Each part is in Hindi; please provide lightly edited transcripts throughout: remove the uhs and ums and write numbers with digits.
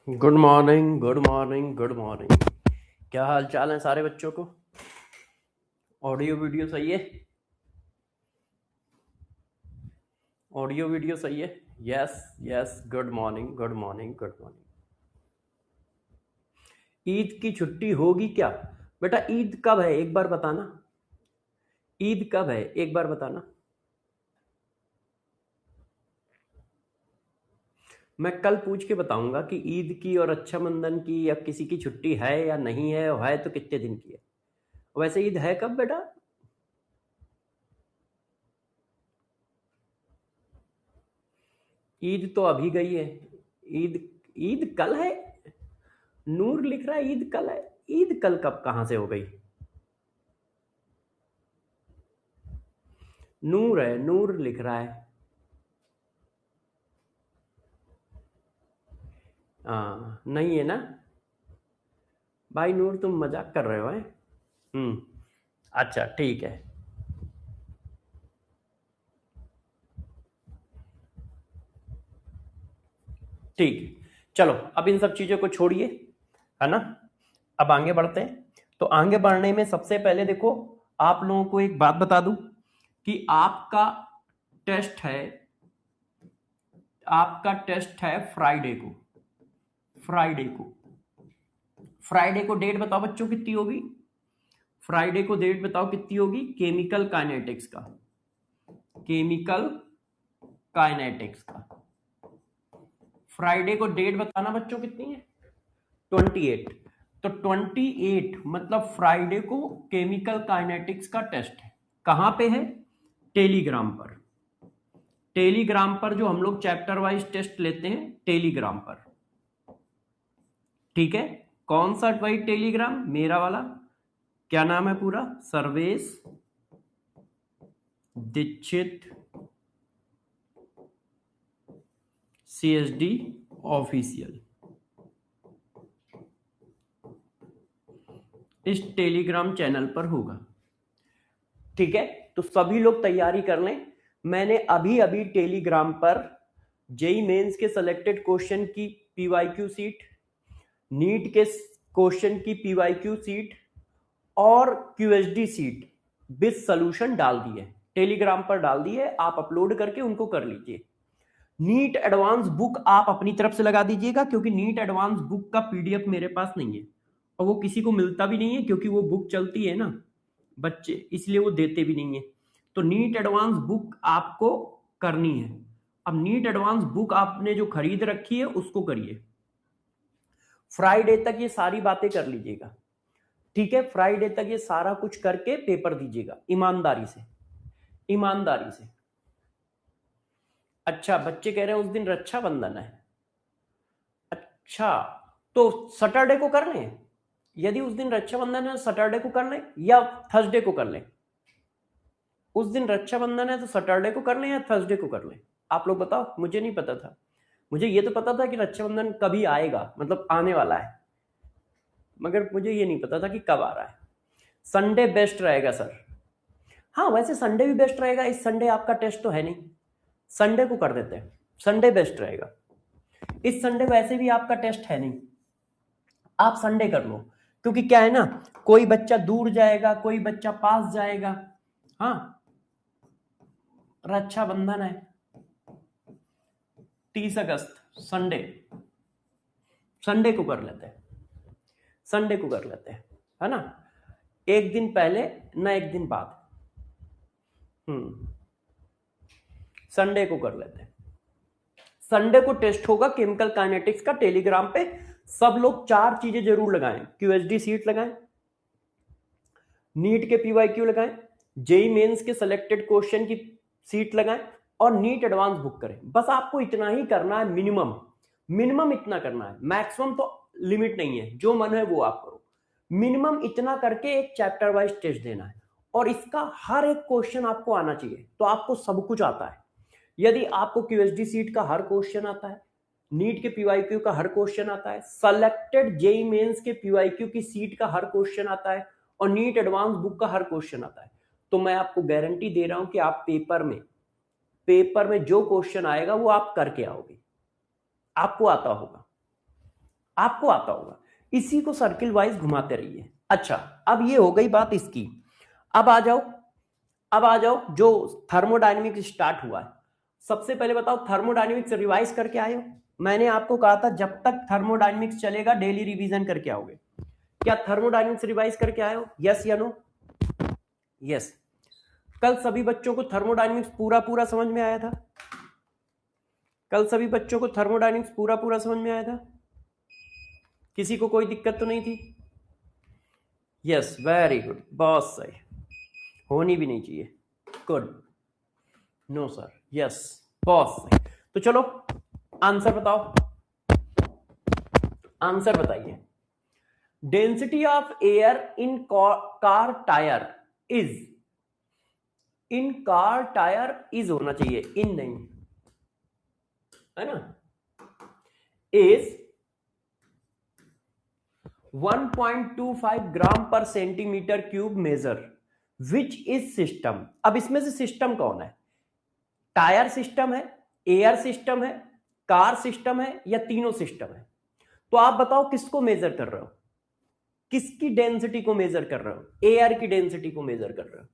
Good morning, good morning, good morning. क्या हाल चाल है सारे बच्चों को? ऑडियो वीडियो सही है? ऑडियो वीडियो सही है? Yes yes, good morning, good morning, good morning. Eid की छुट्टी होगी क्या? बेटा ईद कब है एक बार बताना। ईद कब है एक बार बताना। मैं कल पूछ के बताऊंगा कि ईद की और रक्षाबंधन की या किसी की छुट्टी है या नहीं है, और है तो कितने दिन की है। वैसे ईद है कब बेटा? ईद तो अभी गई है। ईद ईद कल है। नूर लिख रहा है ईद कल है। ईद कल कब कहां से हो गई? नूर है, नूर लिख रहा है। हाँ नहीं है ना भाई नूर, तुम मजाक कर रहे हो हैं? अच्छा ठीक है। ठीक, चलो अब इन सब चीजों को छोड़िए, है ना। अब आगे बढ़ते हैं। तो आगे बढ़ने में सबसे पहले देखो, आप लोगों को एक बात बता दूं कि टेस्ट है आपका टेस्ट है फ्राइडे को। फ्राइडे को फ्राइडे को डेट बताओ बच्चों कितनी होगी? फ्राइडे को डेट बताओ कितनी होगी केमिकल काइनेटिक्स का। केमिकल काइनेटिक्स का फ्राइडे को डेट बताना बच्चों कितनी है? 28। तो 28 मतलब फ्राइडे को केमिकल काइनेटिक्स का टेस्ट है। कहां पे है? टेलीग्राम पर। टेलीग्राम पर जो हम लोग चैप्टर वाइज टेस्ट लेते हैं, टेलीग्राम पर। ठीक है। कौन सा भाई टेलीग्राम? मेरा वाला। क्या नाम है पूरा? Sarvesh Dikshit CSD official. इस टेलीग्राम चैनल पर होगा। ठीक है, तो सभी लोग तैयारी कर लें। मैंने अभी अभी टेलीग्राम पर जेई मेंस के सिलेक्टेड क्वेश्चन की PYQ सीट, नीट के क्वेश्चन की PYQ सीट और QHD सीट विद सॉल्यूशन डाल दी है। टेलीग्राम पर डाल दी है, आप अपलोड करके उनको कर लीजिए। नीट एडवांस बुक आप अपनी तरफ से लगा दीजिएगा, क्योंकि नीट एडवांस बुक का PDF मेरे पास नहीं है और वो किसी को मिलता भी नहीं है, क्योंकि वो बुक चलती है ना बच्चे, इसलिए वो देते भी नहीं है। तो नीट एडवांस बुक आपको करनी है। अब नीट एडवांस बुक आपने जो खरीद रखी है उसको करिए। फ्राइडे तक ये सारी बातें कर लीजिएगा। ठीक है, फ्राइडे तक ये सारा कुछ करके पेपर दीजिएगा ईमानदारी से, ईमानदारी से। अच्छा, बच्चे कह रहे हैं उस दिन रक्षाबंधन है। अच्छा, तो सैटरडे को कर लें। यदि उस दिन रक्षाबंधन है सैटरडे को कर लें या थर्सडे को कर लें। उस दिन रक्षाबंधन है तो सैटरडे को कर लें या थर्सडे को कर लें? आप लोग बताओ, मुझे नहीं पता था। मुझे ये तो पता था कि रक्षाबंधन कभी आएगा, मतलब आने वाला है, मगर मुझे ये नहीं पता था कि कब आ रहा है। संडे बेस्ट रहेगा सर। हाँ वैसे संडे भी बेस्ट रहेगा, इस संडे आपका टेस्ट तो है नहीं, संडे को कर देते हैं। संडे बेस्ट रहेगा। इस संडे वैसे भी आपका टेस्ट है नहीं, आप संडे कर लो। क्योंकि क्या है ना, कोई बच्चा दूर जाएगा, कोई बच्चा पास जाएगा। हाँ, रक्षाबंधन है 30 अगस्त, संडे। संडे को कर लेते हैं, संडे को कर लेते हैं, है ना। एक दिन पहले ना एक दिन बाद। संडे को कर लेते हैं। संडे को टेस्ट होगा केमिकल काइनेटिक्स का टेलीग्राम पे। सब लोग 4 चीजें जरूर लगाएं। QHD सीट लगाएं, नीट के PYQ लगाएं, जेई मेंस के सिलेक्टेड क्वेश्चन की सीट लगाएं और नीट एडवांस बुक करें। बस आपको इतना ही करना है, मिनिमम मिनिमम इतना करना है। मैक्सिमम तो लिमिट नहीं है, जो मन है वो आप करो। मिनिमम इतना करके एक चैप्टर वाइज टेस्ट देना है और इसका हर एक क्वेश्चन आपको आना चाहिए, तो आपको सब कुछ आता है। यदि आपको QHD सीट का हर क्वेश्चन आता है, नीट के PYQ का हर क्वेश्चन आता है, सेलेक्टेड जेई मेंस के PYQ की सीट का हर क्वेश्चन आता है और नीट एडवांस बुक का हर क्वेश्चन आता है। तो मैं आपको गारंटी दे रहा हूं कि आप पेपर में जो क्वेश्चन आएगा वो आप करके आओगे, आपको आता होगा, आपको आता होगा। इसी को सर्किल वाइज घुमाते रहिए। अच्छा, अब ये हो गई बात इसकी। अब आ जाओ जो थर्मोडायनेमिक्स स्टार्ट हुआ है। सबसे पहले बताओ, थर्मोडायनेमिक्स रिवाइज करके आए हो? मैंने आपको कहा था जब तक थर्मोडायनेमिक्स चलेगा डेली रिवीजन करके आओगे। क्या थर्मोडायनेमिक्स रिवाइज करके आए हो? यस या नो? यस। कल सभी बच्चों को थर्मोडायनेमिक्स पूरा पूरा समझ में आया था? कल सभी बच्चों को थर्मोडायनेमिक्स पूरा पूरा समझ में आया था? किसी को कोई दिक्कत तो नहीं थी? यस, वेरी गुड, बहुत सही। होनी भी नहीं चाहिए। गुड। No sir. यस, बहुत सही। तो चलो आंसर बताओ, आंसर बताइए। Density of air in car tyre is होना चाहिए, इन नहीं, है ना? इज 1.25 ग्राम पर centimetre cube major which is system. अब इसमें से सिस्टम कौन है? टायर सिस्टम है, एयर सिस्टम है, कार सिस्टम है, या तीनों सिस्टम है? तो आप बताओ किसको मेजर कर रहे हो? किसकी डेंसिटी को मेजर कर रहे हो? एयर की डेंसिटी को मेजर कर रहे हो।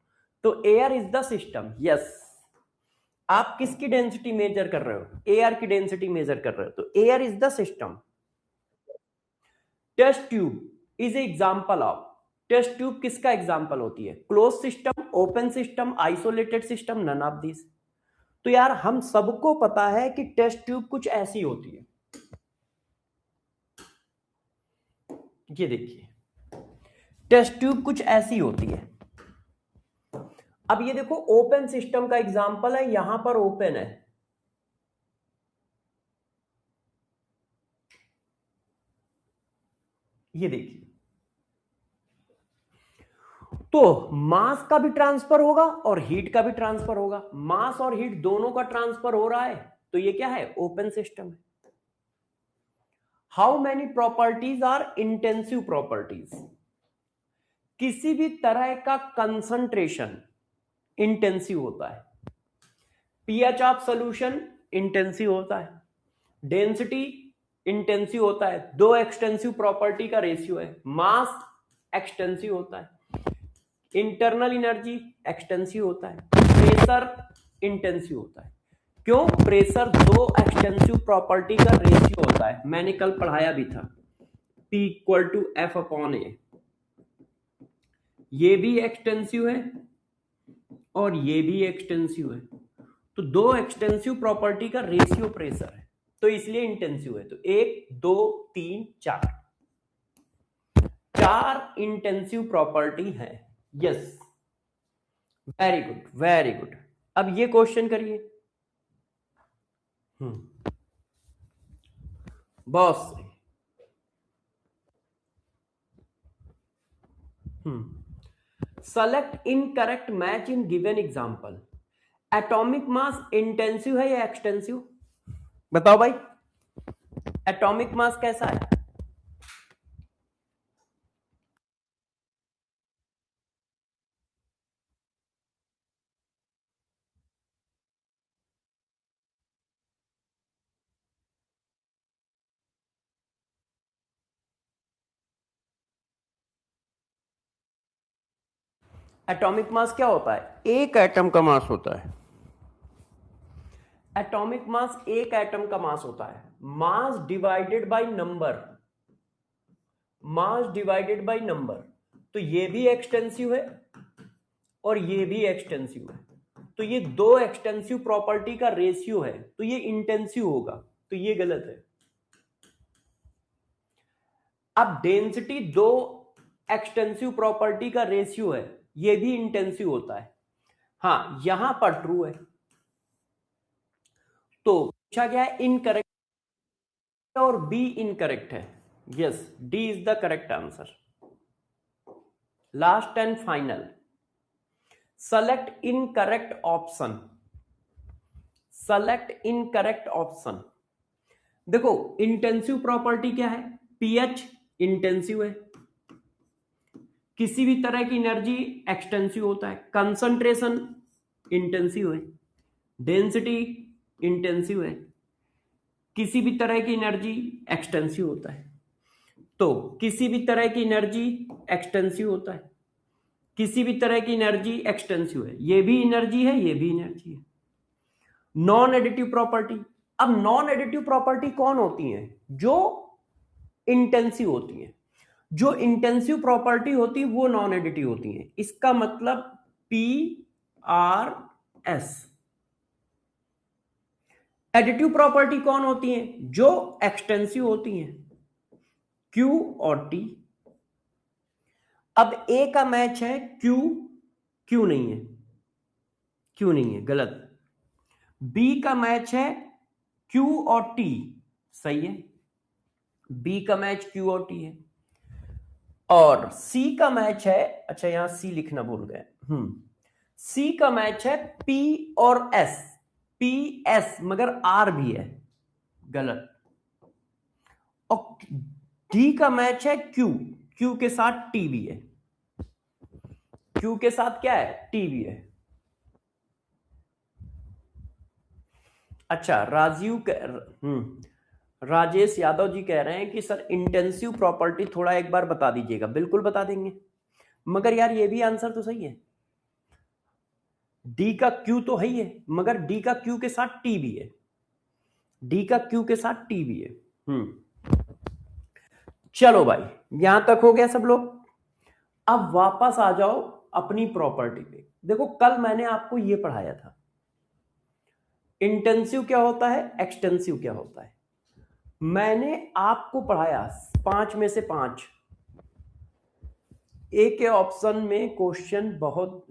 तो air is the system. Yes. आप किसकी डेंसिटी मेजर कर रहे हो? एयर की डेंसिटी मेजर कर रहे हो, तो air is the system. Test tube is example of. Test tube किसका एग्जांपल होती है? Close system, open system, isolated system, none of this. तो यार हम सबको पता है कि टेस्ट ट्यूब कुछ ऐसी होती है, ये देखिए, टेस्ट ट्यूब कुछ ऐसी होती है। अब ये देखो ओपन सिस्टम का एग्जांपल है, यहां पर ओपन है, ये देखिए। तो मास का भी ट्रांसफर होगा और हीट का भी ट्रांसफर होगा। मास और हीट दोनों का ट्रांसफर हो रहा है, तो ये क्या है? ओपन सिस्टम है। How many properties are intensive properties? किसी भी तरह का कंसंट्रेशन इंटेंसिव होता है। पीएच ऑफ सॉल्यूशन इंटेंसिव होता है, डेंसिटी इंटेंसिव होता है, दो एक्सटेंसिव प्रॉपर्टी का रेशियो है, मास एक्सटेंसिव होता है, इंटरनल एनर्जी एक्सटेंसिव होता है, प्रेशर इंटेंसिव होता है। क्यों? प्रेशर दो एक्सटेंसिव प्रॉपर्टी का रेशियो होता है, मैंने कल पढ़ाया भी था, P equal to F upon A. ये भी एक्सटेंसिव है और ये भी एक्सटेंसिव है, तो दो एक्सटेंसिव प्रॉपर्टी का रेशियो प्रेशर है, तो इसलिए इंटेंसिव है। तो 1 2 3 4 इंटेंसिव प्रॉपर्टी है। Yes, very good, very good. अब ये क्वेश्चन करिए। Boss, select incorrect match in given example. Atomic mass intensive है या एक्सटेंसिव? बताओ भाई, एटॉमिक मास कैसा है? एटॉमिक मास क्या होता है? एक एटम का मास होता है। एटॉमिक मास एक एटम का मास होता है, mass divided by number, mass divided by number. तो ये भी एक्सटेंसिव है और ये भी एक्सटेंसिव है, तो ये दो एक्सटेंसिव प्रॉपर्टी का रेशियो है, तो ये इंटेंसिव होगा, तो ये गलत है। अब डेंसिटी दो एक्सटेंसिव प्रॉपर्टी का रेशियो है, ये भी इंटेंसिव होता है। हाँ, यहां पर ट्रू है। तो पूछा गया है इनकरेक्ट और बी इनकरेक्ट है। Yes, D is the correct answer. Last and final, select incorrect option. Select incorrect option. देखो इंटेंसिव प्रॉपर्टी क्या है? पीएच इंटेंसिव है, किसी भी तरह की एनर्जी एक्सटेंसिव होता है, कंसंट्रेशन इंटेंसिव है, डेंसिटी इंटेंसिव है, किसी भी तरह की एनर्जी एक्सटेंसिव होता है। तो किसी भी तरह की एनर्जी एक्सटेंसिव होता है, किसी भी तरह की एनर्जी एक्सटेंसिव है, ये भी एनर्जी है, ये भी एनर्जी है। नॉन एडिटिव प्रॉपर्टी, अब नॉन एडिटिव प्रॉपर्टी कौन होती है? जो इंटेंसिव होती है। जो इंटेंसिव प्रॉपर्टी होती है वो नॉन एडिटिव होती है। इसका मतलब PRS। एडिटिव प्रॉपर्टी कौन होती है? जो एक्सटेंसिव होती है, Q और T। अब A का मैच है Q, Q नहीं है, Q नहीं है, गलत। B का मैच है Q और T, सही है, B का मैच Q और T है। और C का मैच है, अच्छा यहां C लिखना भूल गए, C का मैच है P और S, PS मगर R भी है, गलत। और D का मैच है Q, Q के साथ T भी है, Q के साथ क्या है? T भी है। अच्छा राजेश यादव जी कह रहे हैं कि सर इंटेंसिव प्रॉपर्टी थोड़ा एक बार बता दीजिएगा। बिल्कुल बता देंगे, मगर यार ये भी आंसर तो सही है, डी का क्यू तो है ही है, मगर डी का क्यू के साथ टी भी है, डी का क्यू के साथ टी भी है। चलो भाई, यहां तक हो गया सब लोग। अब वापस आ जाओ अपनी प्रॉपर्टी पे। देखो कल मैंने आपको ये पढ़ाया था, इंटेंसिव क्या होता है, एक्सटेंसिव क्या होता है। मैंने आपको पढ़ाया 5 में से 5। ए के ऑप्शन में क्वेश्चन बहुत,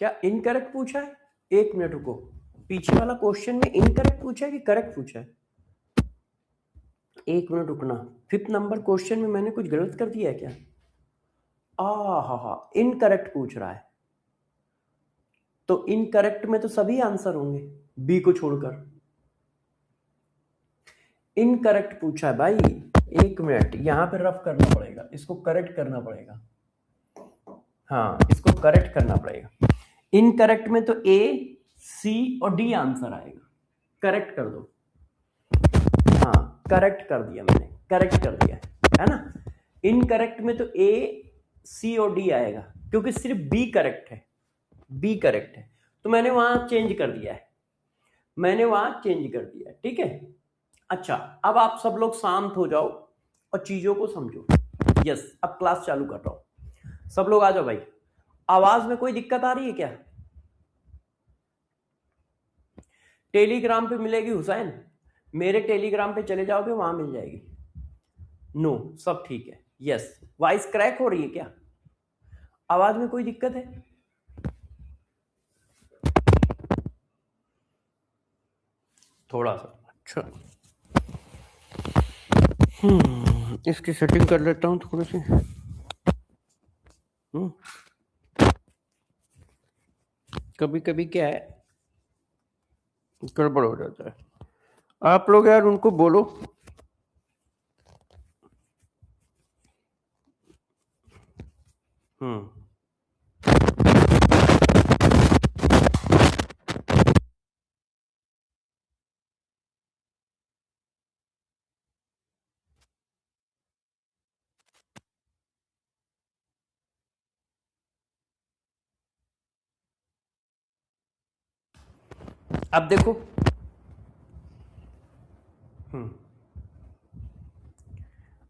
क्या इनकरेक्ट पूछा है? एक मिनट रुको, पीछे वाला क्वेश्चन में इनकरेक्ट पूछा है कि करेक्ट पूछा है? एक मिनट रुकना, 5th नंबर क्वेश्चन में मैंने कुछ गलत कर दिया है क्या? हा, इनकरेक्ट पूछ रहा है। तो इनकरेक्ट में तो सभी आंसर होंगे बी को छोड़कर। इनकरेक्ट पूछा है भाई, एक मिनट यहां पे रफ करना पड़ेगा, इसको करेक्ट करना पड़ेगा। हाँ, इसको करेक्ट करना पड़ेगा। इनकरेक्ट में तो ए, सी और डी आंसर आएगा। करेक्ट कर दो। हाँ, करेक्ट कर दिया मैंने, करेक्ट कर दिया है ना। इनकरेक्ट में तो ए, सी और डी आएगा, क्योंकि सिर्फ बी करेक्ट है, बी करेक्ट है, तो मैंने वहां चेंज कर दिया है, मैंने वहां चेंज कर दिया है, ठीक है। अच्छा, अब आप सब लोग शांत हो जाओ और चीजों को समझो। यस, अब क्लास चालू कर रहा हूं, सब लोग आ जाओ भाई। आवाज में कोई दिक्कत आ रही है क्या? टेलीग्राम पे मिलेगी हुसैन, मेरे टेलीग्राम पे चले जाओगे, वहां मिल जाएगी। नो, सब ठीक है। यस, वॉइस क्रैक हो रही है क्या? आवाज में कोई दिक्कत है? थोड़ा सा, अच्छा इसकी सेटिंग कर लेता हूँ थोड़ी सी। कभी कभी क्या है, गड़बड़ हो जाता है। आप लोग यार उनको बोलो। अब देखो,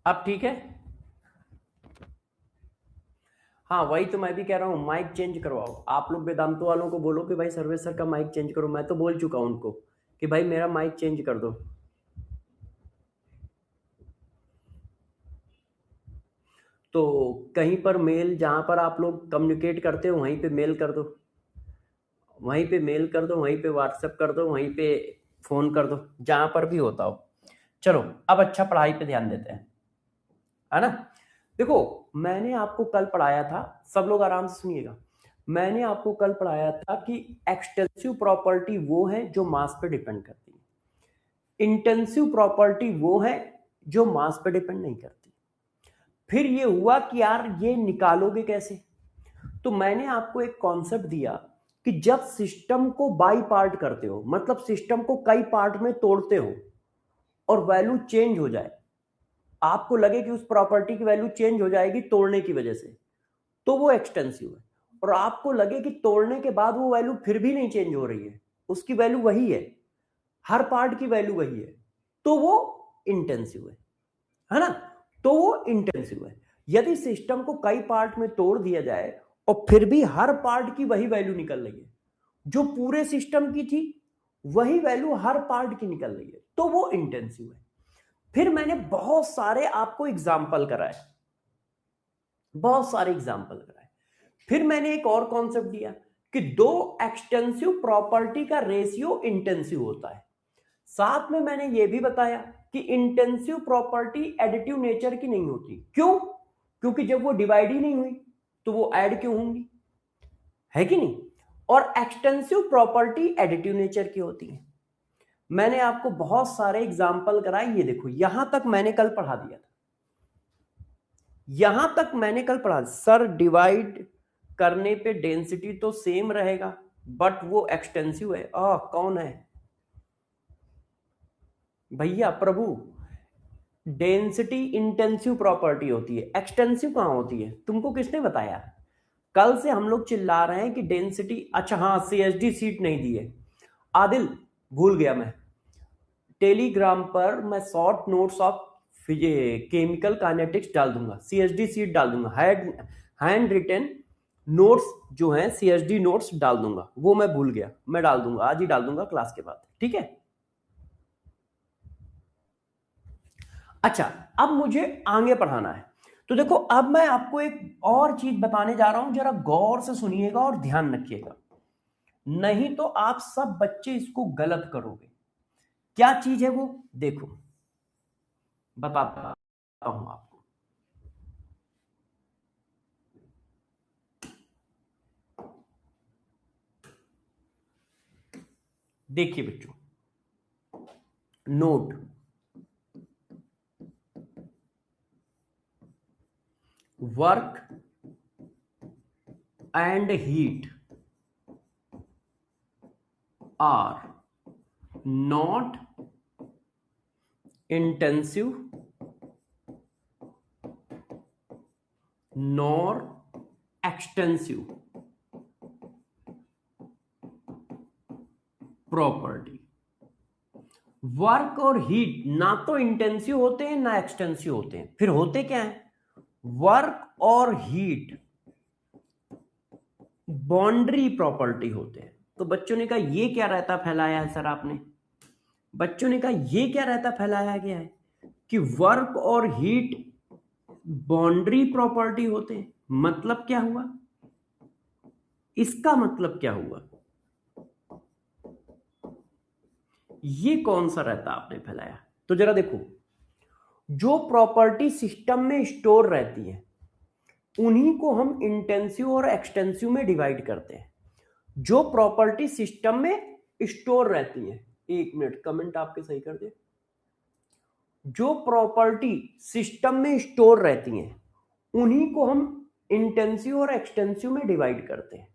अब ठीक है। हाँ, वही तो मैं भी कह रहा हूँ, माइक चेंज करवाओ। आप लोग वेदांतो वालों को बोलो कि भाई सर्वेश सर का माइक चेंज करो। मैं तो बोल चुका हूँ उनको कि भाई मेरा माइक चेंज कर दो। तो कहीं पर मेल, जहां पर आप लोग कम्युनिकेट करते हो वहीं पे मेल कर दो, वहीं पे मेल कर दो, वहीं पे व्हाट्सएप कर दो, वहीं पे फोन कर दो, जहां पर भी होता हो। चलो अब अच्छा पढ़ाई पे ध्यान देते हैं, है ना। देखो मैंने आपको कल पढ़ाया था, सब लोग आराम से सुनिएगा। मैंने आपको कल पढ़ाया था कि एक्सटेंसिव प्रॉपर्टी वो है जो मास पे डिपेंड करती है, इंटेंसिव प्रॉपर्टी वो है जो मास पे डिपेंड नहीं करती। फिर ये हुआ कि यार ये निकालोगे कैसे, तो मैंने आपको एक कॉन्सेप्ट दिया कि जब सिस्टम को बाई पार्ट करते हो, मतलब सिस्टम को कई पार्ट में तोड़ते हो और वैल्यू चेंज हो जाए, आपको लगे कि उस प्रॉपर्टी की वैल्यू चेंज हो जाएगी तोड़ने की वजह से, तो वो एक्सटेंसिव है। और आपको लगे कि तोड़ने के बाद वो वैल्यू फिर भी नहीं चेंज हो रही है, उसकी वैल्यू वही है, हर पार्ट की वैल्यू वही है, तो वो इंटेंसिव है ना। तो वो इंटेंसिव है। यदि सिस्टम को कई पार्ट में तोड़ दिया जाए और फिर भी हर पार्ट की वही वैल्यू निकल रही है, जो पूरे सिस्टम की थी वही वैल्यू हर पार्ट की निकल रही है, तो वो इंटेंसिव है। फिर मैंने बहुत सारे आपको एग्जाम्पल कराए, बहुत सारे एग्जाम्पल कराए। फिर मैंने एक और कॉन्सेप्ट दिया कि दो एक्सटेंसिव प्रॉपर्टी का रेशियो इंटेंसिव होता है। साथ में मैंने यह भी बताया कि इंटेंसिव प्रॉपर्टी एडिटिव नेचर की नहीं होती। क्यों? क्योंकि जब वो डिवाइड ही नहीं हुई तो वो ऐड क्यों होंगी, है कि नहीं। और एक्सटेंसिव प्रॉपर्टी एडिटिव नेचर की होती है। मैंने आपको बहुत सारे एग्जाम्पल कराए। ये देखो, यहां तक मैंने कल पढ़ा दिया था, यहां तक मैंने कल पढ़ा। सर डिवाइड करने पे डेंसिटी तो सेम रहेगा बट वो एक्सटेंसिव है। कौन है भैया? प्रभु, डेंसिटी इंटेंसिव प्रॉपर्टी होती है, एक्सटेंसिव कहां होती है? तुमको किसने बताया? कल से हम लोग चिल्ला रहे हैं कि डेंसिटी। अच्छा हाँ, सीएसडी सीट नहीं दी है। आदिल, भूल गया मैं, टेलीग्राम पर मैं short notes of chemical kinetics डाल दूंगा, सीएसडी सीट डाल दूंगा, हैंड रिटन नोट्स जो हैं सीएसडी नोट्स डाल दूंगा। वो मैं भूल गया, मैं डाल दूंगा, आज ही डाल दूंगा क्लास के बाद, ठीक है। अच्छा, अब मुझे आगे पढ़ाना है, तो देखो अब मैं आपको एक और चीज बताने जा रहा हूं, जरा गौर से सुनिएगा और ध्यान रखिएगा, नहीं तो आप सब बच्चे इसको गलत करोगे। क्या चीज है वो? देखो बताता हूं आपको। देखिए बच्चों, note, work and heat are not intensive nor extensive property. Work और हीट ना तो इंटेंसिव होते हैं ना एक्सटेंसिव होते हैं, फिर होते क्या है? वर्क और हीट बाउंड्री प्रॉपर्टी होते हैं। तो बच्चों ने कहा ये क्या रहता फैलाया है सर आपने? बच्चों ने कहा ये क्या रहता फैलाया गया है कि वर्क और हीट बाउंड्री प्रॉपर्टी होते हैं। मतलब क्या हुआ? इसका मतलब क्या हुआ? ये कौन सा रहता आपने फैलाया? तो जरा देखो, जो प्रॉपर्टी सिस्टम में स्टोर रहती है उन्हीं को हम इंटेंसिव और एक्सटेंसिव में डिवाइड करते हैं। जो प्रॉपर्टी सिस्टम में स्टोर रहती है, एक मिनट कमेंट आपके सही कर दे, जो प्रॉपर्टी सिस्टम में स्टोर रहती हैं उन्हीं को हम इंटेंसिव और एक्सटेंसिव में डिवाइड करते हैं।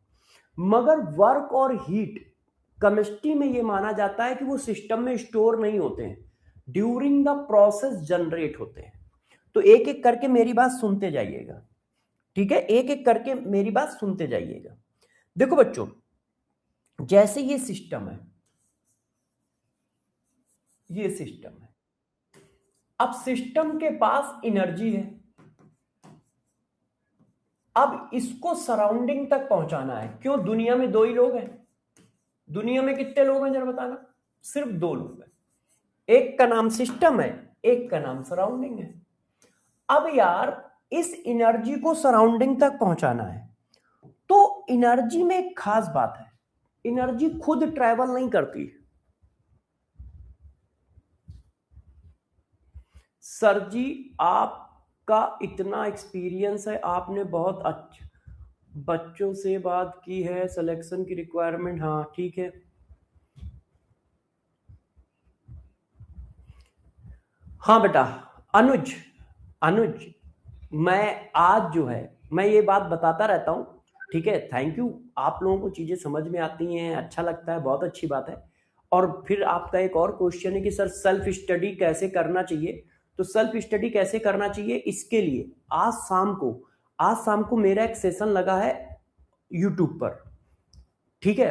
मगर वर्क और हीट केमिस्ट्री में यह माना जाता है कि वो सिस्टम में स्टोर नहीं होते हैं, ड्यूरिंग द प्रोसेस जनरेट होते हैं। तो एक एक करके मेरी बात सुनते जाइएगा, ठीक है, एक एक करके मेरी बात सुनते जाइएगा। देखो बच्चों, जैसे ये सिस्टम है, ये सिस्टम है, अब सिस्टम के पास एनर्जी है, अब इसको सराउंडिंग तक पहुंचाना है। क्यों? दुनिया में दो ही लोग हैं। दुनिया में कितने लोग हैं जरा बताना? सिर्फ दो लोग हैं, एक का नाम सिस्टम है, एक का नाम सराउंडिंग है। अब यार इस एनर्जी को सराउंडिंग तक पहुंचाना है, तो एनर्जी में एक खास बात है, एनर्जी खुद ट्रैवल नहीं करती। सर जी आपका इतना एक्सपीरियंस है, आपने बहुत अच्छा बच्चों से बात की है, सिलेक्शन की रिक्वायरमेंट, हाँ ठीक है। हाँ बेटा, अनुज, अनुज, मैं आज जो है मैं ये बात बताता रहता हूँ, ठीक है, थैंक यू, आप लोगों को चीजें समझ में आती हैं, अच्छा लगता है, बहुत अच्छी बात है। और फिर आपका एक और क्वेश्चन है कि सर सेल्फ स्टडी कैसे करना चाहिए। तो सेल्फ स्टडी कैसे करना चाहिए, इसके लिए आज शाम को मेरा एक सेशन लगा है यूट्यूब पर, ठीक है,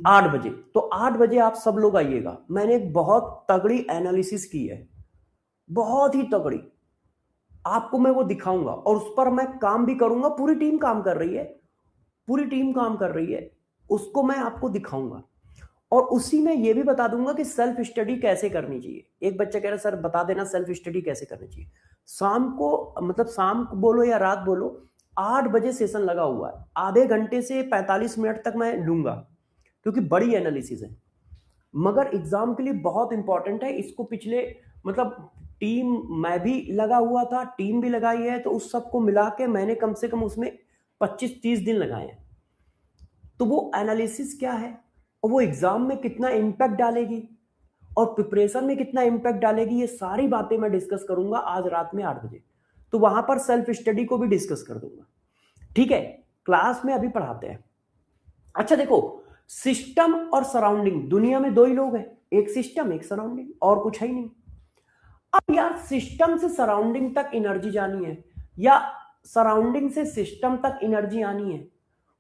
8 बजे। तो 8 बजे आप सब लोग आइएगा। मैंने एक बहुत तगड़ी एनालिसिस की है, बहुत ही तगड़ी, आपको मैं वो दिखाऊंगा और उस पर मैं काम भी करूंगा। पूरी टीम काम कर रही है, पूरी टीम काम कर रही है, उसको मैं आपको दिखाऊंगा। और उसी में ये भी बता दूंगा कि सेल्फ स्टडी कैसे करनी चाहिए। एक बच्चा कह रहा है सर बता देना सेल्फ स्टडी कैसे करनी चाहिए। शाम को, मतलब शाम को बोलो या रात बोलो, 8 बजे सेशन लगा हुआ है, आधे घंटे से 45 मिनट तक मैं लूंगा, क्योंकि बड़ी एनालिसिस है, मगर एग्जाम के लिए बहुत इंपॉर्टेंट है। इसको पिछले, मतलब टीम, मैं भी लगा हुआ था, टीम भी लगाई है, तो उस सबको मिला के मैंने कम से कम उसमें 25-30 दिन लगाए हैं। तो वो एनालिसिस क्या है और वो एग्जाम में कितना इम्पैक्ट डालेगी और प्रिपरेशन में कितना इम्पैक्ट डालेगी, ये सारी बातें मैं डिस्कस करूंगा आज रात में 8 बजे। तो वहां पर सेल्फ स्टडी को भी डिस्कस कर दूंगा, ठीक है। क्लास में अभी पढ़ाते हैं। अच्छा देखो, सिस्टम और सराउंडिंग, दुनिया में दो ही लोग हैं, एक सिस्टम एक सराउंडिंग, और कुछ है ही नहीं। अब यार सिस्टम से सराउंडिंग तक एनर्जी जानी है या सराउंडिंग से सिस्टम तक एनर्जी आनी है,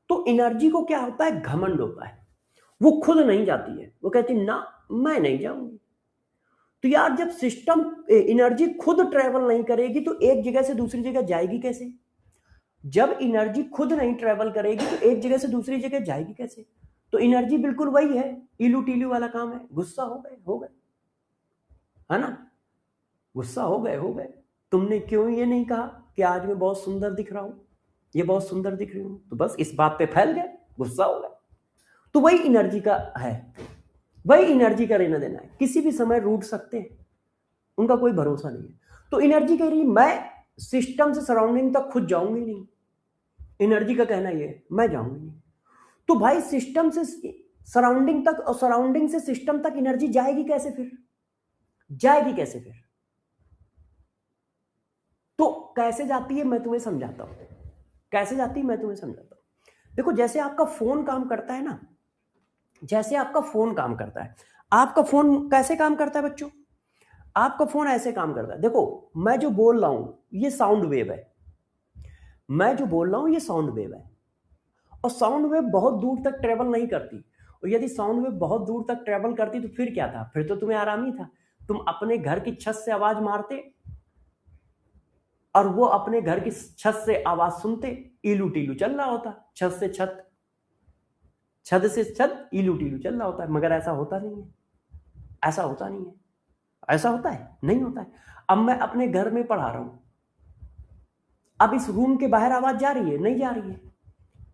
तो एनर्जी को क्या होता है, घमंड होता है, वो खुद नहीं जाती है, वो कहती ना मैं नहीं जाऊंगी। तो यार जब सिस्टम एनर्जी खुद ट्रेवल नहीं करेगी तो एक जगह से दूसरी जगह जाएगी कैसे। जब एनर्जी खुद नहीं ट्रेवल करेगी तो एक जगह से दूसरी जगह जाएगी कैसे। तो एनर्जी बिल्कुल वही है, इलू टीलू वाला काम है, गुस्सा हो गए हो गए, है ना, गुस्सा हो गए। तुमने क्यों ये नहीं कहा कि आज मैं बहुत सुंदर दिख रहा हूं, ये बहुत सुंदर दिख रही हूं, तो बस इस बात पे फैल गए, गुस्सा हो गए। तो वही एनर्जी का है, वही एनर्जी का लेना देना है, किसी भी समय रूठ सकते हैं, उनका कोई भरोसा नहीं है। तो एनर्जी कह रही है मैं सिस्टम से सराउंडिंग तक खुद जाऊंगी नहीं, एनर्जी का कहना ये मैं जाऊंगी नहीं। तो भाई सिस्टम से सराउंडिंग तक और सराउंडिंग से सिस्टम तक एनर्जी जाएगी कैसे फिर, जाएगी कैसे फिर। तो कैसे जाती है मैं तुम्हें समझाता हूं, कैसे जाती है मैं तुम्हें समझाता हूं। देखो जैसे आपका फोन काम करता है ना, जैसे आपका फोन काम करता है, आपका फोन कैसे काम करता है बच्चों, आपका फोन ऐसे काम करता है। देखो मैं जो बोल रहा हूं ये साउंड वेव है, मैं जो बोल रहा हूं ये साउंड वेव है, और साउंड वेव बहुत दूर तक ट्रेवल नहीं करती। और यदि साउंड वेव बहुत दूर तक ट्रेवल करती तो फिर क्या था, फिर तो तुम्हें आराम ही था, तुम अपने घर की छत से आवाज मारते और वो अपने घर की छत से आवाज सुनते, इलू टीलू चल रहा होता, छत से छत, छत से छत, इलू टीलू चल रहा होता है। मगर ऐसा होता नहीं है, ऐसा होता नहीं है, ऐसा होता है नहीं होता है। अब मैं अपने घर में पढ़ा रहा हूं, अब इस रूम के बाहर आवाज जा रही है, नहीं जा रही है।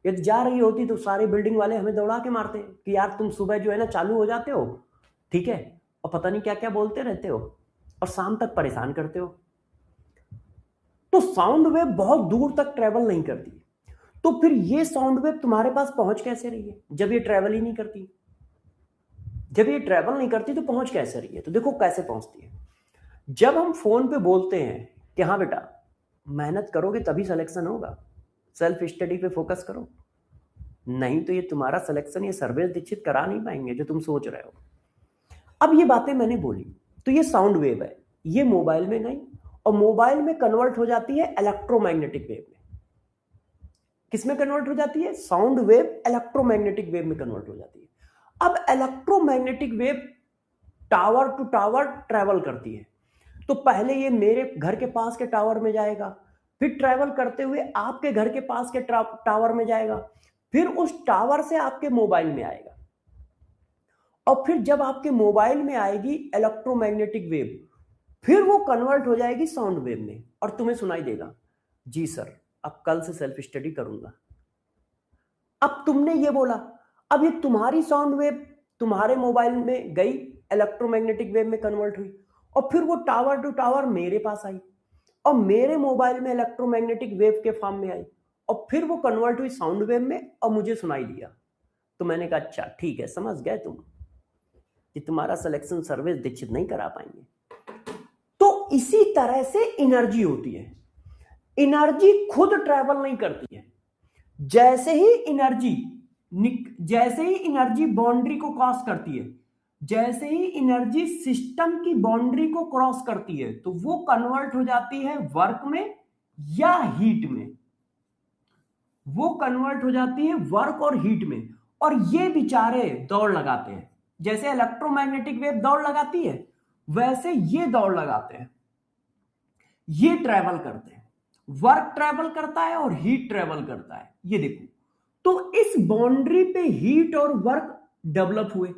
यदि जा रही होती तो सारे बिल्डिंग वाले हमें दौड़ा के मारते कि यार तुम सुबह जो है ना चालू हो जाते हो, ठीक है, और पता नहीं क्या क्या बोलते रहते हो और शाम तक परेशान करते हो। तो साउंड वेव बहुत दूर तक ट्रेवल नहीं करती, तो फिर ये साउंड वेव तुम्हारे पास पहुंच कैसे रही है जब ये ट्रेवल ही नहीं करती, जब ये ट्रेवल नहीं करती तो पहुंच कैसे रही है। तो देखो कैसे पहुंचती है, जब हम फोन पे बोलते हैं कि हाँ बेटा मेहनत करोगे तभी सिलेक्शन होगा, सेल्फ स्टडी पे फोकस करो, नहीं तो ये तुम्हारा सिलेक्शन ये सर्वेश दीक्षित करा नहीं पाएंगे जो तुम सोच रहे हो। अब ये बातें मैंने बोली, तो ये साउंड वेव है, ये मोबाइल में नहीं, और मोबाइल में कन्वर्ट हो जाती है इलेक्ट्रोमैग्नेटिक वेव में। किसमें कन्वर्ट हो जाती है, साउंड वेव इलेक्ट्रोमैग्नेटिक वेव में कन्वर्ट हो जाती है। अब electromagnetic wave tower to tower travel करती है, तो पहले ये मेरे घर के पास के टावर में जाएगा, फिर ट्रेवल करते हुए आपके घर के पास के टावर में जाएगा, फिर उस टावर से आपके मोबाइल में आएगा, और फिर जब आपके मोबाइल में आएगी इलेक्ट्रोमैग्नेटिक वेव, फिर वो कन्वर्ट हो जाएगी साउंड वेव में और तुम्हें सुनाई देगा जी सर अब कल से सेल्फ स्टडी करूंगा। अब तुमने ये बोला, अब ये तुम्हारी साउंड वेव तुम्हारे मोबाइल में गई, इलेक्ट्रोमैग्नेटिक वेव में कन्वर्ट हुई, और फिर वो टावर टू टावर मेरे पास आई और मेरे मोबाइल में इलेक्ट्रोमैग्नेटिक वेव के फॉर्म में आई, और फिर वो कन्वर्ट हुई साउंड वेव में और मुझे सुनाई दिया। तो मैंने कहा अच्छा ठीक है, समझ गए तुम कि तुम्हारा सिलेक्शन सर्वेश दीक्षित नहीं करा पाएंगे। तो इसी तरह से एनर्जी होती है। एनर्जी खुद ट्रेवल नहीं करती है। जैसे ही एनर्जी बाउंड्री को क्रॉस करती है, जैसे ही एनर्जी सिस्टम की बाउंड्री को क्रॉस करती है, तो वो कन्वर्ट हो जाती है वर्क में या हीट में। वो कन्वर्ट हो जाती है वर्क और हीट में। और ये बेचारे दौड़ लगाते हैं। जैसे इलेक्ट्रोमैग्नेटिक वेव दौड़ लगाती है, वैसे ये दौड़ लगाते हैं, ये ट्रेवल करते हैं। वर्क ट्रेवल करता है और हीट ट्रेवल करता है। ये देखो, तो इस बाउंड्री पे हीट और वर्क डेवलप हुए।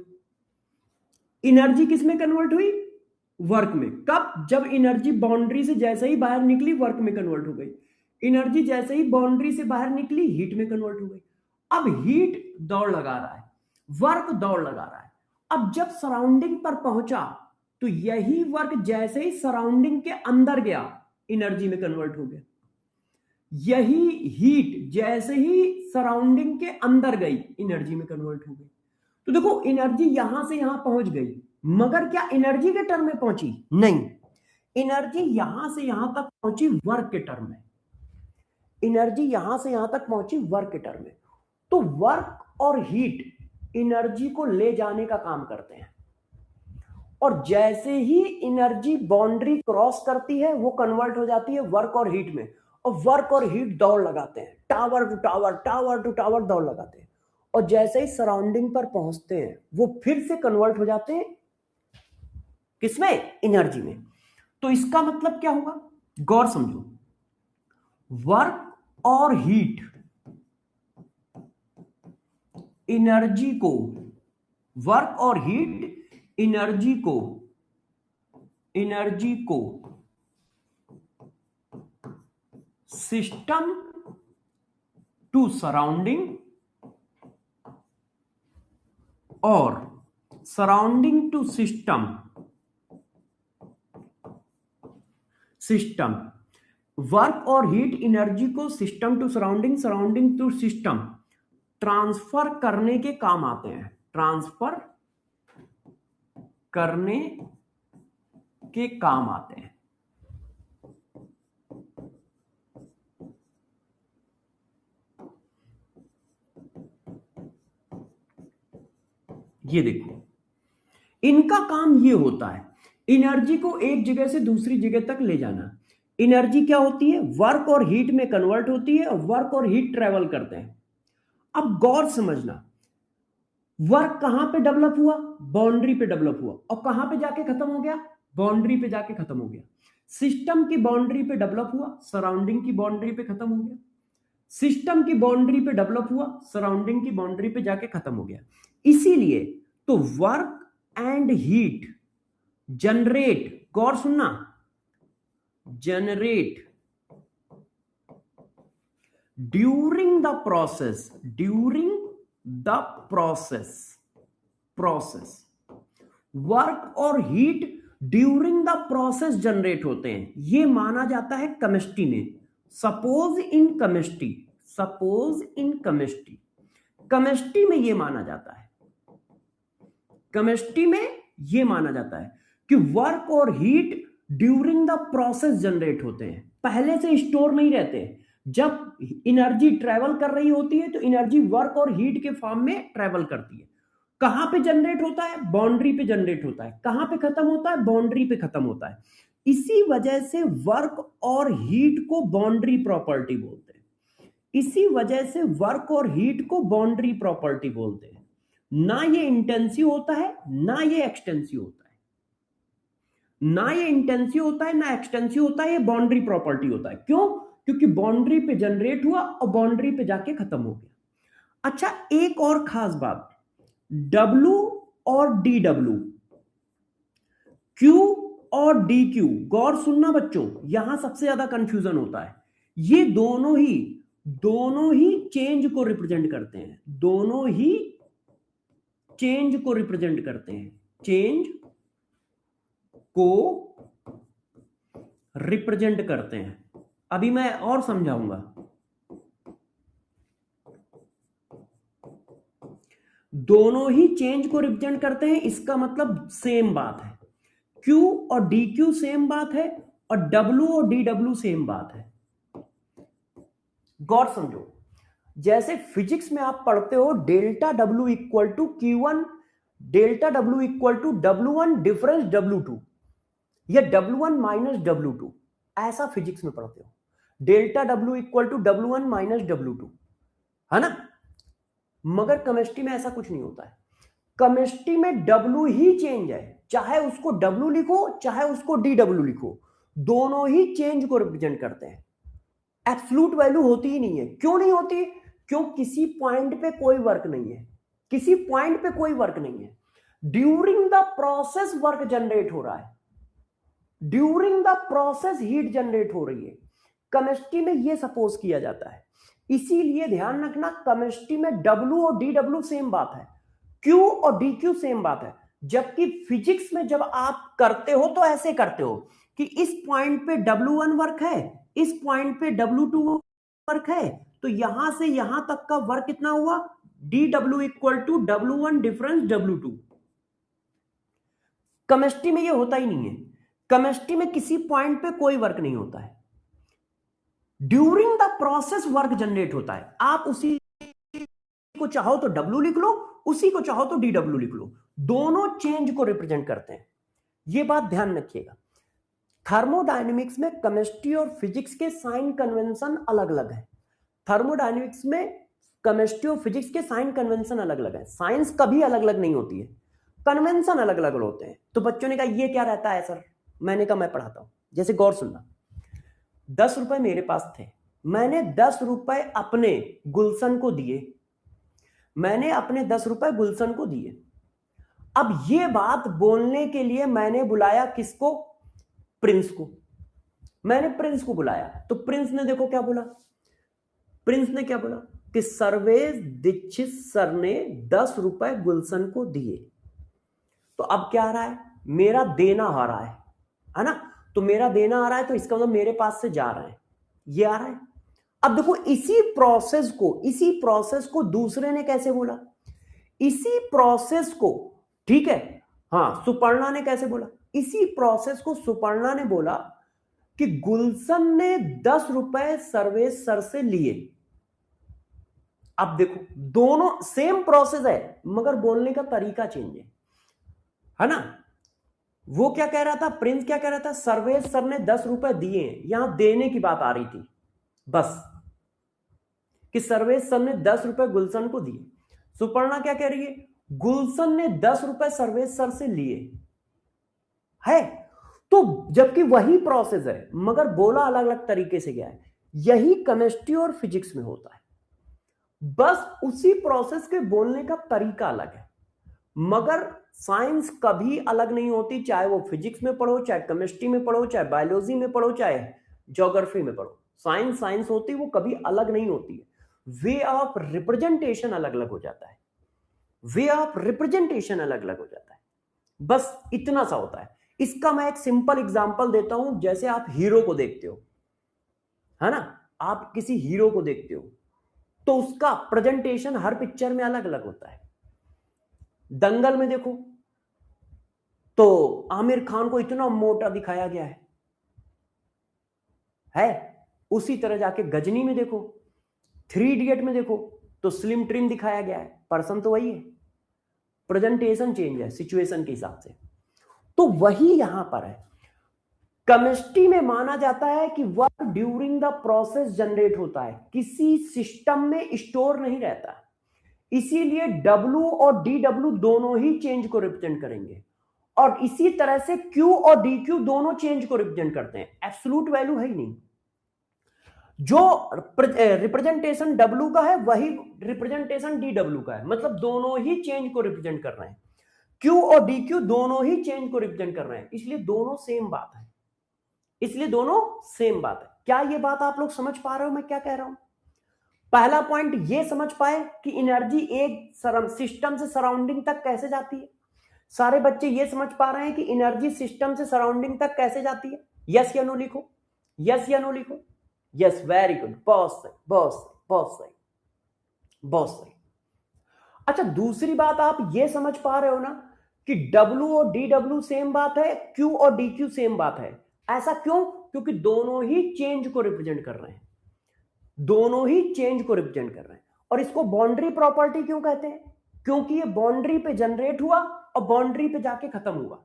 एनर्जी किस में कन्वर्ट हुई? वर्क में। कब? जब एनर्जी बाउंड्री से जैसे ही बाहर निकली वर्क में कन्वर्ट हो गई। एनर्जी जैसे ही बाउंड्री से बाहर निकली हीट में कन्वर्ट हो गई। अब हीट दौड़ लगा रहा है, वर्क दौड़ लगा रहा है। अब जब सराउंडिंग पर पहुंचा तो यही वर्क जैसे ही सराउंडिंग के अंदर गया एनर्जी में कन्वर्ट हो गया। यही हीट जैसे ही सराउंडिंग के अंदर गई एनर्जी में कन्वर्ट हो गई। तो देखो, एनर्जी यहां से यहां पहुंच गई, मगर क्या एनर्जी के टर्म में पहुंची? नहीं, एनर्जी यहां से यहां तक पहुंची वर्क के टर्म में। एनर्जी यहां से यहां तक पहुंची वर्क के टर्म में। तो वर्क और हीट एनर्जी को ले जाने का काम करते हैं, और जैसे ही एनर्जी बाउंड्री क्रॉस करती है वो कन्वर्ट हो जाती है वर्क और हीट में। और वर्क और हीट दौड़ लगाते हैं, tower to tower, tower to tower दौड़ लगाते हैं। और जैसे ही सराउंडिंग पर पहुंचते हैं वो फिर से कन्वर्ट हो जाते हैं किसमें? एनर्जी में। तो इसका मतलब क्या होगा? गौर समझो, वर्क और हीट एनर्जी को, वर्क और हीट एनर्जी को सिस्टम टू सराउंडिंग और सराउंडिंग टू सिस्टम, वर्क और हीट एनर्जी को system to surrounding, surrounding to system transfer करने के काम आते हैं। ट्रांसफर करने के काम आते हैं। ये देखो, इनका काम ये होता है एनर्जी को एक जगह से दूसरी जगह तक ले जाना। एनर्जी क्या होती है? वर्क और हीट में कन्वर्ट होती है, और वर्क और हीट ट्रेवल करते हैं। अब गौर समझना, वर्क कहां पे डेवलप हुआ? बाउंड्री पे डेवलप हुआ। और कहां पे जाके खत्म हो गया? बाउंड्री पे जाके खत्म हो गया। सिस्टम की बाउंड्री पे डेवलप हुआ, सराउंडिंग की बाउंड्री पे खत्म हो गया। सिस्टम की बाउंड्री पे डेवलप हुआ, सराउंडिंग की बाउंड्री पे जाके खत्म हो गया। इसीलिए तो वर्क एंड हीट जनरेट, गौर सुनना, generate during the process, work और heat during the process generate होते हैं। ये माना जाता है केमिस्ट्री में। सपोज इन केमिस्ट्री में ये माना जाता है, केमिस्ट्री में ये माना जाता है कि वर्क और heat during the process generate होते हैं, पहले से स्टोर नहीं रहते। जब एनर्जी ट्रेवल कर रही होती है तो एनर्जी वर्क और हीट के फॉर्म में ट्रेवल करती है। कहां पे जनरेट होता है? बाउंड्री पे जनरेट होता है। कहां पे खत्म होता है? बाउंड्री पे खत्म होता है। इसी वजह से वर्क और हीट को बाउंड्री प्रॉपर्टी बोलते हैं। इसी वजह से वर्क और हीट को बाउंड्री प्रॉपर्टी बोलते हैं। ना ये इंटेंसिव होता है, ना ये एक्सटेंसिव होता है। ना ये इंटेंसिव होता है, ना एक्सटेंसिव होता है, ये बाउंड्री प्रॉपर्टी होता है। क्यों? क्योंकि बाउंड्री पे जनरेट हुआ और बाउंड्री पे जाके खत्म हो गया। अच्छा, एक और खास बात, W और DW, Q और DQ, गौर सुनना बच्चों, यहां सबसे ज्यादा कंफ्यूजन होता है। ये दोनों ही चेंज को रिप्रेजेंट करते हैं। दोनों ही चेंज को रिप्रेजेंट करते हैं। चेंज को रिप्रेजेंट करते हैं। अभी मैं और समझाऊंगा। दोनों ही चेंज को रिप्रेजेंट करते हैं, इसका मतलब सेम बात है। Q और dQ सेम बात है और W और dW सेम बात है। गौर समझो, जैसे फिजिक्स में आप पढ़ते हो delta W equal to Q1, delta W equal to W1 difference W2 या W1 माइनस W2, ऐसा फिजिक्स में पढ़ते हो। Delta W equal to W1 minus W2, है ना। मगर केमिस्ट्री में ऐसा कुछ नहीं होता है। केमिस्ट्री में W ही चेंज है, चाहे उसको W लिखो चाहे उसको DW लिखो, दोनों ही चेंज को रिप्रेजेंट करते हैं। एब्सोल्यूट वैल्यू होती ही नहीं है। क्यों नहीं होती? क्यों किसी पॉइंट पे कोई वर्क नहीं है, किसी पॉइंट पे कोई वर्क नहीं है। During the process work generate हो रहा है, during the process heat generate हो रही है। केमिस्ट्री में यह सपोज किया जाता है। इसीलिए ध्यान रखना, केमिस्ट्री में W और DW सेम बात है, Q और DQ सेम बात है। जबकि फिजिक्स में जब आप करते हो तो ऐसे करते हो कि इस पॉइंट पे W1 वर्क है, इस पॉइंट पे W2 वर्क है, तो यहां से यहां तक का वर्क कितना हुआ? DW equal to W1 difference W2। Chemistry में यह होता ही नहीं है। केमिस्ट्री में किसी पॉइंट पे कोई वर्क नहीं होता है, during the process work generate होता है। आप उसी को चाहो तो W लिख लो, उसी को चाहो तो DW लिख लो, दोनों चेंज को रिप्रेजेंट करते हैं। यह बात ध्यान रखिएगा। थर्मोडायनेमिक्स में केमिस्ट्री और फिजिक्स के साइन कन्वेंशन अलग अलग है। थर्मोडायनेमिक्स में केमिस्ट्री और फिजिक्स के साइन कन्वेंशन अलग अलग है। साइंस कभी अलग अलग नहीं होती है, कन्वेंशन अलग अलग होते हैं। तो बच्चों ने कहा ये क्या रहता है सर? मैंने कहा मैं पढ़ाता हूं। जैसे गौर सुनना, 10 रुपए मेरे पास थे, मैंने 10 रुपए अपने गुलशन को दिए, मैंने अपने 10 रुपए गुलशन को दिए। अब ये बात बोलने के लिए मैंने बुलाया किसको? प्रिंस को। मैंने प्रिंस को बुलाया, तो प्रिंस ने देखो क्या बोला, प्रिंस ने क्या बोला कि सर्वेश दीक्षित सर ने 10 रुपए गुलशन को दिए। तो अब क्या आ रहा है? मेरा देना आ रहा है ना। तो मेरा देना आ रहा है तो इसका मतलब मेरे पास से जा रहा है, ये आ रहा है। अब देखो इसी प्रोसेस को दूसरे ने कैसे बोला? इसी प्रोसेस को, ठीक है, हाँ, सुपर्णा ने कैसे बोला? इसी प्रोसेस को सुपर्णा ने बोला कि गुलशन ने 10 रुपए सर्वेश सर से लिए। अब देखो दोनों सेम प्रोसेस है मगर बोलने का तरीका चेंज है ना। वो क्या कह रहा था, प्रिंस क्या कह रहा था? सर्वेश सर ने 10 रुपए दिए, यहां देने की बात आ रही थी बस, कि सर्वेश सर ने 10 रुपए गुलशन को दिए। सुपर्णा क्या कह रही है? गुलशन ने 10 रुपए सर्वेश सर से लिए है। तो जबकि वही प्रोसेस है मगर बोला अलग अलग तरीके से गया है। यही केमिस्ट्री और फिजिक्स में होता है, बस उसी प्रोसेस के बोलने का तरीका अलग है। मगर साइंस कभी अलग नहीं होती, चाहे वो फिजिक्स में पढ़ो, चाहे केमिस्ट्री में पढ़ो, चाहे बायोलॉजी में पढ़ो, चाहे ज्योग्राफी में पढ़ो। साइंस साइंस होती है, वो कभी अलग नहीं होती है। वे ऑफ रिप्रेजेंटेशन अलग अलग हो जाता है, वे ऑफ रिप्रेजेंटेशन अलग अलग हो जाता है, बस इतना सा होता है। इसका मैं एक सिंपल एग्जांपल देता हूं। जैसे आप हीरो को देखते हो, है ना, आप किसी हीरो को देखते हो तो उसका प्रेजेंटेशन हर पिक्चर में अलग अलग होता है। दंगल में देखो तो आमिर खान को इतना मोटा दिखाया गया है। उसी तरह जाके गजनी में देखो, 3 इडियट में देखो तो स्लिम ट्रिम दिखाया गया है, पर्सन तो वही है, प्रेजेंटेशन चेंज है सिचुएशन के हिसाब से। तो वही यहां पर है। केमिस्ट्री में माना जाता है कि work during the process generate होता है, किसी सिस्टम में स्टोर नहीं रहता। इसीलिए W और DW दोनों ही चेंज को रिप्रेजेंट करेंगे, और इसी तरह से Q और DQ दोनों चेंज को रिप्रेजेंट करते हैं। एब्सोल्यूट वैल्यू है ही नहीं। जो रिप्रेजेंटेशन W का है वही रिप्रेजेंटेशन DW का है, मतलब दोनों ही चेंज को रिप्रेजेंट कर रहे हैं। Q और DQ दोनों ही चेंज को रिप्रेजेंट कर रहे हैं, इसलिए दोनों सेम बात है, इसलिए दोनों सेम बात है। क्या ये बात आप लोग समझ पा रहे हो मैं क्या कह रहा हूं? पहला पॉइंट ये समझ पाए कि एनर्जी एक सिस्टम से सराउंडिंग तक कैसे जाती है। सारे बच्चे ये समझ पा रहे हैं कि एनर्जी सिस्टम से सराउंडिंग तक कैसे जाती है? यस या नो लिखो, यस या नो लिखो। यस, वेरी गुड, बहुत सही, बहुत सही, बहुत सही, बहुत सही। अच्छा, दूसरी बात आप ये समझ पा रहे हो ना कि W और DW सेम बात है, Q और DQ सेम बात है। ऐसा क्यों? क्योंकि दोनों ही चेंज को रिप्रेजेंट कर रहे हैं, दोनों ही चेंज को रिप्रेजेंट कर रहे हैं। और इसको बाउंड्री प्रॉपर्टी क्यों कहते हैं? क्योंकि ये बाउंड्री पे जनरेट हुआ और बाउंड्री पे जाके खत्म हुआ,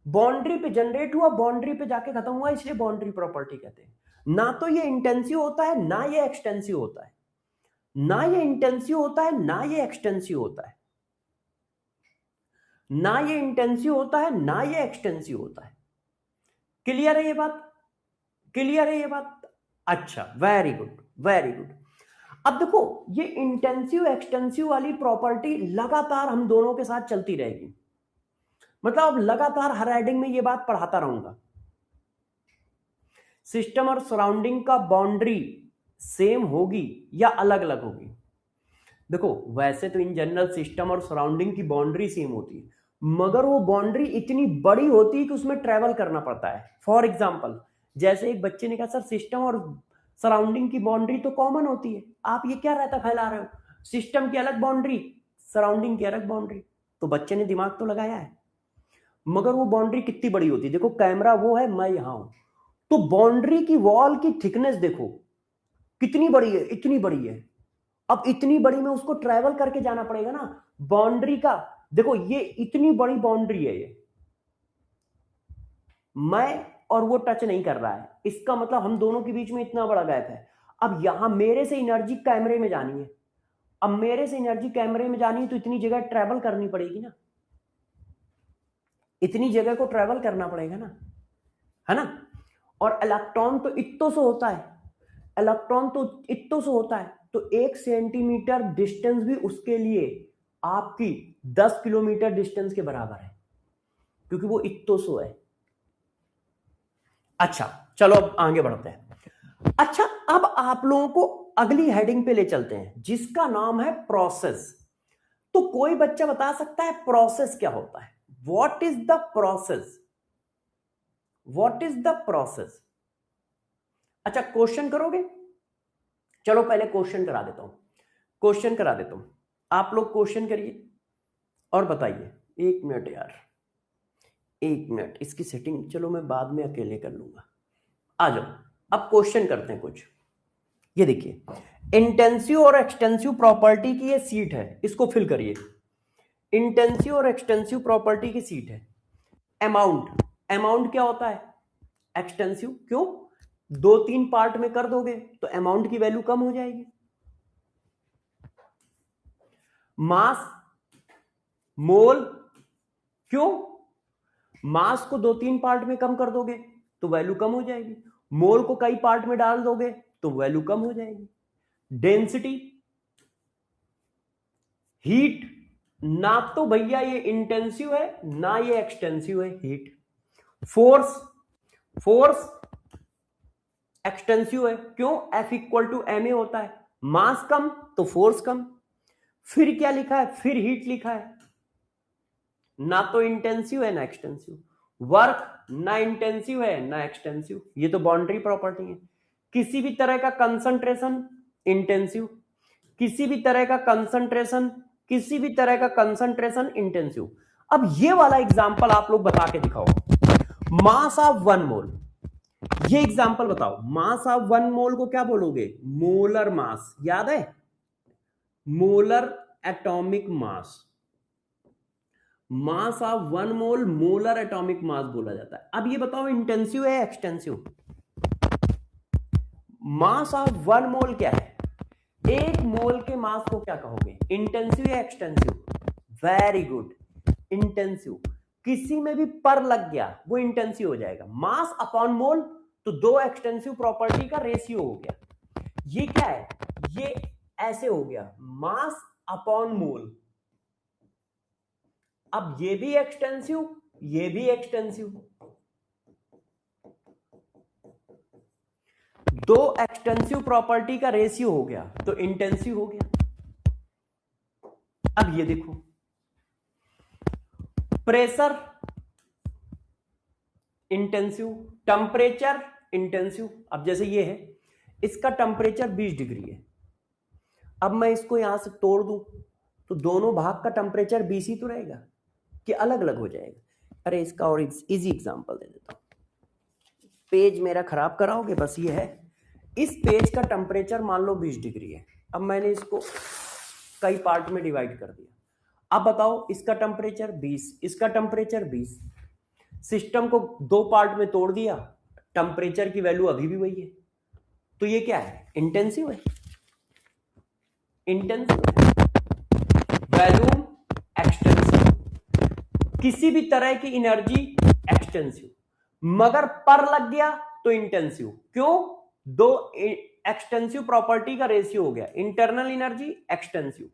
बाउंड्री पे जनरेट हुआ, बाउंड्री पे जाके खत्म हुआ, इसलिए बाउंड्री प्रॉपर्टी कहते हैं। ना तो ये इंटेंसिव होता है, ना ये एक्सटेंसिव होता है, ना ये इंटेंसिव होता है, ना ये एक्सटेंसिव होता है, ना ये इंटेंसिव होता है, ना ये एक्सटेंसिव होता है। क्लियर है ये बात? क्लियर है ये बात? अच्छा, वेरी गुड, वेरी गुड। अब देखो, ये इंटेंसिव एक्सटेंसिव वाली प्रॉपर्टी लगातार हम दोनों के साथ चलती रहेगी, मतलब अब लगातार हर हेडिंग में ये बात पढ़ाता रहूंगा। सिस्टम और सराउंडिंग का बाउंड्री सेम होगी या अलग अलग होगी? देखो, वैसे तो इन जनरल सिस्टम और सराउंडिंग की बाउंड्री सेम होती है, मगर वो बाउंड्री इतनी बड़ी होती है कि उसमें ट्रेवल करना पड़ता है। फॉर एग्जाम्पल, जैसे एक बच्चे ने कहा सर सिस्टम और सराउंडिंग की बाउंड्री तो कॉमन होती है, आप ये क्या रहता फैला रहे हो, सिस्टम की अलग बाउंड्री, सराउंडिंग की अलग बाउंड्री। तो बच्चे ने दिमाग तो लगाया है, मगर वो बाउंड्री कितनी बड़ी होती है। देखो, कैमरा वो है, मैं यहां हूं, तो बाउंड्री की वॉल की थिकनेस देखो कितनी बड़ी है, इतनी बड़ी है। अब इतनी बड़ी में उसको ट्रैवल करके जाना पड़ेगा ना बाउंड्री का। देखो, ये इतनी बड़ी बाउंड्री है, ये मैं और वो टच नहीं कर रहा है, इसका मतलब हम दोनों के बीच में इतना बड़ा गैप है। अब यहां मेरे से एनर्जी कैमरे में जानी है, अब मेरे से एनर्जी कैमरे में जानी है तो इतनी जगह ट्रैवल करनी पड़ेगी ना, इतनी जगह को ट्रैवल करना पड़ेगा ना, है ना। और इलेक्ट्रॉन तो इत्तो से होता है, इलेक्ट्रॉन तो इत्तो से होता है, तो 1 सेंटीमीटर डिस्टेंस भी उसके लिए आपकी 10 किलोमीटर डिस्टेंस के बराबर है, क्योंकि वो इत्तो से है। अच्छा, चलो अब आगे बढ़ते हैं। अच्छा, अब आप लोगों को अगली हेडिंग पे ले चलते हैं, जिसका नाम है प्रोसेस। तो कोई बच्चा बता सकता है प्रोसेस क्या होता है? What is the process? What is the process? अच्छा, क्वेश्चन करोगे? चलो पहले क्वेश्चन करा देता हूं, क्वेश्चन करा देता हूं, आप लोग क्वेश्चन करिए और बताइए। 1 मिनट यार, 1 मिनट, इसकी सेटिंग चलो मैं बाद में अकेले कर लूंगा। आ जाओ, अब क्वेश्चन करते हैं कुछ। ये देखिए, इंटेंसिव और एक्सटेंसिव प्रॉपर्टी की ये सीट है, इसको फिल करिए। इंटेंसिव और एक्सटेंसिव प्रॉपर्टी की सीट है। अमाउंट, अमाउंट क्या होता है? एक्सटेंसिव। क्यों? 2-3 पार्ट में कर दोगे तो अमाउंट की वैल्यू कम हो जाएगी। मास, मोल, क्यों? मास को 2-3 पार्ट में कम कर दोगे तो वैल्यू कम हो जाएगी, मोल को कई पार्ट में डाल दोगे तो वैल्यू कम हो जाएगी। डेंसिटी, हीट, ना तो भैया ये इंटेंसिव है ना ये एक्सटेंसिव है, हीट। फोर्स, फोर्स एक्सटेंसिव है, क्यों? F इक्वल टू ma होता है, मास कम तो फोर्स कम। फिर क्या लिखा है? फिर हीट लिखा है, ना तो इंटेंसिव है ना एक्सटेंसिव। वर्क ना इंटेंसिव है ना एक्सटेंसिव, ये तो बाउंड्री प्रॉपर्टी है। किसी भी तरह का कंसंट्रेशन इंटेंसिव, किसी भी तरह का कंसंट्रेशन, किसी भी तरह का कंसंट्रेशन इंटेंसिव। अब ये वाला एग्जांपल आप लोग बता के दिखाओ, मास ऑफ 1 मोल, ये एग्जांपल बताओ। मास ऑफ 1 मोल को क्या बोलोगे? मोलर मास, याद है? Molar atomic mass, mass of 1 mole molar atomic mass बोला जाता है। अब ये बताओ इंटेंसिव है एक्सटेंसिव? मास ऑफ 1 मोल क्या है? 1 मोल के मास को क्या कहोगे? इंटेंसिव या एक्सटेंसिव? Very good, intensive. किसी में भी पर लग गया वो इंटेंसिव हो जाएगा। मास अपॉन मोल, तो 2 एक्सटेंसिव प्रॉपर्टी का रेशियो हो गया। ये क्या है? ये ऐसे हो गया, मास अपॉन मोल। अब ये भी एक्सटेंसिव, ये भी एक्सटेंसिव, 2 एक्सटेंसिव प्रॉपर्टी का रेशियो हो गया तो इंटेंसिव हो गया। अब ये देखो, प्रेशर इंटेंसिव, टेम्परेचर इंटेंसिव। अब जैसे ये है, इसका टेम्परेचर 20 डिग्री है, अब मैं इसको यहां से तोड़ दूं तो दोनों भाग का टेम्परेचर 20 ही तो रहेगा। कि अलग अलग हो जाएगा। अरे इसका और इजी एग्जांपल दे देता हूँ, पेज मेरा खराब कराओगे बस ये है, इस पेज का टेम्परेचर मान लो 20 डिग्री है, अब मैंने इसको कई पार्ट में डिवाइड कर दिया, अब बताओ इसका टेम्परेचर 20, इसका टेम्परेचर 20, सिस्टम को दो पार्ट में तोड़ दिया, टेम्परेचर की वैल्यू अभी भी वही है, तो ये क्या है, इंटेंसिव है, इंटेंसिव है, वैल्यूम एक्सटेंसिव, किसी भी तरह की एनर्जी एक्सटेंसिव, मगर पर लग गया तो इंटेंसिव, क्यों, दो एक्सटेंसिव प्रॉपर्टी का रेशियो हो गया, इंटरनल एनर्जी एक्सटेंसिव,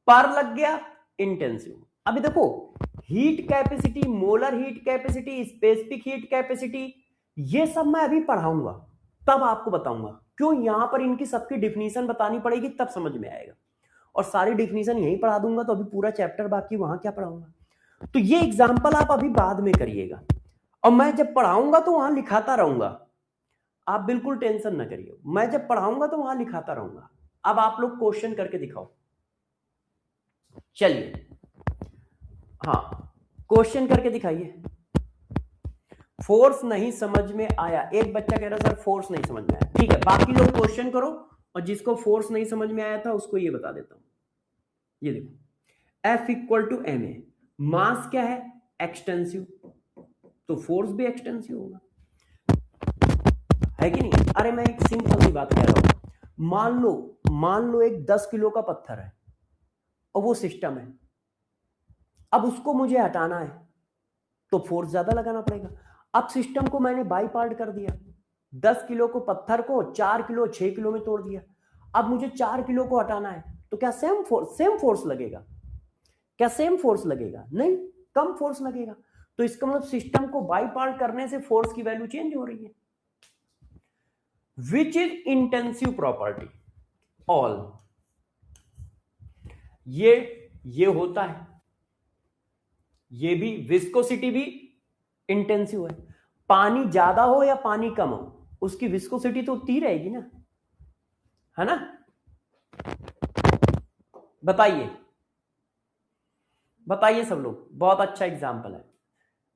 पर लग गया इंटेंसिव। अभी देखो heat capacity, molar heat capacity, specific heat capacity, ये सब मैं अभी पढ़ाऊंगा, तब आपको बताऊंगा, क्यों यहां पर इनकी सबकी डिफिनीशन बतानी पड़ेगी तब समझ में आएगा, और सारी डिफिनीशन यहीं पढ़ा दूंगा तो अभी पूरा चैप्टर बाकी वहां क्या पढ़ाऊंगा। तो ये एग्जाम्पल आप अभी बाद में करिएगा, और मैं जब पढ़ाऊंगा तो वहां लिखाता रहूंगा, आप बिल्कुल टेंशन ना करिए, मैं जब पढ़ाऊंगा तो वहां लिखाता रहूंगा। अब आप लोग क्वेश्चन करके दिखाओ, चलिए हाँ क्वेश्चन करके दिखाइए। फोर्स नहीं समझ में आया, एक बच्चा कह रहा सर फोर्स नहीं समझ में आया, ठीक है, बाकी लोग क्वेश्चन करो, और जिसको फोर्स नहीं समझ में आया था उसको ये बता देता हूं, ये देखो F equal to m a, mass क्या है, एक्सटेंसिव, तो फोर्स भी एक्सटेंसिव होगा, है कि नहीं। अरे मैं एक सिंपल सी बात कह रहा हूं, मान लो एक 10 किलो का पत्थर है और वो सिस्टम है, अब उसको मुझे हटाना है तो फोर्स ज्यादा लगाना पड़ेगा। अब सिस्टम को मैंने बाई पार्ट कर दिया, 10 किलो को पत्थर को 4 किलो 6 किलो में तोड़ दिया, अब मुझे 4 किलो को हटाना है, तो क्या सेम फोर्स लगेगा, क्या सेम फोर्स लगेगा, नहीं, कम फोर्स लगेगा। तो इसका मतलब सिस्टम को बाई पार्ट करने से फोर्स की वैल्यू चेंज हो रही है। Which is intensive property, all, ये होता है, ये भी विस्कोसिटी भी इंटेंसिव है, पानी ज्यादा हो या पानी कम हो उसकी विस्कोसिटी तो उतनी रहेगी ना, है ना, बताइए सब लोग, बहुत अच्छा एग्जांपल है,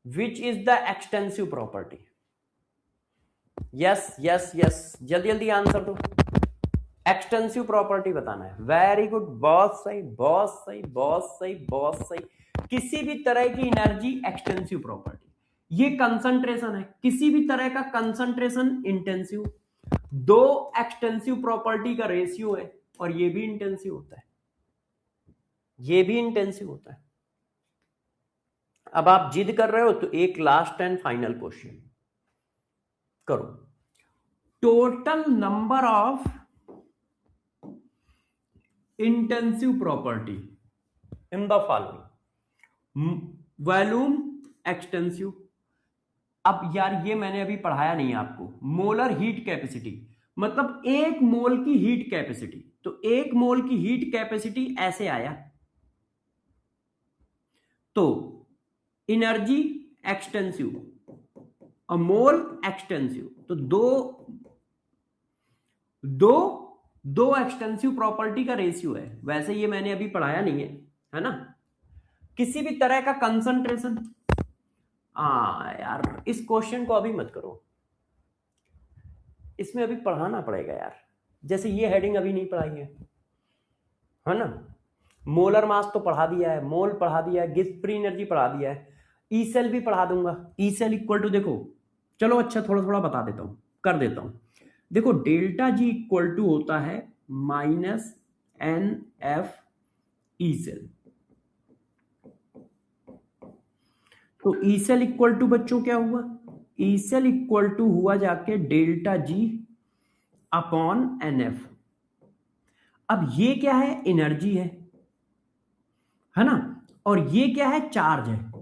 which is the extensive property, yes yes yes, जल्दी जल्दी आंसर दो, एक्सटेंसिव प्रॉपर्टी बताना है, वेरी गुड, बहुत सही बहुत सही बहुत सही बहुत सही, किसी भी तरह की एनर्जी एक्सटेंसिव प्रॉपर्टी, ये कंसंट्रेशन है, किसी भी तरह का कंसंट्रेशन इंटेंसिव, दो एक्सटेंसिव प्रॉपर्टी का रेशियो है, और ये भी इंटेंसिव होता है, ये भी इंटेंसिव होता है। अब आप जिद कर रहे हो तो एक लास्ट एंड फाइनल क्वेश्चन करो, total number of intensive property in the following, volume extensive, अब यार ये मैंने अभी पढ़ाया नहीं आपको, मोलर हीट कैपेसिटी, मतलब एक मोल की हीट कैपेसिटी, तो एक मोल की हीट कैपेसिटी ऐसे आया, तो एनर्जी एक्सटेंसिव और मोल एक्सटेंसिव, तो दो एक्सटेंसिव प्रॉपर्टी का रेशियो है, वैसे ये मैंने अभी पढ़ाया नहीं है ना, किसी भी तरह का कंसंट्रेशन, यार इस क्वेश्चन को अभी मत करो, इसमें अभी पढ़ाना पड़ेगा यार, जैसे ये हेडिंग अभी नहीं पढ़ाई है ना, मोलर मास तो पढ़ा दिया है, मोल पढ़ा दिया है, गिब्स फ्री एनर्जी पढ़ा दिया है, ई सेल भी पढ़ा दूंगा, ई सेल इक्वल टू, देखो चलो अच्छा थोड़ा थोड़ा बता देता हूं, कर देता हूं, देखो डेल्टा जी इक्वल टू होता है minus N F E cell, तो ई सेल इक्वल टू बच्चों क्या हुआ, ई सेल इक्वल टू हुआ जाके delta G upon N F, अब ये क्या है, एनर्जी है ना, और ये क्या है, चार्ज है,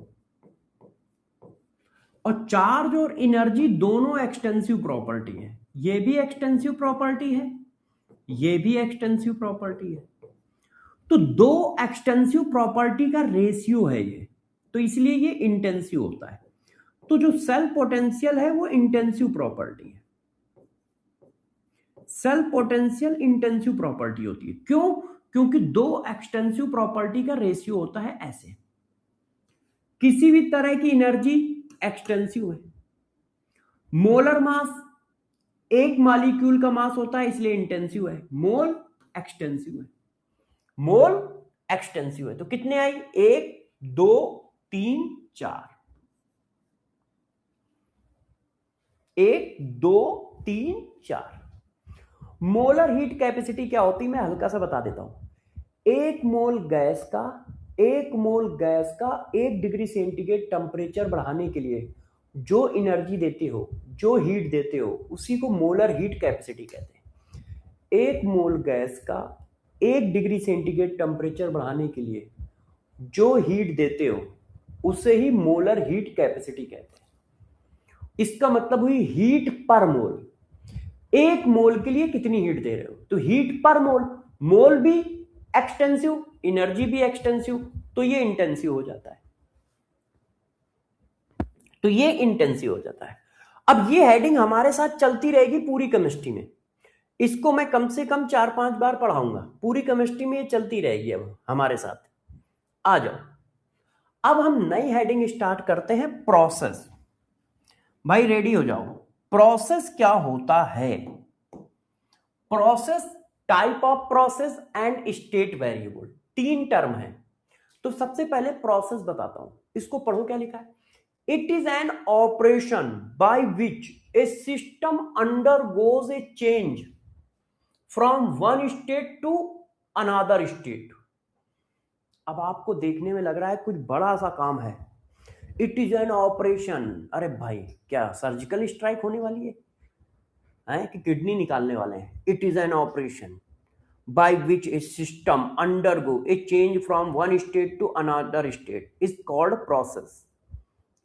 और चार्ज और एनर्जी दोनों एक्सटेंसिव प्रॉपर्टी है, ये भी एक्सटेंसिव प्रॉपर्टी है, ये भी एक्सटेंसिव प्रॉपर्टी है, तो दो एक्सटेंसिव प्रॉपर्टी का रेशियो है ये, तो इसलिए ये इंटेंसिव होता है, तो जो सेल्फ पोटेंशियल है वो इंटेंसिव प्रॉपर्टी है, सेल्फ पोटेंशियल इंटेंसिव प्रॉपर्टी होती है, क्यों, क्योंकि दो एक्सटेंसिव प्रॉपर्टी का रेशियो होता है ऐसे, किसी भी तरह की एनर्जी एक्सटेंसिव है। मोलर मास एक मॉलिक्यूल का मास होता है, इसलिए इंटेंसिव है। मोल एक्सटेंसिव है, मोल एक्सटेंसिव है। तो कितने आई? 1 2 3 4। 1 2 3 4। मोलर हीट कैपेसिटी क्या होती है मैं हल्का सा बता देता हूं। 1 मोल गैस का 1 डिग्री सेंटीग्रेड टेम्परेचर बढ़ाने के लिए जो एनर्जी देते हो, जो हीट देते हो, उसी को मोलर हीट कैपेसिटी कहते हैं। 1 मोल गैस का 1 डिग्री सेंटीग्रेड टेम्परेचर बढ़ाने के लिए जो हीट देते हो उसे ही मोलर हीट कैपेसिटी कहते हैं। इसका मतलब हुई हीट पर मोल। 1 मोल के लिए कितनी हीट दे रहे हो, तो हीट पर मोल। मोल भी एक्सटेंसिव, एनर्जी भी एक्सटेंसिव, तो ये इंटेंसिव हो जाता है। तो ये इंटेंसिव हो जाता है। अब ये हेडिंग हमारे साथ चलती रहेगी पूरी केमिस्ट्री में। इसको मैं कम से कम 4-5 बार पढ़ाऊंगा। पूरी केमिस्ट्री में ये चलती रहेगी अब हमारे साथ। आ जाओ, अब हम नई हेडिंग स्टार्ट करते हैं, प्रोसेस। भाई रेडी हो जाओ। प्रोसेस क्या होता है? Process, type of process and state variable, 3 term है। तो सबसे पहले प्रोसेस बताता हूं, इसको पढ़ो क्या लिखा है। It is an operation by which a system undergoes a change from one state to another state. अब आपको देखने में लग रहा है कुछ बड़ा सा काम है। इट इज एन ऑपरेशन, अरे भाई क्या सर्जिकल स्ट्राइक होने वाली है कि किडनी निकालने वाले हैं? It is an operation by which a system undergo a change from one state to another state is called process.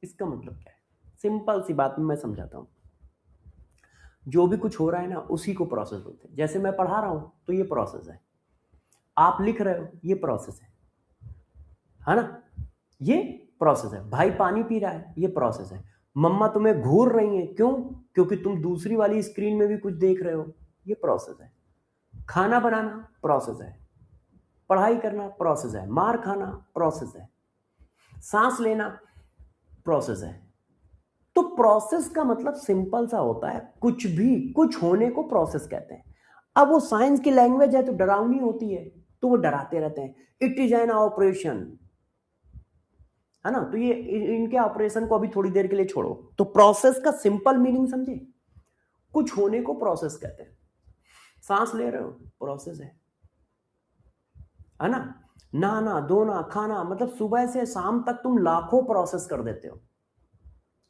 इसका मतलब क्या है? सिंपल सी बात में मैं समझाता हूं। जो भी कुछ हो रहा है ना, उसी को प्रोसेस बोलते हैं। जैसे मैं पढ़ा रहा हूं तो ये प्रोसेस है, आप लिख रहे हो ये प्रोसेस है ना, ये प्रोसेस है। भाई पानी पी रहा है, ये प्रोसेस है। मम्मा तुम्हें घूर रही है, क्यों? क्योंकि तुम दूसरी वाली स्क्रीन में भी कुछ देख रहे हो, ये प्रोसेस है। खाना बनाना प्रोसेस है, पढ़ाई करना प्रोसेस है, मार खाना प्रोसेस है, सांस लेना प्रोसेस है। तो प्रोसेस का मतलब सिंपल सा होता है, कुछ भी कुछ होने को प्रोसेस कहते हैं। अब वो साइंस की लैंग्वेज है तो डरावनी होती है, तो वो डराते रहते हैं। इट इज एन ऑपरेशन, है ना। तो ये इनके ऑपरेशन को अभी थोड़ी देर के लिए छोड़ो। तो प्रोसेस का सिंपल मीनिंग समझे, कुछ होने को प्रोसेस कहते हैं। सांस ले रहे हो, प्रोसेस है ना। नहाना, धोना, खाना, मतलब सुबह से शाम तक तुम लाखों प्रोसेस कर देते हो,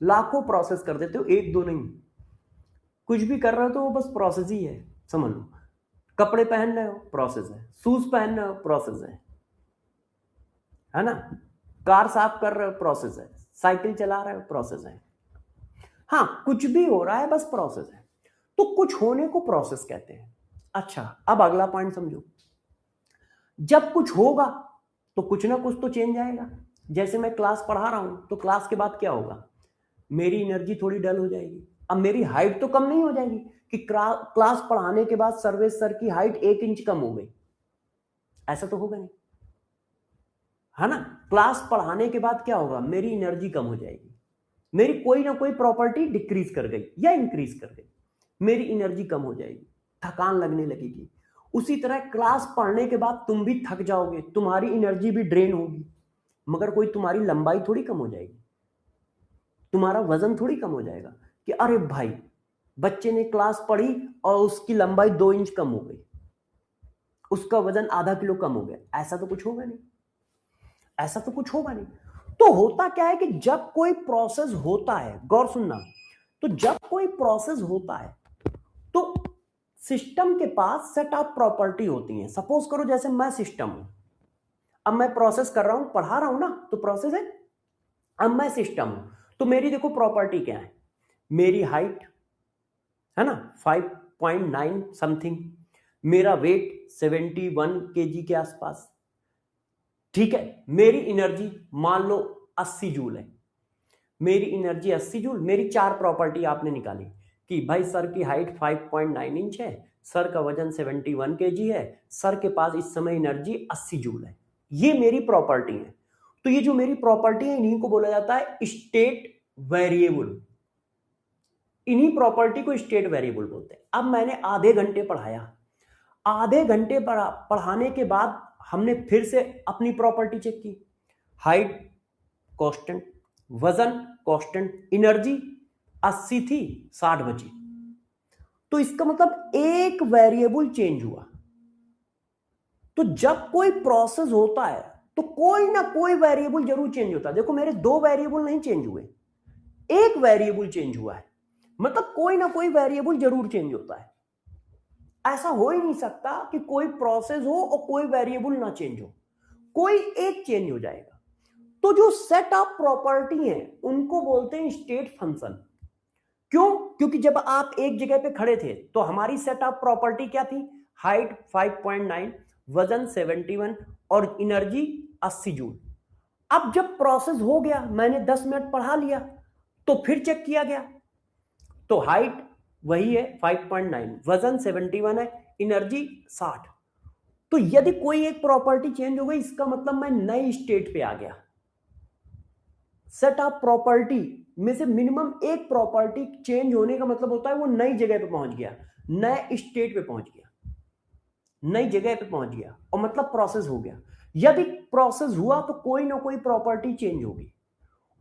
लाखों प्रोसेस कर देते हो, 1-2 नहीं। कुछ भी कर रहे हो तो वो बस प्रोसेस ही है, समझ लो। कपड़े पहन रहे हो, प्रोसेस है। शूज पहन रहे हो, प्रोसेस है ना। कार साफ कर रहे हो, प्रोसेस है। साइकिल चला रहे हो, प्रोसेस है। हाँ, कुछ भी हो रहा है बस प्रोसेस है। तो कुछ होने को प्रोसेस कहते हैं। अच्छा, अब अगला पॉइंट समझो। जब कुछ होगा तो कुछ ना कुछ तो चेंज आएगा। जैसे मैं क्लास पढ़ा रहा हूं तो क्लास के बाद क्या होगा? मेरी एनर्जी थोड़ी डल हो जाएगी। अब मेरी हाइट तो कम नहीं हो जाएगी कि क्लास पढ़ाने के बाद सर्वेश सर की हाइट 1 इंच कम हो गई, ऐसा तो होगा नहीं, है ना। क्लास पढ़ाने के बाद क्या होगा? मेरी एनर्जी कम हो जाएगी, मेरी कोई ना कोई प्रॉपर्टी डिक्रीज कर गई या इंक्रीज कर गई, मेरी एनर्जी कम हो जाएगी, थकान लगने लगेगी। उसी तरह क्लास पढ़ने के बाद तुम भी थक जाओगे, तुम्हारी एनर्जी भी ड्रेन होगी, मगर कोई तुम्हारी लंबाई थोड़ी कम हो जाएगी, तुम्हारा वजन थोड़ी कम हो जाएगा कि अरे भाई बच्चे ने क्लास पढ़ी और उसकी लंबाई 2 इंच कम हो गई, उसका वजन आधा किलो कम हो गया। ऐसा तो कुछ होगा नहीं, ऐसा तो कुछ होगा नहीं। तो होता क्या है कि जब कोई प्रोसेस होता है, गौर सुनना, तो जब कोई प्रोसेस होता है तो सिस्टम के पास सेट ऑफ प्रॉपर्टी होती है। सपोज करो जैसे मैं सिस्टम हूं, अब मैं प्रोसेस कर रहा हूं, पढ़ा रहा हूं ना, तो प्रोसेस है। अब मैं सिस्टम हूं, तो मेरी देखो प्रॉपर्टी क्या है। मेरी हाइट है ना 5.9 समथिंग, मेरा वेट 71 kg के आसपास, ठीक है। मेरी एनर्जी मान लो 80 जूल है, मेरी एनर्जी 80 जूल। मेरी 4 प्रॉपर्टी आपने निकाली कि भाई सर की हाइट 5.9 इंच है, सर का वजन 71 kg है, सर के पास इस समय एनर्जी 80 जूल है। ये मेरी प्रॉपर्टी है। तो ये जो मेरी प्रॉपर्टी है इन्हीं को बोला जाता है स्टेट वेरिएबल। इन्हीं प्रॉपर्टी को स्टेट वेरिएबल बोलते हैं। अब मैंने आधे घंटे पढ़ाया, आधे घंटे पढ़ाने के बाद हमने फिर से अपनी प्रॉपर्टी चेक की। हाइट कांस्टेंट, वजन कांस्टेंट, एनर्जी 80 थी 60 बची। तो इसका मतलब एक वेरिएबल चेंज हुआ। तो जब कोई प्रोसेस होता है तो कोई ना कोई वेरिएबल जरूर चेंज होता है। देखो मेरे 2 वेरिएबल नहीं चेंज हुए, एक वेरिएबल चेंज हुआ है, मतलब कोई ना कोई वेरिएबल जरूर चेंज होता है। ऐसा हो ही नहीं सकता कि कोई प्रोसेस हो और कोई वेरिएबल ना चेंज हो, कोई एक चेंज हो जाएगा। तो जो सेट ऑफ प्रॉपर्टी है उनको बोलते हैं स्टेट फंक्शन। क्यों? क्योंकि जब आप एक जगह पे खड़े थे तो हमारी सेट ऑफ प्रॉपर्टी क्या थी? हाइट 5.9, वजन 71 और एनर्जी 80 जूल। अब जब प्रोसेस हो गया, मैंने 10 मिनट पढ़ा लिया, तो फिर चेक किया गया तो हाइट वही है 5.9, वजन 71 है, एनर्जी 60। तो यदि कोई एक प्रॉपर्टी चेंज हो गई, इसका मतलब मैं नई स्टेट पे आ गया। सेट ऑफ प्रॉपर्टी में से मिनिमम एक प्रॉपर्टी चेंज होने का मतलब होता है वो नई जगह पे पहुंच गया, नए स्टेट पे पहुंच गया, नई जगह पे पहुंच गया, और मतलब प्रोसेस हो गया। यदि प्रोसेस हुआ तो कोई ना कोई प्रॉपर्टी चेंज होगी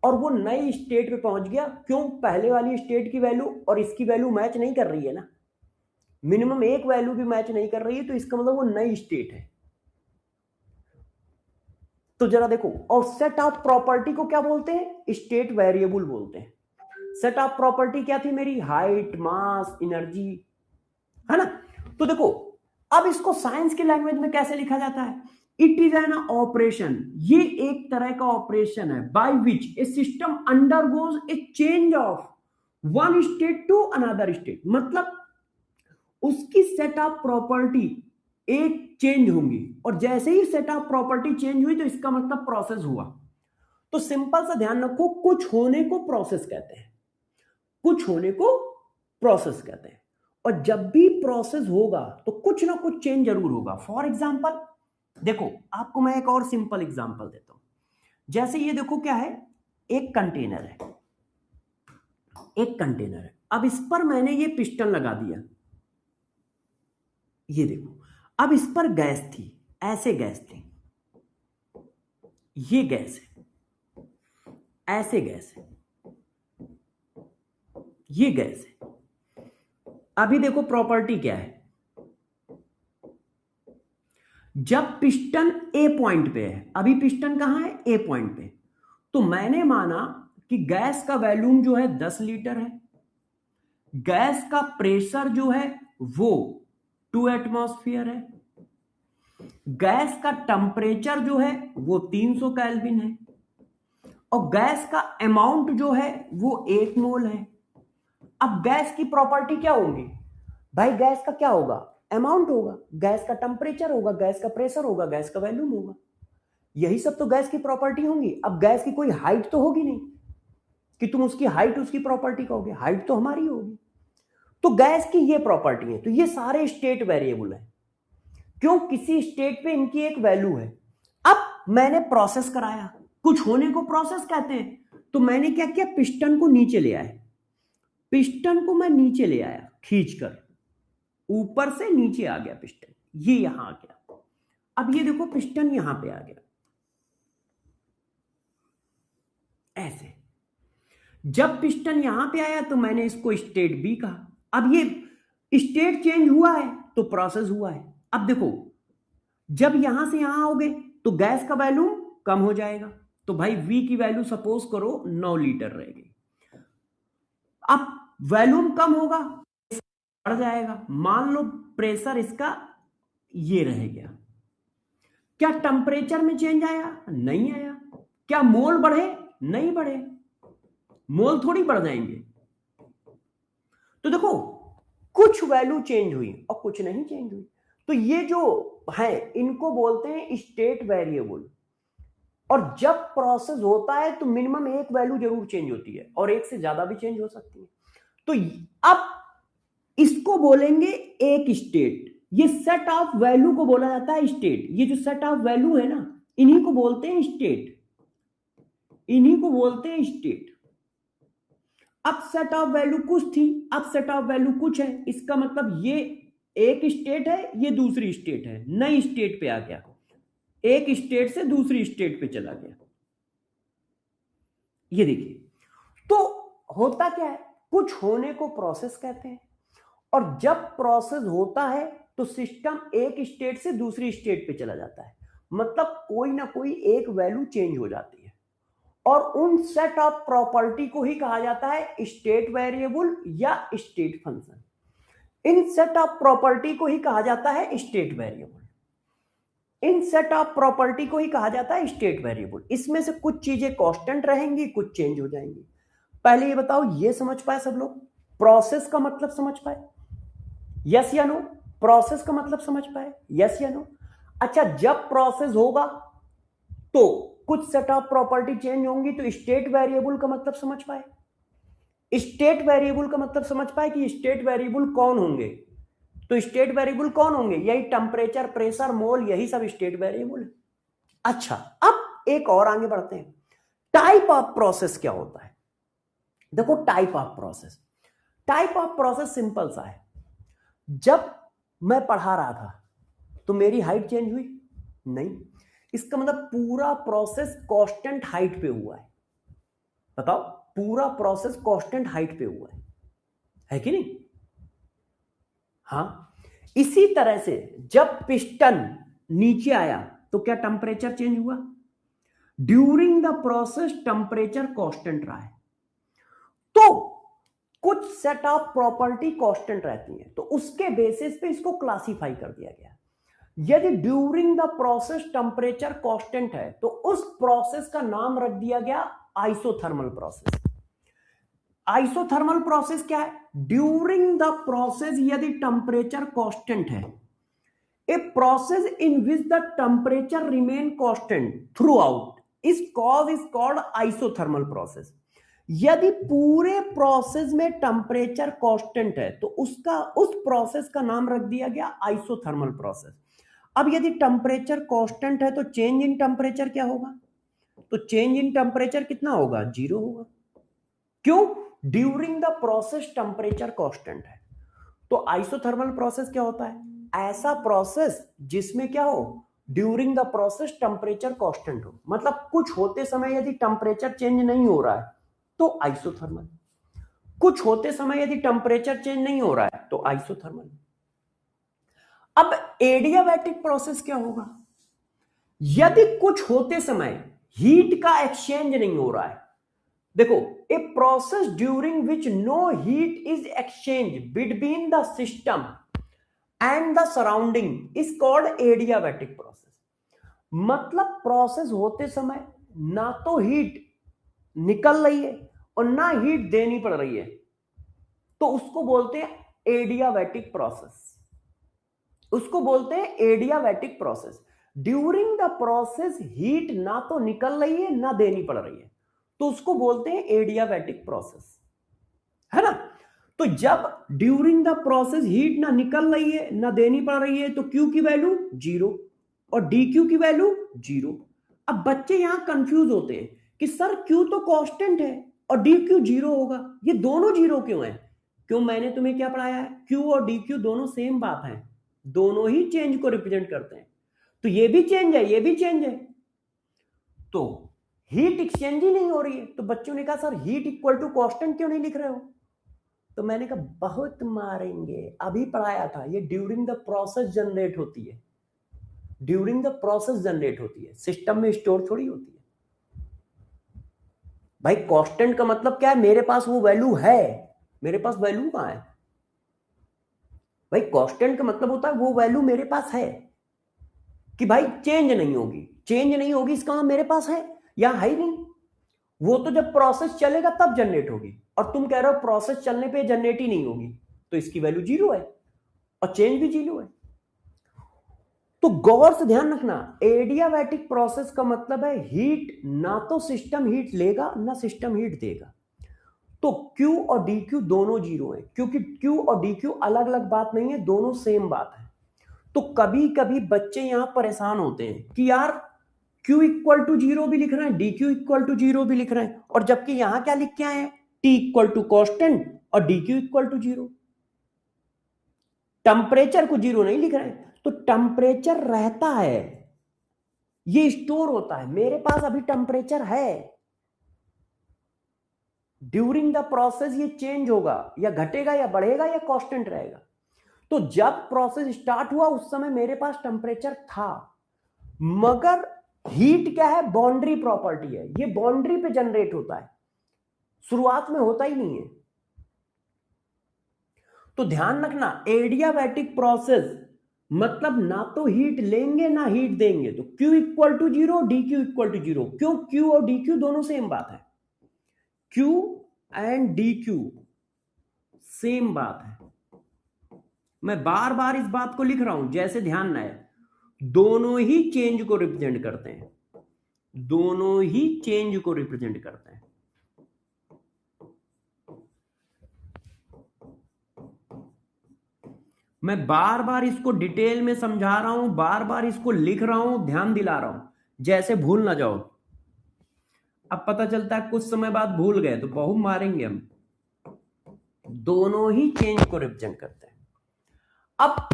और वो नई स्टेट पे पहुंच गया। क्यों? पहले वाली स्टेट की वैल्यू और इसकी वैल्यू मैच नहीं कर रही है ना, मिनिमम एक वैल्यू भी मैच नहीं कर रही है, तो इसका मतलब वो नई स्टेट है। तो जरा देखो, और सेट ऑफ प्रॉपर्टी को क्या बोलते हैं? स्टेट वेरिएबल बोलते हैं। सेट ऑफ प्रॉपर्टी क्या थी मेरी? हाइट, मास, एनर्जी, है ना। तो देखो अब इसको साइंस की लैंग्वेज में कैसे लिखा जाता है? इट इज एन ऑपरेशन, ये एक तरह का ऑपरेशन है by which a system undergoes a change of one state to another state. मतलब उसकी सेट ऑफ प्रॉपर्टी एक चेंज होंगी और जैसे ही सेट ऑफ प्रॉपर्टी चेंज हुई तो इसका मतलब प्रोसेस हुआ। तो सिंपल सा ध्यान रखो, कुछ होने को प्रोसेस कहते हैं, कुछ होने को प्रोसेस कहते हैं। और जब भी प्रोसेस होगा तो कुछ ना कुछ चेंज जरूर होगा। फॉर एग्जांपल देखो, आपको मैं एक और सिंपल एग्जांपल देता हूं। जैसे ये देखो क्या है, एक कंटेनर है, एक कंटेनर है। अब इस पर मैंने ये पिस्टन लगा दिया, ये देखो। अब इस पर गैस थी, ऐसे गैस थी, ये गैस है, ऐसे गैस है, ये गैस है। अभी देखो प्रॉपर्टी क्या है, जब पिस्टन ए पॉइंट पे है, अभी पिस्टन कहां है? ए पॉइंट पे, तो मैंने माना कि गैस का वॉल्यूम जो है 10 लीटर है, गैस का प्रेशर जो है वो 2 एटमॉस्फेयर है, गैस का टेम्परेचर जो है वो 300 केल्विन है, और गैस का अमाउंट जो है वो 1 मोल है। अब गैस की प्रॉपर्टी क्या होगी भाई? गैस का क्या होगा? अमाउंट होगा, गैस का टेम्परेचर होगा, गैस का प्रेशर होगा, गैस का वॉल्यूम होगा। यही सब तो गैस की प्रॉपर्टी होंगी। अब गैस की कोई हाइट तो होगी नहीं कि तुम उसकी हाइट उसकी प्रॉपर्टी कहोगे, हाइट तो हमारी होगी। तो गैस की ये प्रॉपर्टी है। तो ये सारे स्टेट वेरिएबल है। क्यों? किसी स्टेट पे इनकी एक वैल्यू है। अब मैंने प्रोसेस कराया, कुछ होने को प्रोसेस कहते हैं। तो मैंने क्या किया? पिस्टन को नीचे ले आया, पिस्टन को मैं नीचे ले आया खींचकर, ऊपर से नीचे आ गया पिस्टन, ये यहां आ गया। अब ये देखो पिस्टन यहां पे आ गया, ऐसे। जब पिस्टन यहां पे आया तो मैंने इसको स्टेट बी कहा। अब ये स्टेट चेंज हुआ है तो प्रोसेस हुआ है। अब देखो, जब यहां से यहां आओगे तो गैस का वैल्यूम कम हो जाएगा, तो भाई वी की वैल्यू सपोज करो 9 लीटर रहेगी। अब वॉल्यूम कम होगा, बढ़ जाएगा। मान लो प्रेशर इसका ये रह गया। क्या टेम्परेचर में चेंज आया? नहीं आया। क्या मोल बढ़े? नहीं बढ़े। मोल थोड़ी बढ़ जाएंगे। तो देखो, कुछ वैल्यू चेंज हुई और कुछ नहीं चेंज हुई। तो ये जो है इनको बोलते हैं स्टेट वेरिएबल। और जब प्रोसेस होता है तो मिनिमम एक वैल्यू जरूर चेंज होती है और एक से ज्यादा भी चेंज हो सकती है। तो अब इसको बोलेंगे एक स्टेट। ये सेट ऑफ वैल्यू को बोला जाता है स्टेट। ये जो सेट ऑफ वैल्यू है ना, इन्हीं को बोलते हैं स्टेट। इन्हीं को बोलते हैं स्टेट। अब सेट ऑफ वैल्यू कुछ थी, अब सेट ऑफ वैल्यू कुछ है, इसका मतलब ये एक स्टेट है, ये दूसरी स्टेट है, नई स्टेट पे आ गया, एक स्टेट से दूसरी स्टेट पे चला गया। ये देखिए, तो होता क्या है, कुछ होने को प्रोसेस कहते हैं, और जब प्रोसेस होता है तो सिस्टम एक स्टेट से दूसरी स्टेट पे चला जाता है, मतलब कोई ना कोई एक वैल्यू चेंज हो जाती है, और उन सेट ऑफ प्रॉपर्टी को ही कहा जाता है स्टेट वेरिएबल या state function. In set of property को ही कहा जाता है state variable, in set of property को ही कहा जाता है स्टेट वेरिएबल। इसमें से कुछ चीजें कांस्टेंट रहेंगी, कुछ चेंज हो जाएंगी। पहले ये बताओ, ये समझ पाए सब लोग, प्रोसेस का मतलब समझ पाए, यस या नो? प्रोसेस का मतलब समझ पाए, यस या नो? अच्छा, जब प्रोसेस होगा तो कुछ सेट ऑफ प्रॉपर्टी चेंज होंगी, तो स्टेट वेरिएबल का मतलब समझ पाए, स्टेट वेरिएबल का मतलब समझ पाए कि स्टेट वेरिएबल कौन होंगे? तो स्टेट वेरिएबल कौन होंगे? यही टेम्परेचर, प्रेशर, मोल, यही सब स्टेट वेरिएबल है। अच्छा, अब एक और आगे बढ़ते हैं, टाइप ऑफ प्रोसेस क्या होता है? देखो, type of process, type of process simple सा है। जब मैं पढ़ा रहा था तो मेरी हाइट चेंज हुई नहीं, इसका मतलब पूरा प्रोसेस कांस्टेंट हाइट पे हुआ है। बताओ, पूरा प्रोसेस कांस्टेंट हाइट पे हुआ है कि नहीं? हाँ, इसी तरह से जब पिस्टन नीचे आया तो क्या टेम्परेचर चेंज हुआ? During the process temperature constant रहा है। तो कुछ सेट ऑफ प्रॉपर्टी कांस्टेंट रहती है, तो उसके बेसिस पे इसको क्लासिफाई कर दिया गया। यदि during the process temperature constant है तो उस प्रोसेस का नाम रख दिया गया आइसोथर्मल प्रोसेस। आइसोथर्मल प्रोसेस क्या है? ड्यूरिंग द प्रोसेस यदि टेम्परेचर कांस्टेंट है, a process in which the temperature remain constant through out is called isothermal process. यदि पूरे प्रोसेस में टेम्परेचर कांस्टेंट है तो उस प्रोसेस का नाम रख दिया गया आइसोथर्मल प्रोसेस। अब यदि टेम्परेचर कांस्टेंट है तो चेंज इन टेम्परेचर क्या होगा? तो चेंज इन टेम्परेचर कितना होगा? 0 होगा। क्यों? During the process temperature constant है। तो आइसोथर्मल प्रोसेस क्या होता है? ऐसा प्रोसेस जिसमें क्या हो, during the process temperature constant हो, मतलब कुछ होते समय यदि टेम्परेचर चेंज नहीं हो रहा है तो आइसोथर्मल, कुछ होते समय यदि टेम्परेचर चेंज नहीं हो रहा है तो आइसोथर्मल। अब एडियाबैटिक प्रोसेस क्या होगा? यदि कुछ होते समय हीट का एक्सचेंज नहीं हो रहा है। देखो, a process during which no heat is exchange between the system and the surrounding is called adiabatic process. मतलब प्रोसेस होते समय ना तो हीट निकल रही है और ना हीट देनी पड़ रही है, तो उसको बोलते हैं एडियाबैटिक प्रोसेस, उसको बोलते हैं adiabatic process. During the process heat ना तो निकल रही है ना देनी पड़ रही है, तो उसको बोलते हैं एडियाबैटिक प्रोसेस, है ना? तो जब ड्यूरिंग द प्रोसेस हीट ना निकल रही है ना देनी पड़ रही है तो Q की वैल्यू 0 और dQ की वैल्यू 0। अब बच्चे यहां कंफ्यूज होते हैं कि सर Q तो कांस्टेंट है और dQ 0 होगा, ये दोनों 0 क्यों है? क्यों, मैंने तुम्हें क्या पढ़ाया है? Q और dQ दोनों सेम बात है, दोनों ही चेंज को रिप्रेजेंट करते हैं, तो ये भी चेंज है ये भी चेंज है, तो हीट एक्सचेंज ही नहीं हो रही है। तो बच्चों ने कहा sir heat equal to constant क्यों नहीं लिख रहे हो? तो मैंने कहा बहुत मारेंगे, अभी पढ़ाया था, ये ड्यूरिंग द प्रोसेस जनरेट होती है, ड्यूरिंग द प्रोसेस जनरेट होती है, सिस्टम में स्टोर थोड़ी होती है। भाई कांस्टेंट का मतलब क्या है? मेरे पास वो वैल्यू है, मेरे पास वैल्यू कहां है? भाई कांस्टेंट का मतलब होता है वो वैल्यू मेरे पास है, कि भाई चेंज नहीं होगी, चेंज नहीं होगी इसका मतलब मेरे पास है, या है ही नहीं। वो तो जब प्रोसेस चलेगा तब जनरेट होगी, और तुम कह रहे हो प्रोसेस चलने पे जनरेट ही नहीं होगी, तो इसकी वैल्यू 0 है और चेंज भी 0 है। तो गौर से ध्यान रखना, एडियाबैटिक प्रोसेस का मतलब है हीट ना तो सिस्टम हीट लेगा ना सिस्टम हीट देगा। तो Q और dQ दोनों 0 है, क्योंकि Q और dQ अलग अलग बात नहीं है, दोनों सेम बात है। तो कभी कभी बच्चे यहां परेशान होते हैं कि यार Q इक्वल टू 0 भी लिख रहे हैं, DQ इक्वल टू 0 भी लिख रहे हैं, और जबकि यहां क्या लिख के आए हैं, T इक्वल टू कांस्टेंट और DQ इक्वल टू 0। टेम्परेचर को 0 नहीं लिख रहे हैं, तो टेम्परेचर रहता है, ये स्टोर होता है। मेरे पास अभी टेम्परेचर है, ड्यूरिंग द प्रोसेस ये चेंज होगा, या घटेगा या बढ़ेगा या कांस्टेंट रहेगा। तो जब प्रोसेस स्टार्ट हुआ उस समय मेरे पास टेम्परेचर था, मगर हीट क्या है, बाउंड्री प्रॉपर्टी है, ये बाउंड्री पे जनरेट होता है, शुरुआत में होता ही नहीं है। तो ध्यान रखना, एडियाबैटिक प्रोसेस मतलब ना तो हीट लेंगे ना हीट देंगे, तो Q equal to 0, DQ equal to 0। क्यों? Q और DQ दोनों सेम बात है, Q एंड DQ सेम बात है। मैं बार बार इस बात को लिख रहा हूं, जैसे ध्यान ना है, दोनों ही चेंज को रिप्रेजेंट करते हैं, दोनों ही चेंज को रिप्रेजेंट करते हैं। मैं बार बार इसको डिटेल में समझा रहा हूं, बार बार इसको लिख रहा हूं, ध्यान दिला रहा हूं, जैसे भूल ना जाओ। अब पता चलता है कुछ समय बाद भूल गए तो बहुत मारेंगे हम। दोनों ही चेंज को रिप्रेजेंट करते हैं। अब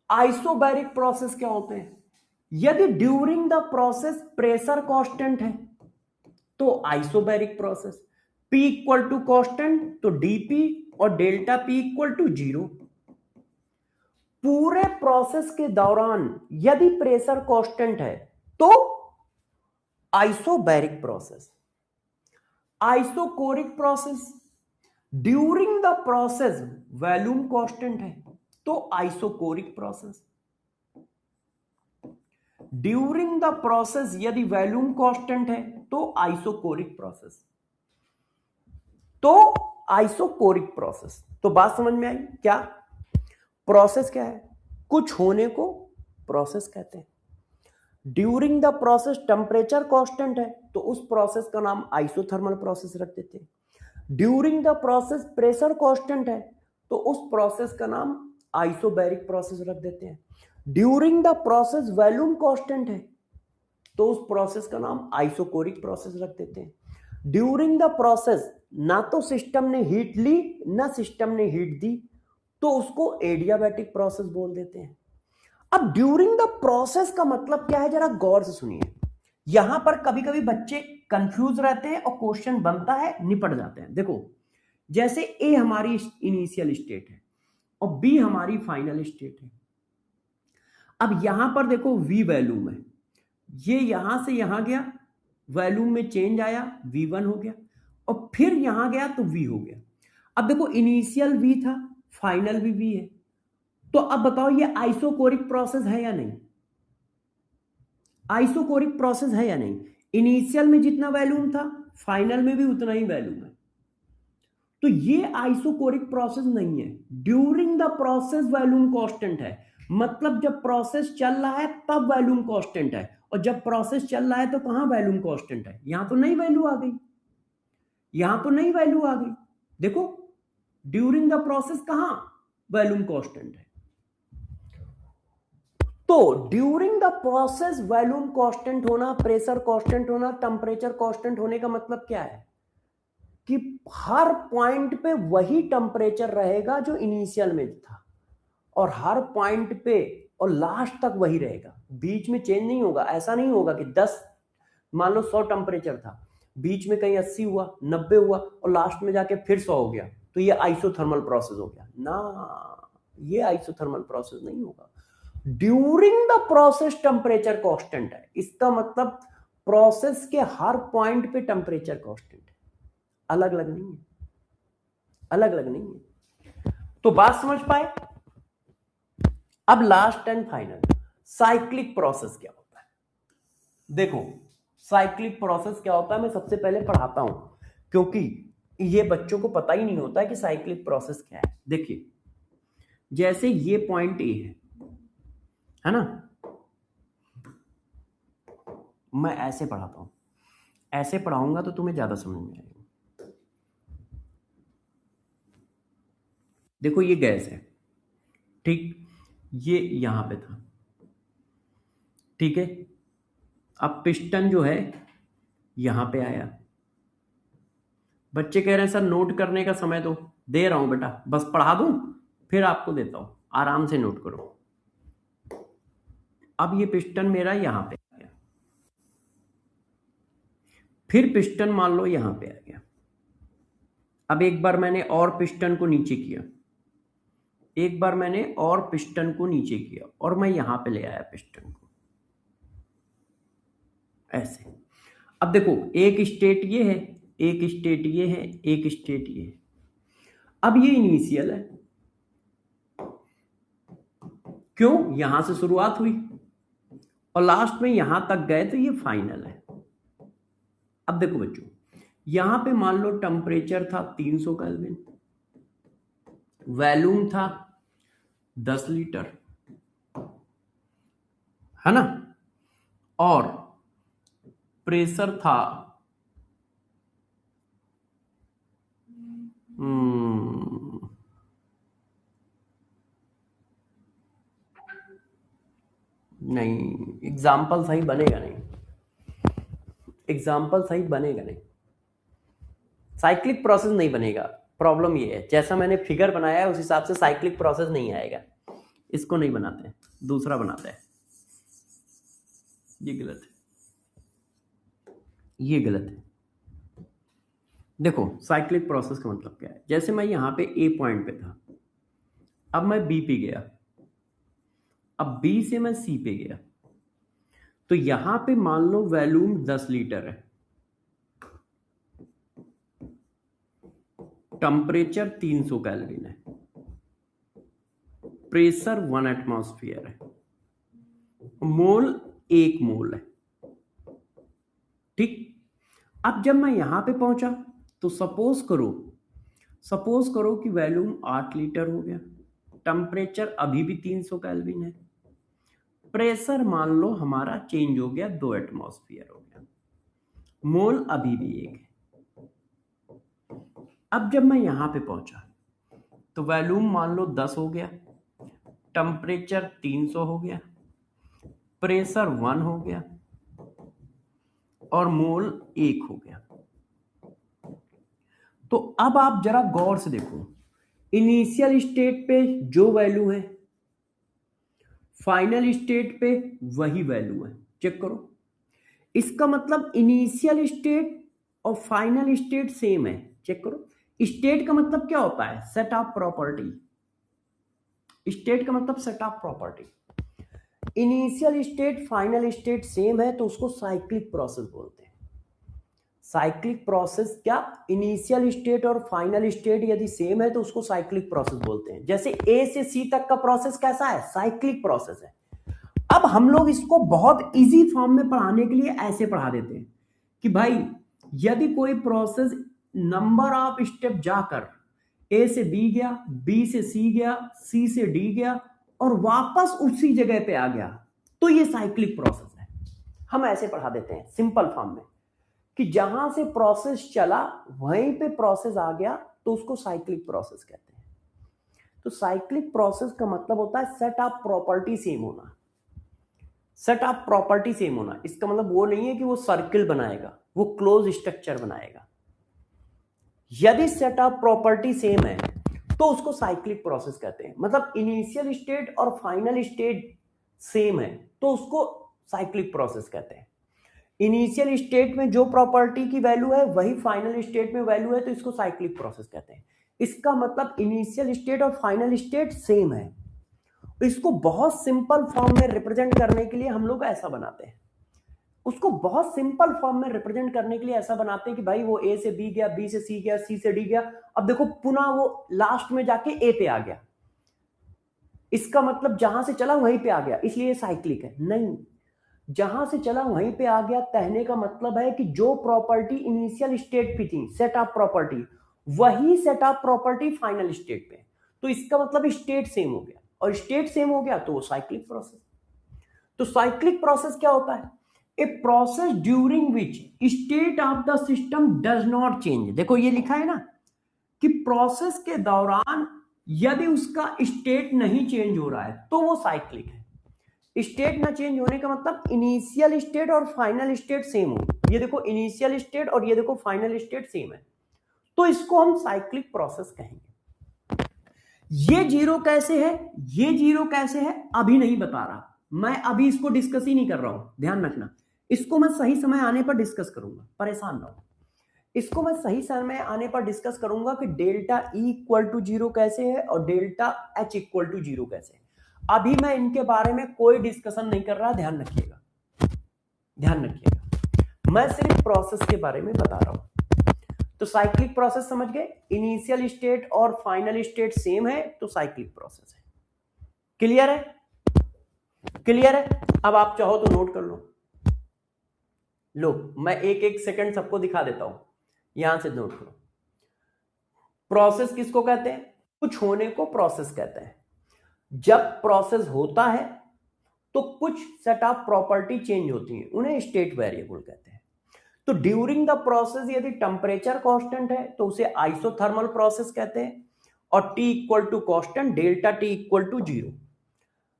आइसोबैरिक प्रोसेस क्या होते हैं? यदि during the process pressure constant है तो isobaric process, P equal to constant तो dP और डेल्टा P इक्वल टू 0। पूरे प्रोसेस के दौरान यदि प्रेशर कांस्टेंट है तो isobaric process. Isochoric process, during the process volume constant है तो isochoric process. During the process यदि वॉल्यूम कांस्टेंट है तो आइसोकोरिक प्रोसेस। तो आइसोकोरिक प्रोसेस, तो बात समझ में आई क्या? प्रोसेस क्या है? कुछ होने को प्रोसेस कहते हैं। During the process temperature constant है तो उस प्रोसेस का नाम आइसोथर्मल प्रोसेस रख देते हैं। During the process pressure constant है तो उस प्रोसेस का नाम आइसोबैरिक प्रोसेस रख देते हैं। During the process volume constant है तो उस प्रोसेस का नाम आइसोकोरिक प्रोसेस रख देते हैं। ड्यूरिंग द प्रोसेस ना तो सिस्टम ने हीट ली ना सिस्टम ने हीट दी तो उसको एडियाबैटिक प्रोसेस बोल देते हैं। अब ड्यूरिंग द प्रोसेस का मतलब क्या है, जरा गौर से सुनिए। यहां पर कभी कभी बच्चे कंफ्यूज रहते हैं और क्वेश्चन बनता है, निपट जाते हैं। देखो, जैसे ए हमारी इनिशियल स्टेट है और बी हमारी फाइनल स्टेट है। अब यहां पर देखो वी वैल्यूम है, ये यहां से यहां गया, वैल्यूम में चेंज आया, V1 हो गया, और फिर यहां गया तो V हो गया। अब देखो इनिशियल V था, फाइनल भी V है, तो अब बताओ ये आइसोकोरिक प्रोसेस है या नहीं? आइसोकोरिक प्रोसेस है या नहीं? इनिशियल में जितना वैल्यूम था फाइनल में भी उतना ही वैल्यूम है, तो ये आइसोकोरिक प्रोसेस नहीं है। During the process volume constant है, मतलब जब प्रोसेस चल रहा है तब वैल्यूम कांस्टेंट है, और जब प्रोसेस चल रहा है तो कहां वैल्यूम कांस्टेंट है? यहां तो नई वैल्यू आ गई, यहां तो नई वैल्यू आ गई। देखो ड्यूरिंग द प्रोसेस कहां वैल्यूम कांस्टेंट है, तो during the process volume constant होना, प्रेशर कांस्टेंट होना, टेम्परेचर कांस्टेंट होने का मतलब क्या है कि हर पॉइंट पे वही टेम्परेचर रहेगा जो इनिशियल में था, और हर पॉइंट पे और लास्ट तक वही रहेगा, बीच में चेंज नहीं होगा। ऐसा नहीं होगा कि 10 मान लो 100 टेम्परेचर था, बीच में कहीं 80 हुआ, 90 हुआ और लास्ट में जाके फिर 100 हो गया, तो ये आइसोथर्मल प्रोसेस हो गया ना, ये आइसोथर्मल प्रोसेस नहीं होगा। During the process temperature constant है, इसका मतलब प्रोसेस के हर पॉइंट पे टेम्परेचर कांस्टेंट है, अलग अलग नहीं है, अलग अलग नहीं है। तो बात समझ पाए? अब last and final, cyclic process क्या होता है? देखो साइक्लिक प्रोसेस क्या होता है, मैं सबसे पहले पढ़ाता हूं, क्योंकि ये बच्चों को पता ही नहीं होता है कि साइक्लिक प्रोसेस क्या है। देखिए जैसे ये पॉइंट ए है ना, मैं ऐसे पढ़ाता हूं, ऐसे पढ़ाऊंगा तो तुम्हें ज्यादा समझ में आएगा। देखो ये गैस है, ठीक, ये यहां पे था, ठीक है, अब पिस्टन जो है यहां पे आया। बच्चे कह रहे हैं सर नोट करने का समय तो दे रहा हूं बेटा, बस पढ़ा दूं फिर आपको देता हूं, आराम से नोट करो। अब ये पिस्टन मेरा यहां पे आ गया, फिर पिस्टन मान लो यहां पे आ गया। अब एक बार मैंने और पिस्टन को नीचे किया, एक बार मैंने और पिस्टन को नीचे किया और मैं यहां पे ले आया पिस्टन को ऐसे। अब देखो एक स्टेट ये है, एक स्टेट ये है, एक स्टेट ये है। अब ये इनिशियल है, क्यों? यहां से शुरुआत हुई और लास्ट में यहां तक गए तो ये फाइनल है। अब देखो बच्चों, यहां पे मान लो टेम्परेचर था 300 केल्विन, वॉल्यूम था 10 लीटर, है ना, और प्रेशर था नहीं, एग्जाम्पल सही बनेगा नहीं, एग्जाम्पल सही बनेगा नहीं, साइक्लिक प्रोसेस नहीं बनेगा। प्रॉब्लम ये है, जैसा मैंने फिगर बनाया है उस हिसाब से साइक्लिक प्रोसेस नहीं आएगा। इसको नहीं बनाते हैं, दूसरा बनाते हैं। ये गलत है, ये गलत है। देखो साइक्लिक प्रोसेस का मतलब क्या है, जैसे मैं यहां पे ए पॉइंट पे था, अब मैं बी पे गया, अब बी से मैं सी पे गया, तो यहां पे मान लो वॉल्यूम 10 लीटर है, टेम्परेचर 300 केल्विन है, प्रेशर 1 एटमॉस्फेयर है, मोल 1 मोल है। ठीक, अब जब मैं यहां पे पहुंचा तो सपोज करो कि वॉल्यूम 8 लीटर हो गया, टेम्परेचर अभी भी 300 केल्विन है, प्रेशर मान लो हमारा चेंज हो गया 2 एटमॉस्फेयर हो गया, मोल अभी भी 1 है। अब जब मैं यहां पे पहुंचा तो वॉल्यूम मान लो 10 हो गया, टेम्परेचर 300 हो गया, प्रेशर 1 हो गया और मोल 1 हो गया। तो अब आप जरा गौर से देखो, इनिशियल स्टेट पे जो वैल्यू है फाइनल स्टेट पे वही वैल्यू है। चेक करो, इसका मतलब इनिशियल स्टेट और फाइनल स्टेट सेम है। चेक करो, स्टेट का मतलब क्या होता है? Set of property. स्टेट का मतलब set of property. Initial state final state same है तो उसको साइक्लिक प्रोसेस बोलते हैं। साइक्लिक प्रोसेस क्या, इनिशियल स्टेट और फाइनल स्टेट यदि सेम है तो उसको साइक्लिक प्रोसेस बोलते हैं। जैसे ए से सी तक का प्रोसेस कैसा है? साइक्लिक प्रोसेस है। अब हम लोग इसको बहुत इजी फॉर्म में पढ़ाने के लिए ऐसे पढ़ा देते हैं कि भाई यदि कोई प्रोसेस नंबर ऑफ स्टेप जाकर ए से बी गया, बी से सी गया, सी से डी गया और वापस उसी जगह पे आ गया तो ये साइक्लिक प्रोसेस है। हम ऐसे पढ़ा देते हैं सिंपल फॉर्म में कि जहां से प्रोसेस चला वहीं पे प्रोसेस आ गया तो उसको साइक्लिक प्रोसेस कहते हैं। तो साइक्लिक प्रोसेस का मतलब होता है सेट ऑफ प्रॉपर्टी सेम होना। सेट ऑफ प्रॉपर्टी सेम होना इसका मतलब वो नहीं है कि वो सर्किल बनाएगा, वो क्लोज स्ट्रक्चर बनाएगा। यदि सेट ऑफ प्रॉपर्टी सेम है तो उसको साइक्लिक प्रोसेस कहते हैं। मतलब इनिशियल स्टेट और फाइनल स्टेट सेम है तो उसको साइक्लिक प्रोसेस कहते हैं। इनिशियल स्टेट में जो प्रॉपर्टी की वैल्यू है वही फाइनल स्टेट में वैल्यू है तो इसको साइक्लिक प्रोसेस कहते हैं। इसका मतलब इनिशियल स्टेट और फाइनल स्टेट सेम है। इसको बहुत सिंपल फॉर्म में रिप्रेजेंट करने के लिए हम लोग ऐसा बनाते हैं, उसको बहुत सिंपल फॉर्म में रिप्रेजेंट करने के लिए ऐसा बनाते हैं कि भाई वो ए से बी गया, बी से सी गया, सी से डी गया, अब देखो पुनः वो लास्ट में जाके ए पे आ गया, इसका मतलब जहां से चला वहीं पे आ गया, इसलिए साइक्लिक है। नहीं, जहां से चला वहीं पे आ गया कहने का मतलब है कि जो प्रॉपर्टी इनिशियल स्टेट पे थी, सेट ऑफ प्रॉपर्टी, वही set of property final state पे, तो इसका मतलब स्टेट सेम हो गया और स्टेट सेम हो गया तो वो साइक्लिक प्रोसेस। तो साइक्लिक प्रोसेस क्या होता है? A process during which state of the system does not change. देखो ये लिखा है ना कि प्रोसेस के दौरान यदि उसका स्टेट नहीं चेंज हो रहा है तो वो साइक्लिक है। स्टेट ना चेंज होने का मतलब इनिशियल स्टेट और फाइनल स्टेट सेम हो। ये देखो इनिशियल स्टेट और ये देखो फाइनल स्टेट सेम है, तो इसको हम साइक्लिक प्रोसेस कहेंगे। ये जीरो कैसे है, ये जीरो कैसे है अभी नहीं बता रहा मैं, अभी इसको डिस्कस ही नहीं कर रहा हूं, ध्यान रखना। इसको मैं सही समय आने पर डिस्कस करूंगा, परेशान ना हो। इसको मैं सही समय आने पर डिस्कस करूंगा कि delta E equal to zero कैसे है और delta H equal to zero कैसे है। अभी मैं इनके बारे में कोई डिस्कशन नहीं कर रहा, ध्यान रखिएगा, ध्यान रखिएगा। मैं सिर्फ प्रोसेस के बारे में बता रहा हूं। तो साइक्लिक प्रोसेस समझ गए, इनिशियल स्टेट और फाइनल स्टेट सेम है तो साइक्लिक प्रोसेस है। क्लियर है, क्लियर है। अब आप चाहो तो नोट कर लो, मैं एक एक सेकंड सबको दिखा देता हूं, यहां से नोट करो। प्रोसेस किसको कहते हैं, कुछ होने को प्रोसेस कहते हैं। जब प्रोसेस होता है तो कुछ सेट ऑफ प्रॉपर्टी चेंज होती है, उन्हें स्टेट वेरिएबल कहते हैं। तो ड्यूरिंग द प्रोसेस यदि टेम्परेचर कांस्टेंट है तो उसे आइसोथर्मल प्रोसेस कहते हैं, और T equal to constant, delta T equal to zero.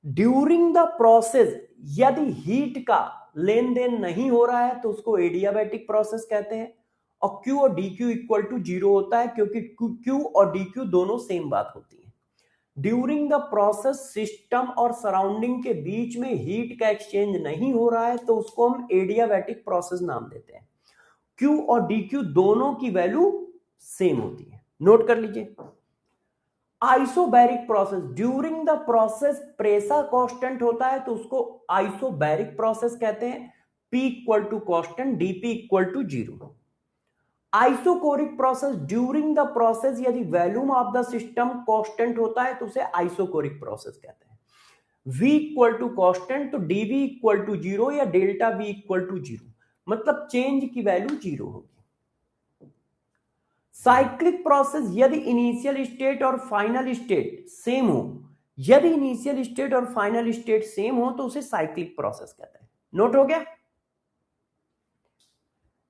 During the process यदि हीट का लेन देन नहीं हो रहा है तो उसको एडियाबैटिक प्रोसेस कहते हैं, और Q और DQ इक्वल टू जीरो होता है क्योंकि Q और DQ दोनों सेम बात होती है। ड्यूरिंग द प्रोसेस सिस्टम और सराउंडिंग के बीच में हीट का एक्सचेंज नहीं हो रहा है तो उसको हम एडियाबैटिक प्रोसेस नाम देते हैं। Q और DQ दोनों की वैल्यू सेम होती है, नोट कर लीजिए। Isobaric process, during the process pressure constant होता है तो उसको आइसोबैरिक प्रोसेस कहते हैं, P equal to constant, DP equal to zero. Isochoric process, during the process यदि volume of the system constant होता है तो उसे आइसोकोरिक प्रोसेस कहते हैं। V इक्वल टू कांस्टेंट तो dV इक्वल टू जीरो या delta V equal to zero, मतलब चेंज की वैल्यू जीरो होगी। साइक्लिक प्रोसेस यदि इनिशियल स्टेट और फाइनल स्टेट सेम हो, यदि इनिशियल स्टेट और फाइनल स्टेट सेम हो तो उसे साइक्लिक प्रोसेस कहते हैं। नोट हो गया।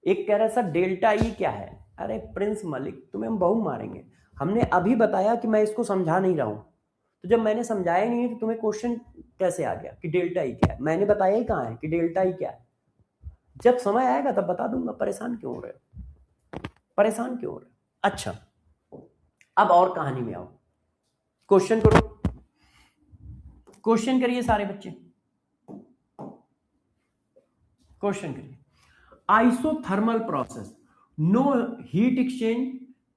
एक कह रहा सर डेल्टा ई क्या है, अरे प्रिंस मलिक तुम्हें हम बहु मारेंगे, हमने अभी बताया कि मैं इसको समझा नहीं रहा हूं, तो जब मैंने समझाया नहीं है तो तुम्हें क्वेश्चन कैसे आ गया कि डेल्टा ई क्या है। मैंने बताया ही कहां है कि डेल्टा ई क्या है, जब समय आएगा तब बता दूंगा, परेशान क्यों हो रहे हो, परेशान क्यों हो रहे हो। अच्छा अब और कहानी में आओ, क्वेश्चन करो, क्वेश्चन करिए सारे बच्चे, क्वेश्चन करिए। Isothermal process, no heat exchange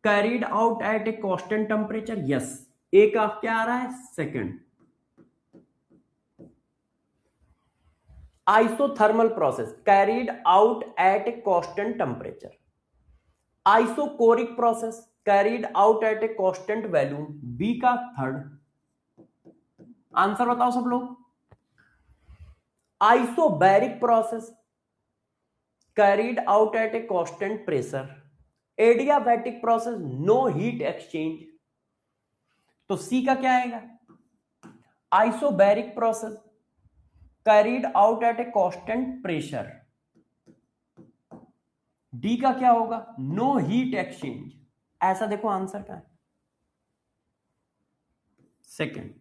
carried out at a constant temperature, yes. एक क्या आ रहा है, second. Isothermal process carried out at a constant temperature. Isochoric process carried out at a constant volume, B का थर्ड। आंसर बताओ सब लोग। Isobaric process carried out at a constant pressure. Adiabatic process no heat exchange, तो सी का क्या आएगा। Isobaric process carried out at a constant pressure, D का क्या होगा, नो हीट एक्सचेंज। ऐसा देखो आंसर क्या है, सेकंड।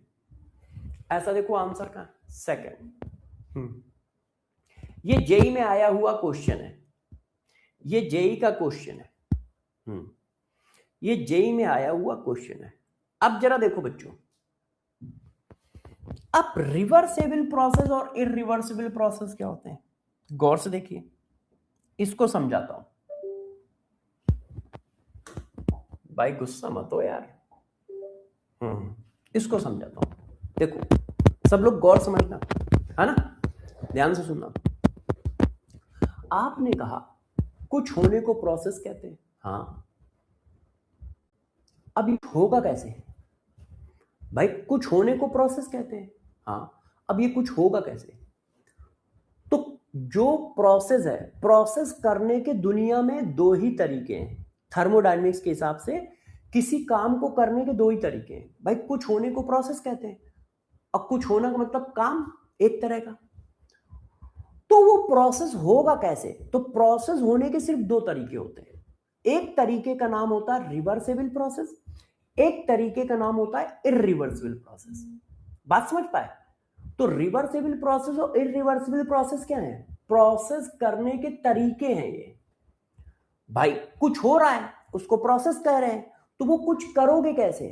ऐसा देखो आंसर का सेकंड। ये जेई में आया हुआ क्वेश्चन है, ये जेई का क्वेश्चन है। ये जेई में आया हुआ क्वेश्चन है। अब जरा देखो बच्चों, अब रिवर्सेबल प्रोसेस और इरिवर्सिबल प्रोसेस क्या होते हैं, गौर से देखिए, इसको समझाता हूं। भाई गुस्सा मत हो यार, इसको समझाता हूं। देखो सब लोग गौर समझना है ना, ध्यान से सुनना। आपने कहा कुछ होने को प्रोसेस कहते हैं, हाँ। अब ये होगा कैसे भाई, कुछ होने को प्रोसेस कहते हैं, हाँ। अब ये कुछ होगा कैसे, तो जो प्रोसेस है, प्रोसेस करने के दुनिया में दो ही तरीके हैं, थर्मोडायनेमिक्स के हिसाब से किसी काम को करने के दो ही तरीके हैं भाई। कुछ होने को प्रोसेस कहते हैं, अब कुछ होना का मतलब काम एक तरह का, तो वो प्रोसेस होगा कैसे, तो प्रोसेस होने के सिर्फ दो तरीके होते हैं। एक तरीके का नाम होता है रिवर्सेबल प्रोसेस, एक तरीके का नाम होता है इरिवर्सिबल प्रोसेस। बात समझ पाए, तो रिवर्सिबल प्रोसेस और इरिवर्सिबल प्रोसेस क्या है? प्रोसेस करने के तरीके हैं ये। भाई कुछ हो रहा है उसको प्रोसेस कह रहे हैं, तो वो कुछ करोगे कैसे?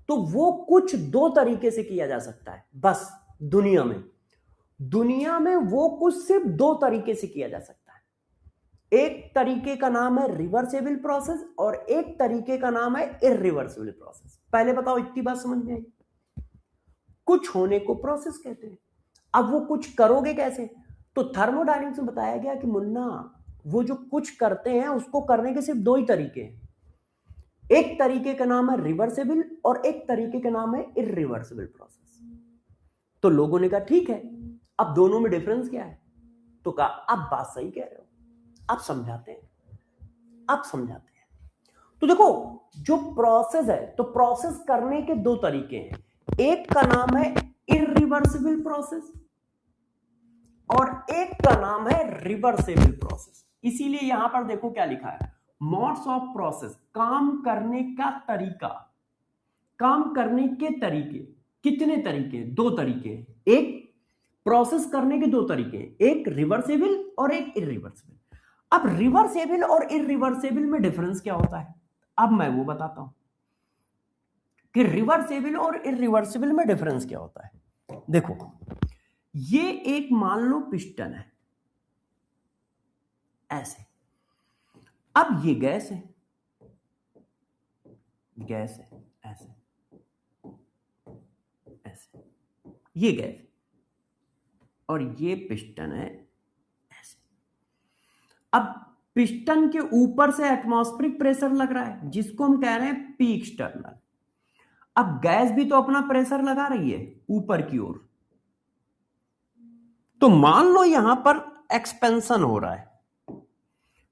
तो वो कुछ दो तरीके से किया जा सकता है बस। दुनिया में वो कुछ सिर्फ दो तरीके से किया जा सकता है। एक तरीके का नाम है रिवर्सिबल प्रोसेस और एक तरीके का नाम है इरिवर्सिबल प्रोसेस। पहले बताओ, इतनी बात समझ में आई? कुछ होने को प्रोसेस कहते हैं। अब वो कुछ करोगे कैसे? तो थर्मोडायनेमिक्स में बताया गया कि मुन्ना, वो जो कुछ करते हैं उसको करने के सिर्फ दो ही तरीके हैं। एक तरीके का नाम है रिवर्सिबल और एक तरीके का नाम है इरिवर्सिबल प्रोसेस। तो लोगों ने कहा ठीक है, अब दोनों में डिफरेंस क्या है? तो कहा आप बात सही कह रहे हो, आप समझाते हैं। तो देखो, जो प्रोसेस है, तो प्रोसेस करने के दो तरीके हैं। एक का नाम है इरिवर्सिबल प्रोसेस और एक का नाम है रिवर्सिबल प्रोसेस। इसीलिए यहां पर देखो क्या लिखा है, मोड्स ऑफ प्रोसेस, काम करने का तरीका, काम करने के तरीके। कितने तरीके? दो तरीके। एक प्रोसेस करने के दो तरीके, एक रिवर्सिबल और एक इरिवर्सिबल। अब रिवर्सिबल और इरिवर्सिबल में डिफरेंस क्या होता है? अब मैं वो बताता हूं कि रिवर्सिबल और इरिवर्सिबल में डिफरेंस क्या होता है। देखो, ये एक मान लो पिस्टन है ऐसे। अब ये गैस है ऐसे ऐसे, ये गैस और ये पिस्टन है ऐसे। अब पिस्टन के ऊपर से एटमॉस्फेरिक प्रेशर लग रहा है जिसको हम कह रहे हैं पी एक्सटर्नल। अब गैस भी तो अपना प्रेशर लगा रही है ऊपर की ओर। तो मान लो यहां पर एक्सपेंशन हो रहा है,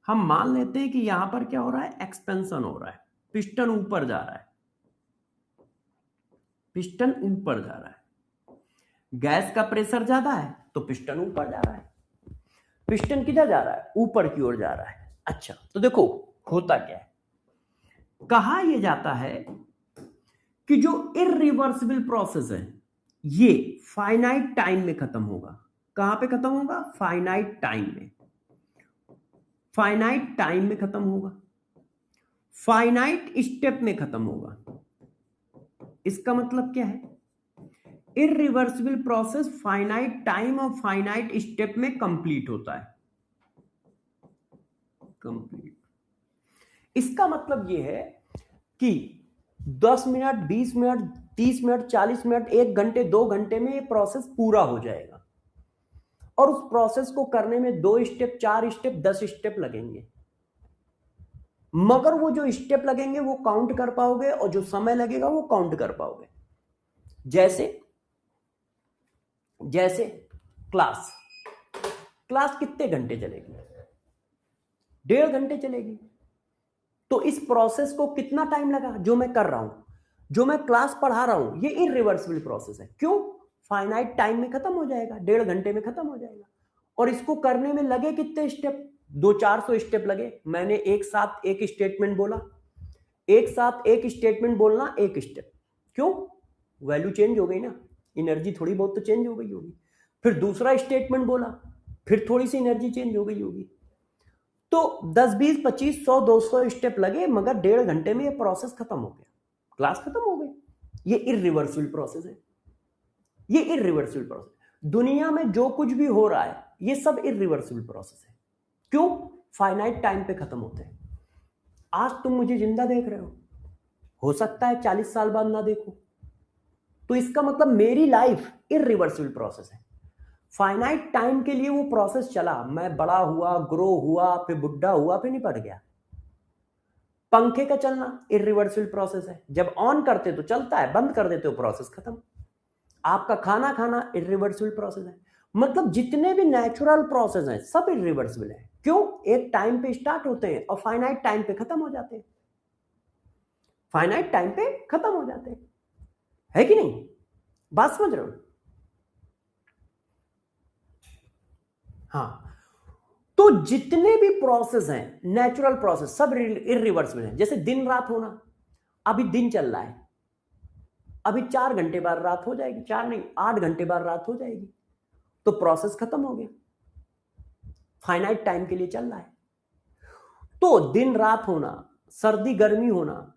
हम मान लेते हैं कि यहां पर क्या हो रहा है, एक्सपेंशन हो रहा है, पिस्टन ऊपर जा रहा है, पिस्टन ऊपर जा रहा है। गैस का प्रेशर ज्यादा है तो पिस्टन ऊपर जा रहा है। पिस्टन किधर जा रहा है? ऊपर की ओर जा रहा है। अच्छा, तो देखो होता क्या है, कहा यह जाता है कि जो इरिवर्सिबल प्रोसेस है ये फाइनाइट टाइम में खत्म होगा। कहां पे खत्म होगा? फाइनाइट टाइम में। फाइनाइट टाइम में खत्म होगा, फाइनाइट स्टेप में खत्म होगा। इसका मतलब क्या है? इरिवर्सिबल प्रोसेस फाइनाइट टाइम और फाइनाइट स्टेप में कंप्लीट होता है। कंप्लीट, इसका मतलब यह है कि 10 मिनट, 20 मिनट, 30 मिनट, 40 मिनट, 1 घंटे, 2 घंटे में यह प्रोसेस पूरा हो जाएगा। और उस प्रोसेस को करने में 2 स्टेप, 4 स्टेप, 10 स्टेप लगेंगे, मगर वो जो स्टेप लगेंगे वो काउंट कर पाओगे और जो समय लगेगा वो काउंट कर पाओगे। जैसे क्लास कितने घंटे चलेगी? 1.5 घंटे चलेगी। तो इस प्रोसेस को कितना टाइम लगा? जो मैं कर रहा हूं, जो मैं क्लास पढ़ा रहा हूं, ये इरिवर्सिबल प्रोसेस है। क्यों? फाइनाइट टाइम में खत्म हो जाएगा, 1.5 घंटे में खत्म हो जाएगा। और इसको करने में लगे कितने स्टेप? 200-400 स्टेप लगे। मैंने एक साथ एक स्टेटमेंट बोला, एक साथ एक स्टेटमेंट बोलना, एक स्टेप। क्यों? वैल्यू चेंज हो गई ना, एनर्जी थोड़ी बहुत तो चेंज हो गई होगी। फिर दूसरा स्टेटमेंट बोला, फिर थोड़ी सी एनर्जी चेंज हो गई होगी। तो 10, 20, 25, 100, 200 स्टेप लगे, मगर 1.5 घंटे में ये प्रोसेस खत्म हो गया, क्लास खत्म हो गई। ये इरिवर्सिबल प्रोसेस है, ये इरिवर्सिबल प्रोसेस। दुनिया में जो कुछ भी हो रहा है ये सब इरिवर्सिबल प्रोसेस है। क्यों? फाइनाइट टाइम पे खत्म होते हैं। आज तुम मुझे जिंदा देख रहे हो सकता है 40 साल बाद ना देखो, तो इसका मतलब मेरी लाइफ इरिवर्सिबल प्रोसेस है। फाइनाइट टाइम के लिए वो प्रोसेस चला, मैं बड़ा हुआ, ग्रो हुआ, फिर बुढ़ा हुआ, फिर निपट गया। पंखे का चलना इरिवर्सिबल प्रोसेस है, जब ऑन करते तो चलता है, बंद कर देते हो प्रोसेस खत्म। आपका खाना खाना इरिवर्सिबल प्रोसेस है। मतलब जितने भी नेचुरल प्रोसेस हैं सब इरिवर्सिबल है। क्यों? एक टाइम पे स्टार्ट होते हैं और फाइनाइट टाइम पे खत्म हो जाते हैं। फाइनाइट टाइम पे खत्म हो जाते हैं, है कि नहीं? बात समझ रहे हो? हाँ, तो जितने भी प्रोसेस हैं नेचुरल प्रोसेस सब इरिवर्सिबल हैं। जैसे दिन रात होना, अभी दिन चल रहा है, अभी 4 घंटे बाद रात हो जाएगी, 4 नहीं 8 घंटे बाद रात हो जाएगी, तो प्रोसेस खत्म हो गया, फाइनाइट टाइम के लिए चल रहा है। तो दिन रात होना, सर्दी गर्मी होना,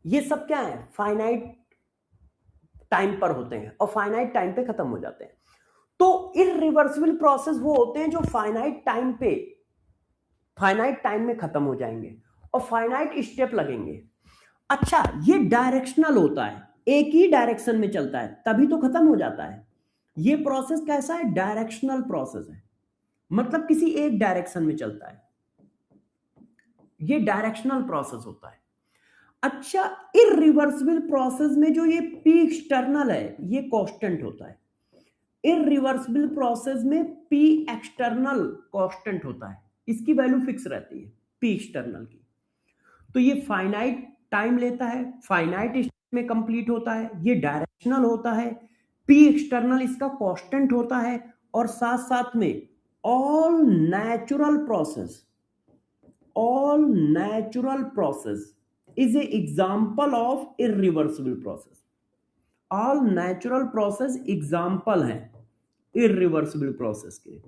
ये सब क्या है, फाइनाइट टाइम पर होते हैं और फाइनाइट टाइम पे खत्म हो जाते हैं। तो इररिवर्सिबल प्रोसेस वो होते हैं जो फाइनाइट टाइम में खत्म हो जाएंगे और फाइनाइट स्टेप लगेंगे। अच्छा, ये डायरेक्शनल होता है, एक ही डायरेक्शन में चलता है तभी तो खत्म हो जाता है। ये प्रोसेस कैसा है, डायरेक्शनल प्रोसेस है, मतलब किसी एक डायरेक्शन में चलता है, ये डायरेक्शनल प्रोसेस होता है। अच्छा, इररिवर्सिबल प्रोसेस में जो ये पी एक्सटर्नल है ये कांस्टेंट होता है, इररिवर्सिबल प्रोसेस में पी एक्सटर्नल कांस्टेंट होता है, इसकी वैल्यू फिक्स रहती है पी एक्सटर्नल की। तो ये फाइनाइट टाइम लेता है, फाइनाइट में कंप्लीट होता है, ये डायरेक्शनल होता है, पी एक्सटर्नल इसका कांस्टेंट होता है, और साथ साथ में all natural process is a example of irreversible process. All natural process example हैं irreversible process के,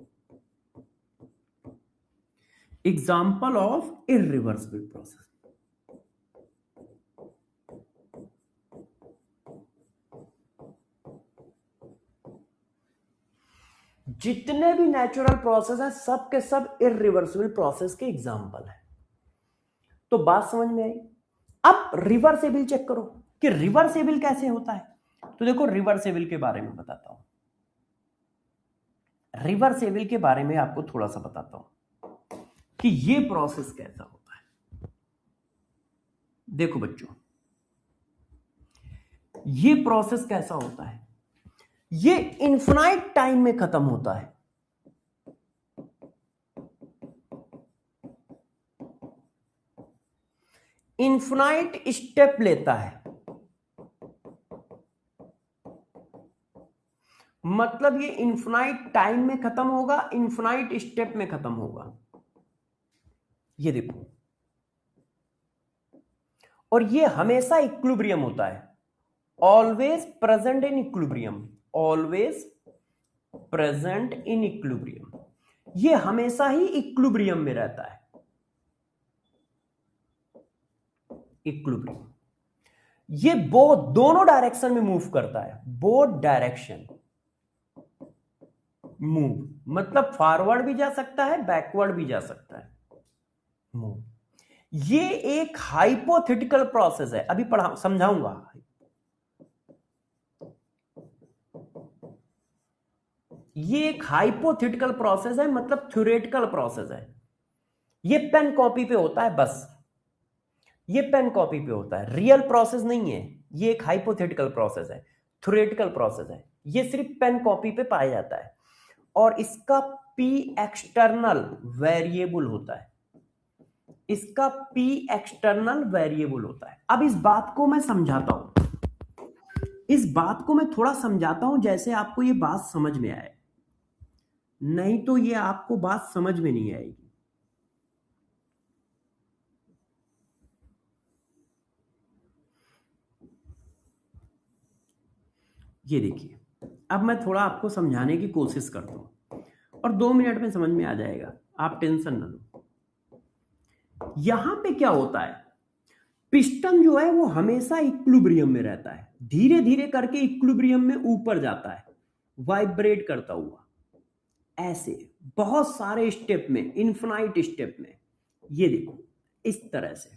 example of irreversible process। जितने भी नेचुरल प्रोसेस हैं सब के सब इररिवर्सिबल प्रोसेस के एग्जाम्पल हैं। तो बात समझ में आई। अब रिवर्सेबल चेक करो कि रिवर्सेबल कैसे होता है। तो देखो रिवर्सेबल के बारे में बताता हूं, रिवर्सेबल के बारे में आपको थोड़ा सा बताता हूं कि ये प्रोसेस कैसा होता है। देखो बच्चों, ये प्रोसेस कैसा होता है, ये इनफिनाइट टाइम में खत्म होता है, इनफिनाइट स्टेप लेता है, मतलब ये इनफिनाइट टाइम में खत्म होगा, इनफिनाइट स्टेप में खत्म होगा। ये देखो, और ये हमेशा इक्विलिब्रियम होता है, always present in equilibrium, always present in equilibrium, ये हमेशा ही इक्विलिब्रियम में रहता है, इक्विलिब्रियम। ये दोनों डायरेक्शन में मूव करता है, बोथ डायरेक्शन मूव, मतलब फॉरवर्ड भी जा सकता है, बैकवर्ड भी जा सकता है, मूव। ये एक हाइपोथेटिकल प्रोसेस है, अभी पढ़ा समझाऊंगा। ये एक हाइपोथेटिकल प्रोसेस है, मतलब थ्योरेटिकल प्रोसेस है। ये पेन कॉपी पे होता है, बस ये पेन कॉपी पे होता है, रियल प्रोसेस नहीं है। ये एक हाइपोथेटिकल प्रोसेस है, थ्योरेटिकल प्रोसेस है, ये सिर्फ पेन कॉपी पे पाया जाता है, और इसका पी एक्सटर्नल वेरिएबल होता है, इसका पी एक्सटर्नल वेरिएबल होता है। अब इस बात को मैं समझाता हूं, इस बात को मैं थोड़ा समझाता हूं जैसे आपको ये बात समझ में आए, नहीं तो ये आपको बात समझ में नहीं आएगी। ये देखिए, अब मैं थोड़ा आपको समझाने की कोशिश करता हूं और 2 मिनट में समझ में आ जाएगा, आप टेंशन ना लो। यहां पे क्या होता है, पिस्टन जो है वो हमेशा इक्विलिब्रियम में रहता है, धीरे धीरे करके इक्विलिब्रियम में ऊपर जाता है, वाइब्रेट करता हुआ, ऐसे बहुत सारे स्टेप में, इनफिनाइट स्टेप में। ये देखो इस तरह से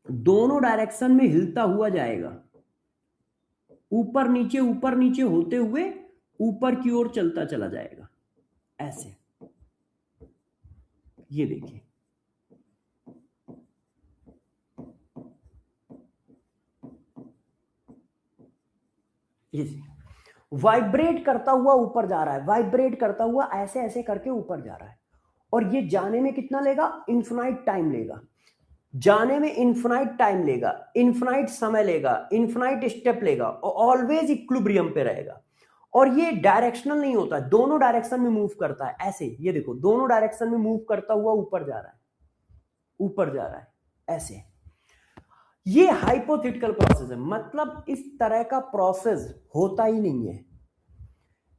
दोनों डायरेक्शन में हिलता हुआ जाएगा, ऊपर नीचे होते हुए ऊपर की ओर चलता चला जाएगा, ऐसे। ये देखिए, ये वाइब्रेट करता हुआ ऊपर जा रहा है, वाइब्रेट करता हुआ ऐसे ऐसे करके ऊपर जा रहा है, और ये जाने में कितना लेगा, इनफिनाइट टाइम लेगा, जाने में इनफिनाइट टाइम लेगा, इनफिनाइट समय लेगा, इनफिनाइट स्टेप लेगा, और ऑलवेज इक्विलिब्रियम पे रहेगा। और ये डायरेक्शनल नहीं होता, दोनों डायरेक्शन में मूव करता है, ऐसे। ये देखो दोनों डायरेक्शन में मूव करता हुआ ऊपर जा रहा है, ऊपर जा रहा है, ऐसे। ये हाइपोथेटिकल प्रोसेस है, मतलब इस तरह का प्रोसेस होता ही नहीं है,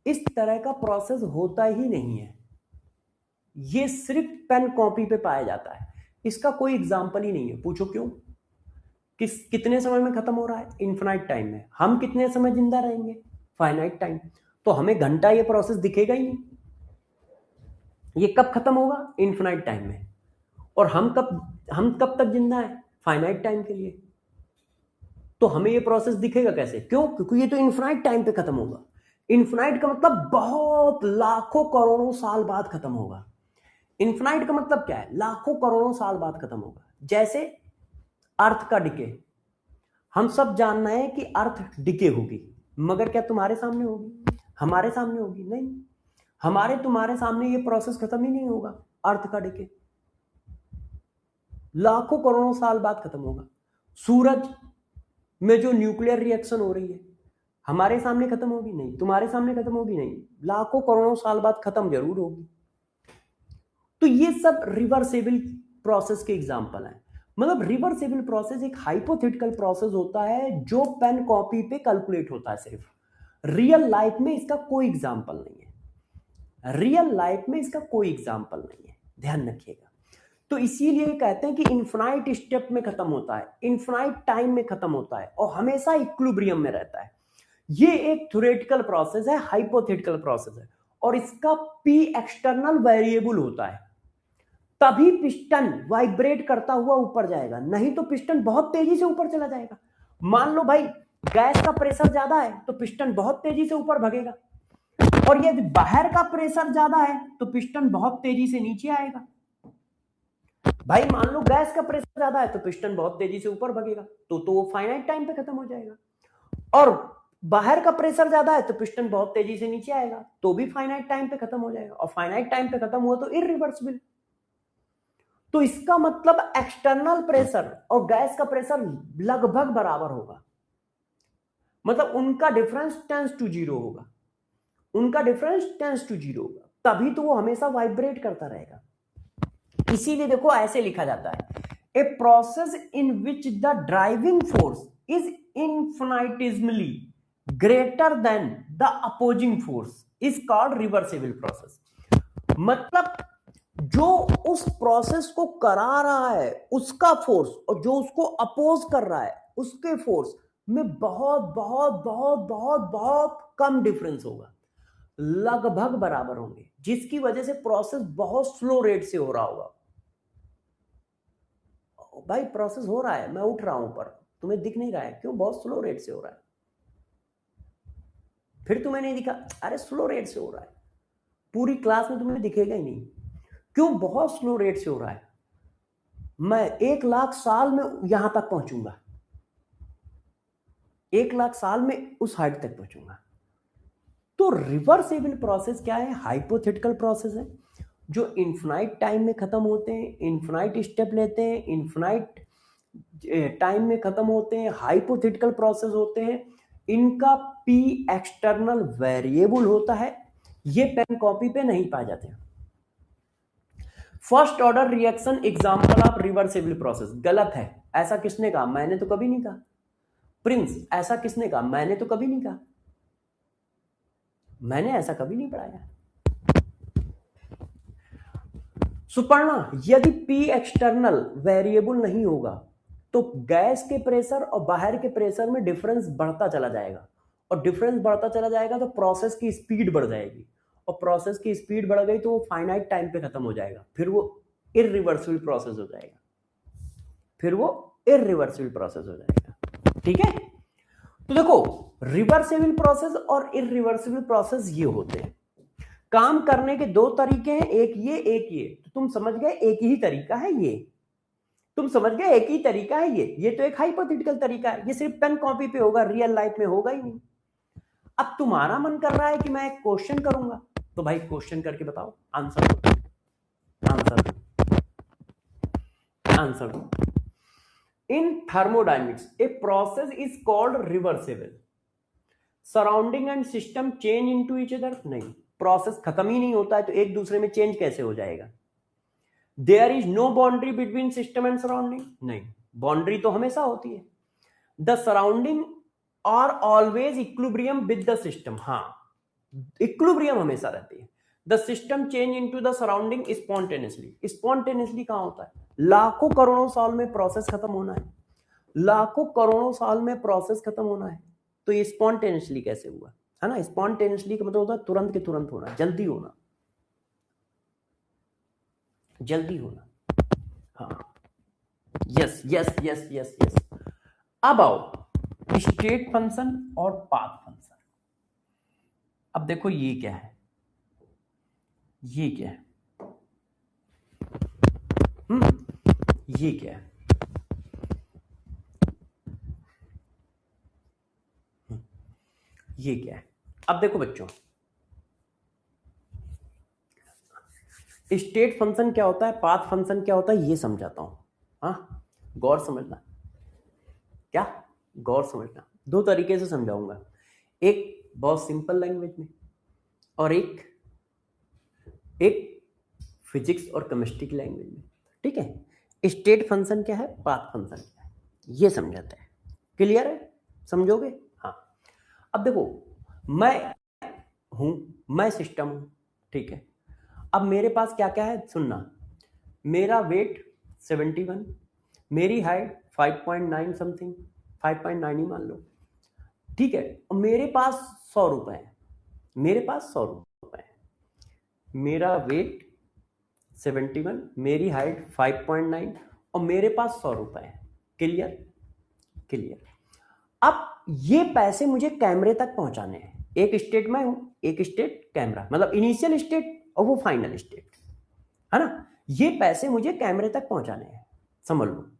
इस तरह का प्रोसेस होता ही नहीं है, ये सिर्फ पेन कॉपी पे पाया जाता है, इसका कोई एग्जाम्पल ही नहीं है। पूछो क्यों? कितने समय में खत्म हो रहा है? इन्फिनाइट टाइम में। हम कितने समय जिंदा रहेंगे? Finite time. तो हमें घंटा ये प्रोसेस दिखेगा ही नहीं। ये कब खत्म होगा? इन्फिनाइट टाइम में। और हम कब तक जिंदा है? फाइनाइट टाइम के लिए। तो हमें ये प्रोसेस दिखेगा कैसे? क्यों? क्योंकि ये तो इन्फिनाइट टाइम पे खत्म होगा। इन्फिनाइट का मतलब बहुत लाखों करोड़ों साल बाद खत्म होगा। इन्फिनाइट का मतलब क्या है? लाखों करोड़ों साल बाद खत्म होगा। जैसे अर्थ का डिके, हम सब जानना है कि अर्थ डिके होगी, मगर क्या तुम्हारे सामने होगी? हमारे सामने होगी? नहीं। हमारे तुम्हारे सामने ये प्रोसेस खत्म ही नहीं होगा। अर्थ का डिके लाखों करोड़ों साल बाद खत्म होगा। सूरज में जो न्यूक्लियर रिएक्शन हो रही है, हमारे सामने खत्म होगी? नहीं। तुम्हारे सामने खत्म होगी? नहीं। लाखों करोड़ों साल बाद खत्म जरूर होगी। तो ये सब रिवर्सेबल प्रोसेस के एग्जांपल हैं। मतलब रिवर्सेबल प्रोसेस एक हाइपोथेटिकल प्रोसेस होता है जो पेन कॉपी पे कैलकुलेट होता है सिर्फ। रियल लाइफ में इसका कोई एग्जांपल नहीं है। रियल लाइफ में इसका कोई एग्जांपल नहीं है, ध्यान रखिएगा। तो इसीलिए कहते हैं कि इन्फिनाइट स्टेप में खत्म होता है, इन्फिनाइट टाइम में खत्म होता है और हमेशा इक्विलिब्रियम में रहता है। ये एक थ्योरेटिकल प्रोसेस है, हाइपोथेटिकल प्रोसेस है, और इसका पी एक्सटर्नल वेरिएबल होता है। तभी पिस्टन वाइब्रेट करता हुआ ऊपर जाएगा, नहीं तो पिस्टन बहुत तेजी से ऊपर चला जाएगा। मान लो भाई गैस का प्रेशर ज्यादा है तो पिस्टन बहुत तेजी से ऊपर भागेगा, और यदि बाहर का प्रेशर ज्यादा है तो पिस्टन बहुत तेजी से नीचे आएगा। भाई मान लो गैस का प्रेशर ज्यादा है तो पिस्टन बहुत तेजी से ऊपर भागेगा, तो वो फाइनाइट टाइम पे खत्म हो जाएगा। और बाहर का प्रेशर ज्यादा है तो पिस्टन बहुत तेजी से नीचे आएगा, तो भी फाइनाइट टाइम पे खत्म हो जाएगा। और फाइनाइट टाइम पे खत्म हुआ तो इरिवर्सिबल। तो इसका मतलब एक्सटर्नल प्रेशर और गैस का प्रेशर लगभग बराबर होगा, मतलब उनका डिफरेंस टेंस टू जीरो होगा, उनका डिफरेंस टेंस टू जीरो होगा, तभी तो वो हमेशा वाइब्रेट करता रहेगा। इसीलिए देखो ऐसे लिखा जाता है, a process in which the driving force is infinitesimally greater than the opposing force is called reversible process. मतलब जो उस प्रोसेस को करा रहा है उसका फोर्स और जो उसको अपोज कर रहा है उसके फोर्स में बहुत बहुत बहुत बहुत बहुत कम डिफरेंस होगा, लगभग बराबर होंगे, जिसकी वजह से प्रोसेस बहुत स्लो रेट से हो रहा होगा। भाई प्रोसेस हो रहा है, मैं उठ रहा हूं पर तुम्हें दिख नहीं रहा है, क्यों? बहुत स्लो रेट से हो रहा है। फिर तुम्हें नहीं दिखा, अरे स्लो रेट से हो रहा है, पूरी क्लास में तुम्हें दिखेगा ही नहीं, क्यों? बहुत स्लो रेट से हो रहा है। मैं 1,00,000 साल में यहां तक पहुंचूंगा, 1,00,000 साल में उस हाइट तक पहुंचूंगा। तो रिवर्सिबल प्रोसेस क्या है? हाइपोथेटिकल प्रोसेस है जो इन्फिनाइट टाइम में खत्म होते हैं, इन्फिनाइट स्टेप लेते हैं, इन्फिनाइट टाइम में खत्म होते हैं, हाइपोथेटिकल प्रोसेस होते हैं। इनका पी एक्सटर्नल वेरिएबल होता है, ये पेन कॉपी पे नहीं पाए जाते। First order reaction example of reversible process, गलत है। ऐसा किसने कहा? मैंने तो कभी नहीं कहा। प्रिंस, ऐसा किसने कहा? मैंने तो कभी नहीं कहा, मैंने ऐसा कभी नहीं पढ़ाया। सुपर्णा, यदि पी एक्सटर्नल वेरिएबल नहीं होगा तो गैस के प्रेशर और बाहर के प्रेशर में डिफरेंस बढ़ता चला जाएगा, और डिफरेंस बढ़ता चला जाएगा तो प्रोसेस की स्पीड बढ़ जाएगी, और प्रोसेस की स्पीड बढ़ गई तो वो फाइनाइट टाइम पे खत्म हो जाएगा, फिर वो इरिवर्सिबल प्रोसेस हो जाएगा, फिर वो इरिवर्सिबल प्रोसेस हो जाएगा। ठीक है? तो देखो रिवर्सिबल प्रोसेस और इरिवर्सिबल प्रोसेस ये होते हैं। काम करने के दो तरीके हैं, एक ये एक ये, तो तुम समझ गए एक ही तरीका है ये, तुम समझ गए एक ही तरीका है ये तो एक हाइपोथेटिकल तरीका है, ये सिर्फ पेन कॉपी पे होगा, रियल लाइफ में होगा ही नहीं। अब तुम्हारा मन कर रहा है कि मैं एक क्वेश्चन करूंगा, तो भाई क्वेश्चन करके बताओ, आंसर दो, आंसर दो, आंसर दो। In thermodynamics a process is called reversible, surrounding and system change into each other, नहीं, प्रोसेस खत्म ही नहीं होता है तो एक दूसरे में चेंज कैसे हो जाएगा? There is no boundary between system and surrounding, नहीं, बाउंड्री तो हमेशा होती है। The surrounding are always equilibrium with the system, हाँ इक्विलिब्रियम हमेशा रहती है। The system change into the surrounding spontaneously, spontaneously कहां होता है? लाखों करोड़ों साल में प्रोसेस खत्म होना है, लाखों करोड़ों साल में प्रोसेस खत्म होना है, तो ये स्पॉन्टेनियसली कैसे हुआ? है ना, स्पॉन्टेनियसली का मतलब होता है तुरंत के तुरंत होना, जल्दी होना, जल्दी होना। हाँ, yes yes yes yes yes. अब आओ स्टेट फंक्शन और पाथ फंक्शन। अब देखो ये क्या है, ये क्या है, ये क्या है, ये क्या है? अब देखो बच्चों, स्टेट फंक्शन क्या होता है, पाथ फंक्शन क्या होता है, ये समझाता हूं। हाँ, गौर समझना, क्या गौर समझना, दो तरीके से समझाऊंगा, एक बहुत सिंपल लैंग्वेज में और एक फिजिक्स और केमिस्ट्री की लैंग्वेज में। ठीक है, स्टेट फंक्शन क्या है, पाथ फंक्शन क्या है, ये समझाते हैं। क्लियर है, समझोगे? हाँ। अब देखो, मैं हूं, मैं सिस्टम हूं, ठीक है। अब मेरे पास क्या क्या है सुनना, मेरा वेट 71, मेरी हाइट 5.9 समथिंग, 5.9 ही मान लो, ठीक है। और मेरे पास 100 रुपए है, मेरे पास 100 रुपए है, मेरा वेट 71, मेरी हाइट 5.9 और मेरे पास 100 रुपए है। क्लियर? क्लियर। अब ये पैसे मुझे कैमरे तक पहुंचाने हैं, एक स्टेट में हूं, एक स्टेट कैमरा, मतलब इनिशियल स्टेट और वो फाइनल स्टेट, है ना। ये पैसे मुझे कैमरे तक पहुंचाने हैं, समझ लो।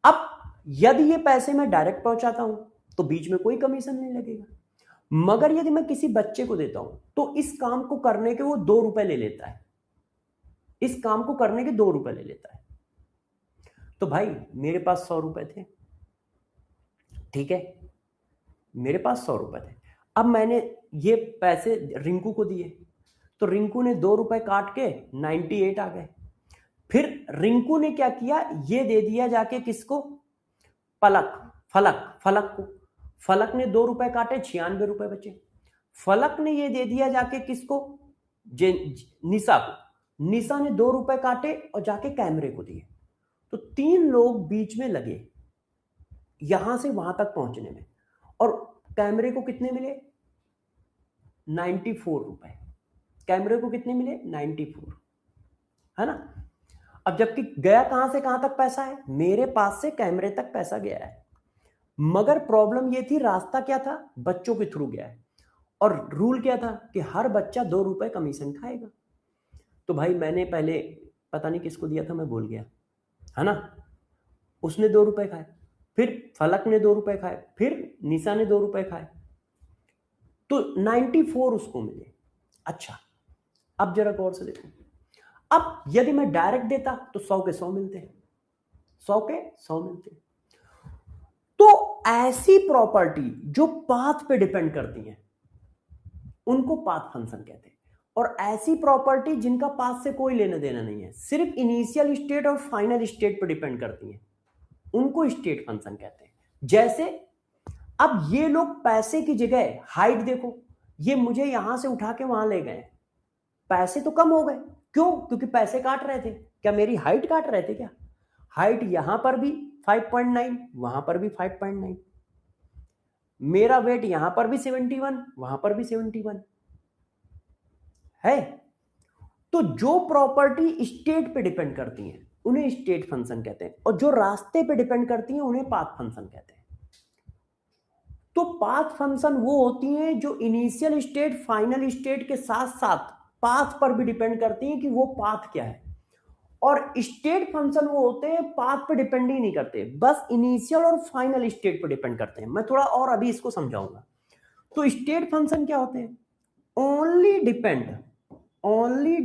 अब यदि ये पैसे मैं डायरेक्ट पहुंचाता हूं तो बीच में कोई कमीशन नहीं लगेगा, मगर यदि मैं किसी बच्चे को देता हूं तो इस काम को करने के वो 2 रुपए ले लेता है, इस काम को करने के 2 रुपए ले लेता है। तो भाई मेरे पास 100 रुपए थे, ठीक है, मेरे पास 100 रुपए थे। अब मैंने ये पैसे रिंकू को दिए, तो रिंकू ने 2 रुपए काट के 98 आ गए। फिर रिंकू ने क्या किया, ये दे दिया जाके किसको, पलक, फलक, फलक को। फलक ने 2 रुपए काटे, 96 रुपए बचे। फलक ने ये दे दिया जाके किसको, निशा को। निशा ने 2 रुपए काटे और जाके कैमरे को दिए। तो 3 लोग बीच में लगे यहां से वहां तक पहुंचने में, और कैमरे को कितने मिले, 94 रुपए। कैमरे को कितने मिले, 94, है ना। अब जबकि गया कहां से कहां तक पैसा है, मेरे पास से कैमरे तक पैसा गया है, मगर प्रॉब्लम ये थी रास्ता क्या था, बच्चों के थ्रू गया है, और रूल क्या था कि हर बच्चा 2 रुपए कमीशन खाएगा। तो भाई मैंने पहले पता नहीं किसको दिया था, मैं भूल गया, है ना। उसने 2 रुपए खाए, फिर फलक ने 2 रुपए खाए, फिर निशा ने 2 रुपए खाए, तो 94 उसको मिले। अच्छा, अब जरा गौर से देखो, अब यदि मैं डायरेक्ट देता तो 100 के 100 मिलते, 100 के 100 मिलते। तो ऐसी प्रॉपर्टी जो पाथ पे डिपेंड करती हैं उनको पाथ फंक्शन कहते हैं, और ऐसी प्रॉपर्टी जिनका पाथ से कोई लेना देना नहीं है, सिर्फ इनिशियल स्टेट और फाइनल स्टेट पे डिपेंड करती हैं, उनको स्टेट फंक्शन कहते हैं। जैसे अब ये लोग पैसे की जगह हाइट देखो, ये मुझे यहां से उठा के वहां ले गए, पैसे तो कम हो गए, क्यों? क्योंकि पैसे काट रहे थे, क्या मेरी हाइट काट रहे थे क्या? हाइट यहां पर भी 5.9, वहां पर भी 5.9, मेरा वेट यहां पर भी 71, वहां पर भी 71 है। तो जो प्रॉपर्टी स्टेट पे डिपेंड करती हैं उन्हें स्टेट फंक्शन कहते हैं, और जो रास्ते पे डिपेंड करती हैं उन्हें पाथ फंक्शन कहते हैं। तो पाथ फंक्शन वो होती हैं जो इनिशियल स्टेट फाइनल स्टेट के साथ साथ पाथ पर भी डिपेंड करती हैं कि वो पाथ क्या है, और स्टेट फंक्शन वो होते हैं पाथ पे डिपेंड ही नहीं करते, बस इनिशियल और फाइनल स्टेट पे डिपेंड करते हैं। मैं थोड़ा और अभी इसको समझाऊंगा। तो स्टेट फंक्शन क्या होते हैं, only depend, only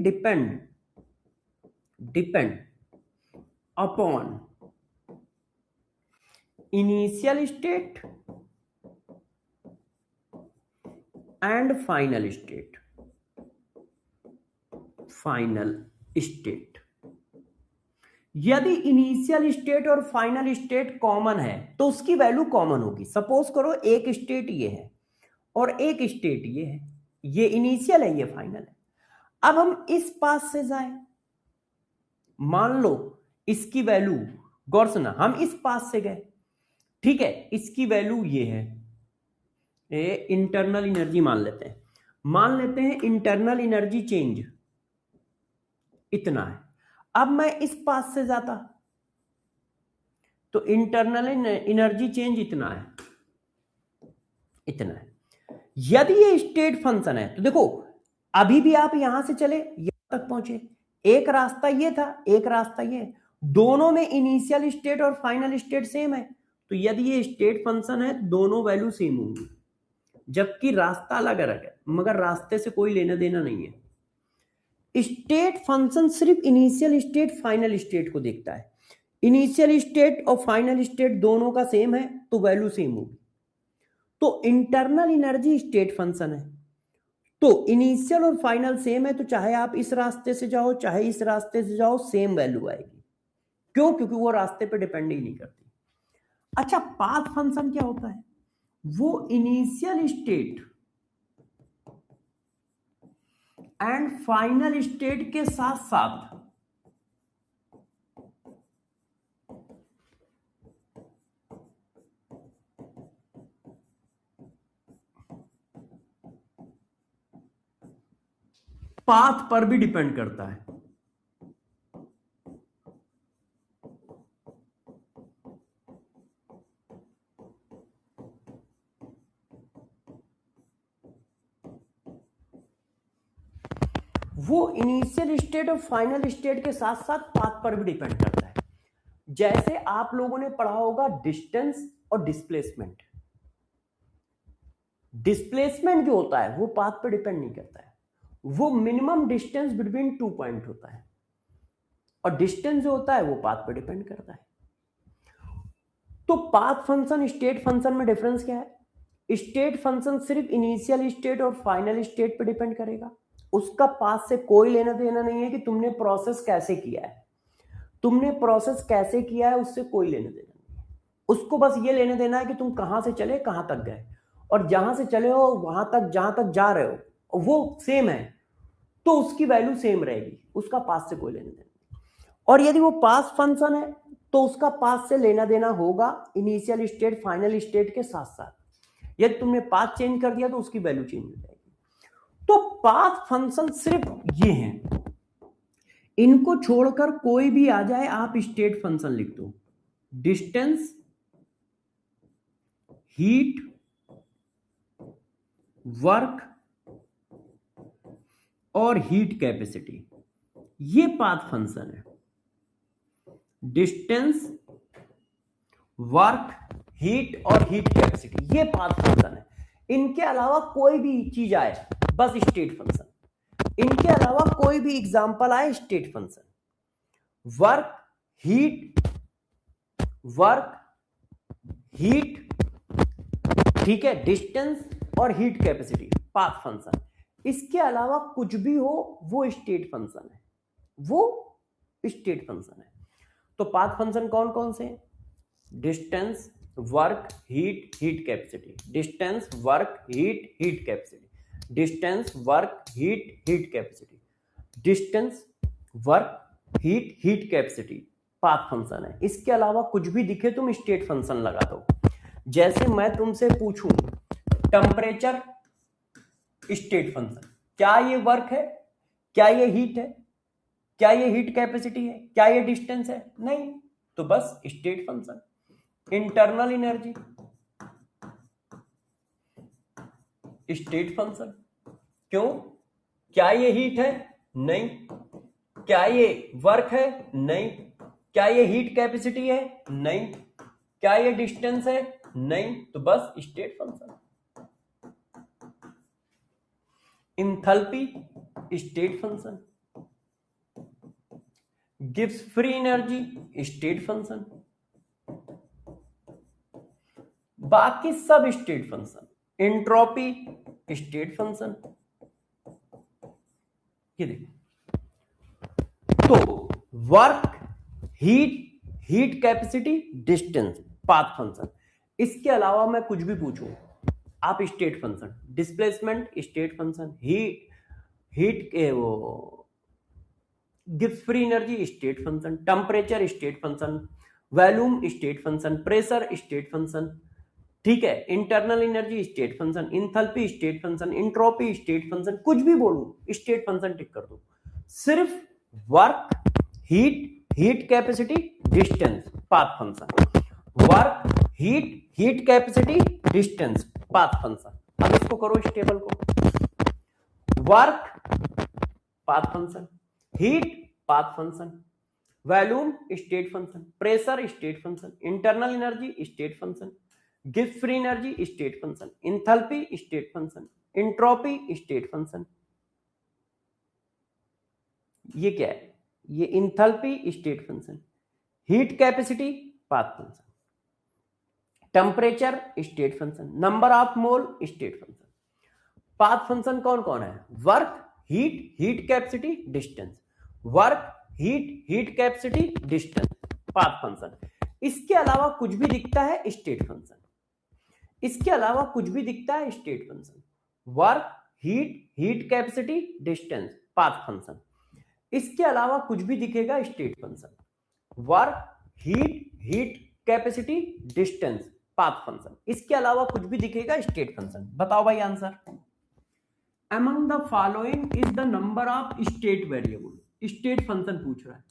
depend upon initial state and final state, final state. यदि इनिशियल स्टेट और फाइनल स्टेट कॉमन है तो उसकी वैल्यू कॉमन होगी। सपोज करो एक स्टेट ये है और एक स्टेट ये है, ये इनिशियल है ये फाइनल है। अब हम इस पास से जाएं, मान लो इसकी वैल्यू, गौर सुना, हम इस पास से गए, ठीक है, इसकी वैल्यू ये है, इंटरनल एनर्जी मान लेते हैं, इंटरनल एनर्जी चेंज इतना है। अब मैं इस पास से जाता तो इंटरनल एनर्जी चेंज इतना है, इतना है। यदि ये स्टेट फंक्शन है तो देखो अभी भी आप यहां से चले यहां तक पहुंचे, एक रास्ता ये था, एक रास्ता ये, दोनों में इनिशियल स्टेट और फाइनल स्टेट सेम है, तो यदि ये स्टेट फंक्शन है दोनों वैल्यू सेम होंगी, जबकि रास्ता अलग अलग है, मगर रास्ते से कोई लेना देना नहीं है। स्टेट फंक्शन सिर्फ इनिशियल स्टेट फाइनल स्टेट को देखता है, इनिशियल स्टेट और फाइनल स्टेट दोनों का सेम है तो वैल्यू सेम होगी। तो इंटरनल एनर्जी स्टेट फंक्शन है तो इनिशियल और फाइनल सेम है, तो चाहे आप इस रास्ते से जाओ चाहे इस रास्ते से जाओ सेम वैल्यू आएगी। क्यों? क्योंकि वो रास्ते पे डिपेंड ही नहीं करती। अच्छा, पाथ फंक्शन क्या होता है? वो initial state and final state के साथ साथ पाथ पर भी डिपेंड करता है। वो इनिशियल स्टेट और फाइनल स्टेट के साथ साथ पाथ पर भी डिपेंड करता है। जैसे आप लोगों ने पढ़ा होगा डिस्टेंस और डिस्प्लेसमेंट। डिस्प्लेसमेंट जो होता है वो पाथ पर डिपेंड नहीं करता है, वो मिनिमम डिस्टेंस बिटवीन 2 पॉइंट होता है, और डिस्टेंस जो होता है वो पाथ पर डिपेंड करता है। तो पाथ फंक्शन स्टेट फंक्शन में डिफरेंस क्या है? स्टेट फंक्शन सिर्फ इनिशियल स्टेट और फाइनल स्टेट पर डिपेंड करेगा, उसका पाथ से कोई लेना देना नहीं है कि तुमने प्रोसेस कैसे किया है, तुमने प्रोसेस कैसे किया है उससे कोई लेना देना नहीं है। उसको बस ये लेने देना है कि तुम कहां से चले कहां तक गए, और जहां से चले हो वहां तक जहां तक जा रहे हो वो सेम है तो उसकी वैल्यू सेम रहेगी, उसका पाथ से कोई लेना देना नहीं। और यदि वो पाथ फंक्शन है तो उसका पाथ से लेना देना होगा इनिशियल स्टेट फाइनल स्टेट के साथ साथ। यदि तुमने पाथ चेंज कर दिया तो उसकी वैल्यू चेंज हो जाएगी। तो पाथ फंक्शन सिर्फ ये हैं, इनको छोड़कर कोई भी आ जाए आप स्टेट फंक्शन लिख दो। डिस्टेंस, हीट, वर्क और हीट कैपेसिटी, ये पाथ फंक्शन है। डिस्टेंस, वर्क, हीट और हीट कैपेसिटी, ये पाथ फंक्शन है। इनके अलावा कोई भी चीज आए बस स्टेट फंक्शन, इनके अलावा कोई भी एग्जांपल आए स्टेट फंक्शन। वर्क, हीट, ठीक है, डिस्टेंस और हीट कैपेसिटी पाथ फंक्शन। इसके अलावा कुछ भी हो वो स्टेट फंक्शन है, वो स्टेट फंक्शन है। तो पाथ फंक्शन कौन कौन से हैं? Distance, work, heat, heat capacity, distance, work, heat, heat capacity, distance, work, heat, heat capacity, distance, work, heat, heat capacity path function है। इसके अलावा कुछ भी दिखे तुम स्टेट फंक्शन लगा दो। जैसे मैं तुमसे पूछूं टेम्परेचर, स्टेट फंक्शन, क्या ये वर्क है, क्या ये हीट है, क्या ये हीट कैपेसिटी है, क्या ये डिस्टेंस है? नहीं, तो बस state function. Internal energy, state function. क्यों? क्या ये हीट है? नहीं। क्या ये वर्क है? नहीं। क्या ये हीट कैपेसिटी है? नहीं। क्या ये डिस्टेंस है? नहीं, तो बस state function. Enthalpy, state function. Gives free energy, state function. बाकी सब state function. Entropy, state function. ये देखो, तो work, heat capacity, distance, path function. इसके अलावा मैं कुछ भी पूछूं आप state function, displacement state function, heat के वो Gibbs free energy state function, temperature state function, volume state function, pressure state function, ठीक है, internal energy state function, enthalpy state function, entropy state function, कुछ भी बोलूं स्टेट फंक्शन टिक कर दो। सिर्फ work, heat capacity, distance, path function, work, heat capacity, distance, path function. अब इसको करो इस टेबल को, work path function, heat path function, volume state function, pressure state function, internal energy state function, Gibbs free energy state function, enthalpy state function, entropy state function. ये क्या है? ये enthalpy state function, heat capacity path function, temperature state function, number of mole state function. Path function कौन कौन है? Work, heat capacity, distance, work, heat capacity, distance, path function. इसके अलावा कुछ भी दिखता है स्टेट फंक्शन, इसके अलावा कुछ भी दिखता है state function, work, heat capacity, distance, path function. इसके अलावा कुछ भी दिखेगा state function, work, heat capacity, distance, path function. इसके अलावा कुछ भी दिखेगा स्टेट फंक्शन। बताओ भाई answer. Among the following is the number of state variable. State function पूछ रहा है।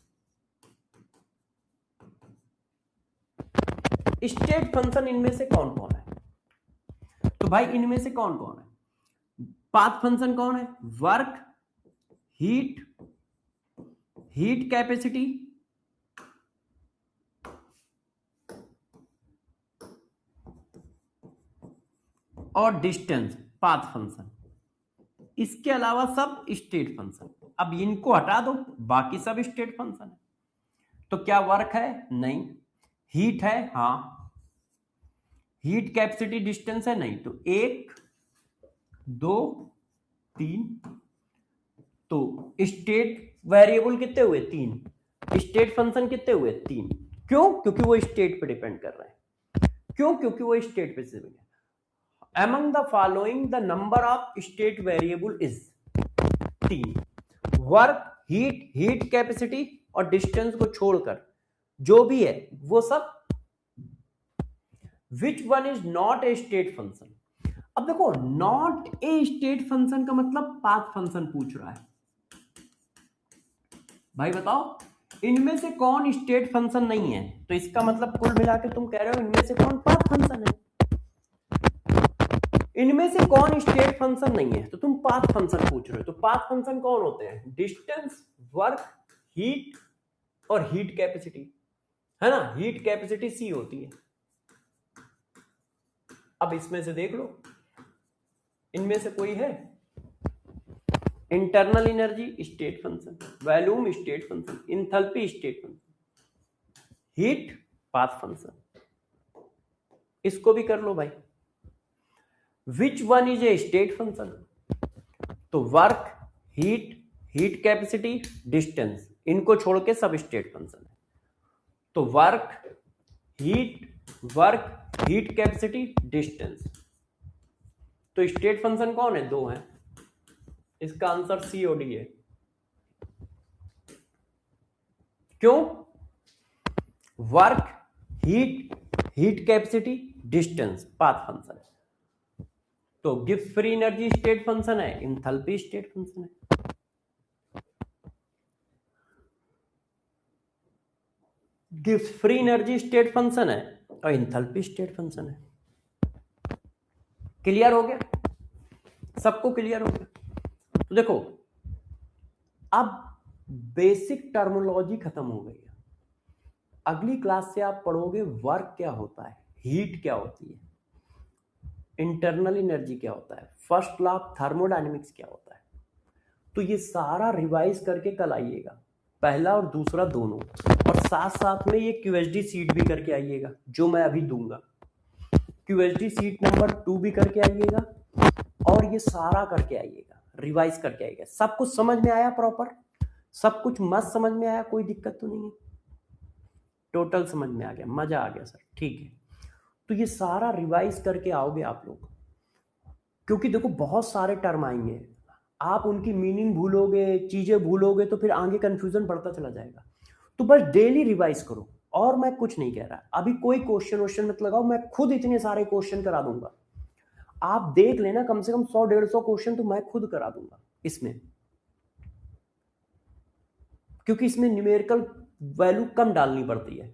स्टेट फंक्शन इनमें से कौन कौन है? तो भाई इनमें से कौन कौन है? पाथ फंक्शन कौन है? वर्क, हीट कैपेसिटी, और डिस्टेंस, पाथ फंक्शन। इसके अलावा सब स्टेट फंक्शन। अब इनको हटा दो, बाकी सब स्टेट फंक्शन है। तो क्या वर्क है? नहीं। हीट है? हाँ। हीट कैपेसिटी, डिस्टेंस है? नहीं। तो 1 2 3। तो स्टेट वेरिएबल कितने हुए? 3। स्टेट फंक्शन कितने हुए? 3। क्यों? क्योंकि वो स्टेट पे डिपेंड कर रहे हैं। क्यों? क्योंकि वो स्टेट पे से। Among the following the number of state variable is 3। Work, heat capacity और डिस्टेंस को छोड़कर जो भी है वो सब। Which one is not a state function? अब देखो, नॉट ए स्टेट फंक्शन का मतलब पाथ फंक्शन पूछ रहा है। भाई बताओ इनमें से कौन स्टेट फंक्शन नहीं है? तो इसका मतलब कुल मिला के तुम कह रहे हो इनमें से कौन पाथ फंक्शन है। इनमें से कौन स्टेट फंक्शन नहीं है तो तुम पाथ फंक्शन पूछ रहे हो। तो पाथ फंक्शन कौन होते हैं? डिस्टेंस, वर्क, हीट और हीट कैपेसिटी, है ना। हीट कैपेसिटी सी होती है। अब इसमें से देख लो इनमें से कोई है? Internal energy state function, volume state function, enthalpy state function, heat path function. इसको भी कर लो भाई। Which one is a state function? तो वर्क, हीट कैपेसिटी, डिस्टेंस, इनको छोड़ के सब स्टेट फंक्शन है। तो वर्क, हीट कैपेसिटी, डिस्टेंस। तो स्टेट फंक्शन कौन है? 2 है। इसका आंसर सी और डी है। क्यों? Work, heat capacity, distance, path function है। तो Gibbs free energy state function है, इंथैल्पी स्टेट फंक्शन है। Gibbs free energy state function है और इंथैल्पी स्टेट फंक्शन है। क्लियर हो गया? सबको क्लियर हो गया? तो देखो अब बेसिक टर्मिनोलॉजी खत्म हो गई है। अगली क्लास से आप पढ़ोगे वर्क क्या होता है, हीट क्या होती है, इंटरनल एनर्जी क्या होता है, फर्स्ट लॉ ऑफ थर्मोडायनेमिक्स क्या होता है। तो ये सारा रिवाइज करके कल आइएगा, पहला और दूसरा दोनों। और साथ साथ में ये क्यूएसडी सीट भी करके आइएगा जो मैं अभी दूंगा। क्यूएसडी सीट नंबर 2 भी करके आइएगा और ये सारा करके आइएगा, रिवाइज करके आइएगा। सब कुछ समझ में आया प्रॉपर? सब कुछ मस्त समझ में आया? कोई दिक्कत तो नहीं है? टोटल समझ में आ गया, मजा आ गया सर, ठीक है। तो ये सारा रिवाइज करके आओगे आप लोग, क्योंकि देखो बहुत सारे टर्म आएंगे, आप उनकी मीनिंग भूलोगे, चीजें भूलोगे, तो फिर आगे कंफ्यूजन बढ़ता चला जाएगा। तो बस डेली रिवाइज करो, और मैं कुछ नहीं कह रहा। अभी कोई क्वेश्चन मत लगाओ, मैं खुद इतने सारे क्वेश्चन करा दूंगा, आप देख लेना, कम से कम 100-150 क्वेश्चन तो मैं खुद करा दूंगा इसमें, क्योंकि इसमें न्यूमेरिकल वैल्यू कम डालनी पड़ती है,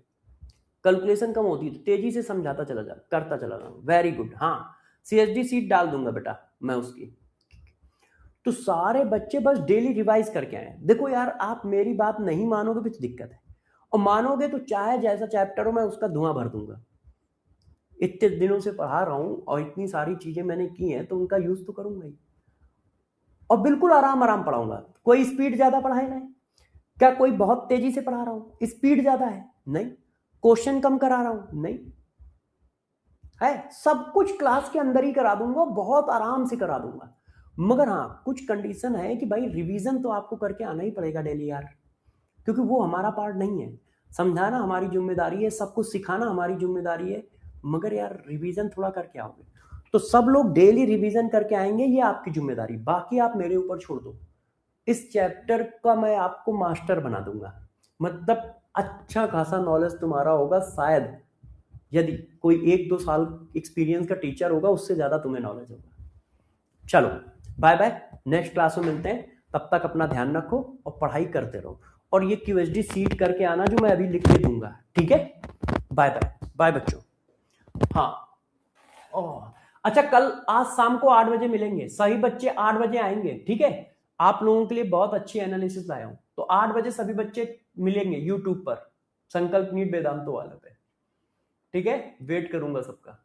कैलकुलेशन कम होती है, तो तेजी से समझाता चला जा, करता चला जाऊंगा। वेरी गुड, हाँ CSD सीट डाल दूंगा बेटा मैं उसकी। तो सारे बच्चे बस डेली रिवाइज करके आए। देखो यार, आप मेरी बात नहीं मानोगे कुछ दिक्कत है, और मानोगे तो चाहे जैसा चैप्टर हो मैं उसका धुआं भर दूंगा। इतने दिनों से पढ़ा रहा हूं और इतनी सारी चीजें मैंने की हैं, तो उनका यूज तो करूंगा ही, और बिल्कुल आराम आराम पढ़ाऊंगा। कोई स्पीड ज्यादा पढ़ाए ना, क्या कोई बहुत तेजी से पढ़ा रहा हूं, स्पीड ज्यादा है नहीं, क्वेश्चन कम करा रहा हूं नहीं, है सब कुछ क्लास के अंदर ही करा दूंगा, बहुत आराम से करा दूंगा। मगर हाँ, कुछ कंडीशन है कि भाई रिवीजन तो आपको करके आना ही पड़ेगा डेली यार, क्योंकि वो हमारा पार्ट नहीं है। समझाना हमारी जिम्मेदारी है, सब कुछ सिखाना हमारी जिम्मेदारी है, मगर यार रिवीजन थोड़ा करके आओगे। तो सब लोग डेली रिवीजन करके आएंगे, ये आपकी जिम्मेदारी, बाकी आप मेरे ऊपर छोड़ दो। इस चैप्टर का मैं आपको मास्टर बना दूंगा, मतलब अच्छा खासा नॉलेज तुम्हारा होगा, शायद यदि कोई 1-2 साल एक्सपीरियंस का टीचर होगा उससे ज्यादा तुम्हें नॉलेज होगा। चलो बाय बाय, नेक्स्ट क्लास में मिलते हैं, तब तक अपना ध्यान रखो और पढ़ाई करते रहो, और ये QHD सीट करके आना जो मैं अभी लिख के दूंगा, ठीक है। बाय बाय, बाय बच्चों। हाँ, ओह अच्छा, कल आज शाम को 8 बजे मिलेंगे, सही बच्चे 8 बजे आएंगे, ठीक है। आप लोगों के लिए बहुत अच्छी एनालिसिस लाया हूं, तो 8 बजे सभी बच्चे मिलेंगे यूट्यूब पर, संकल्प नीट वेदांतो वाले पे, ठीक है। वेट करूंगा सबका।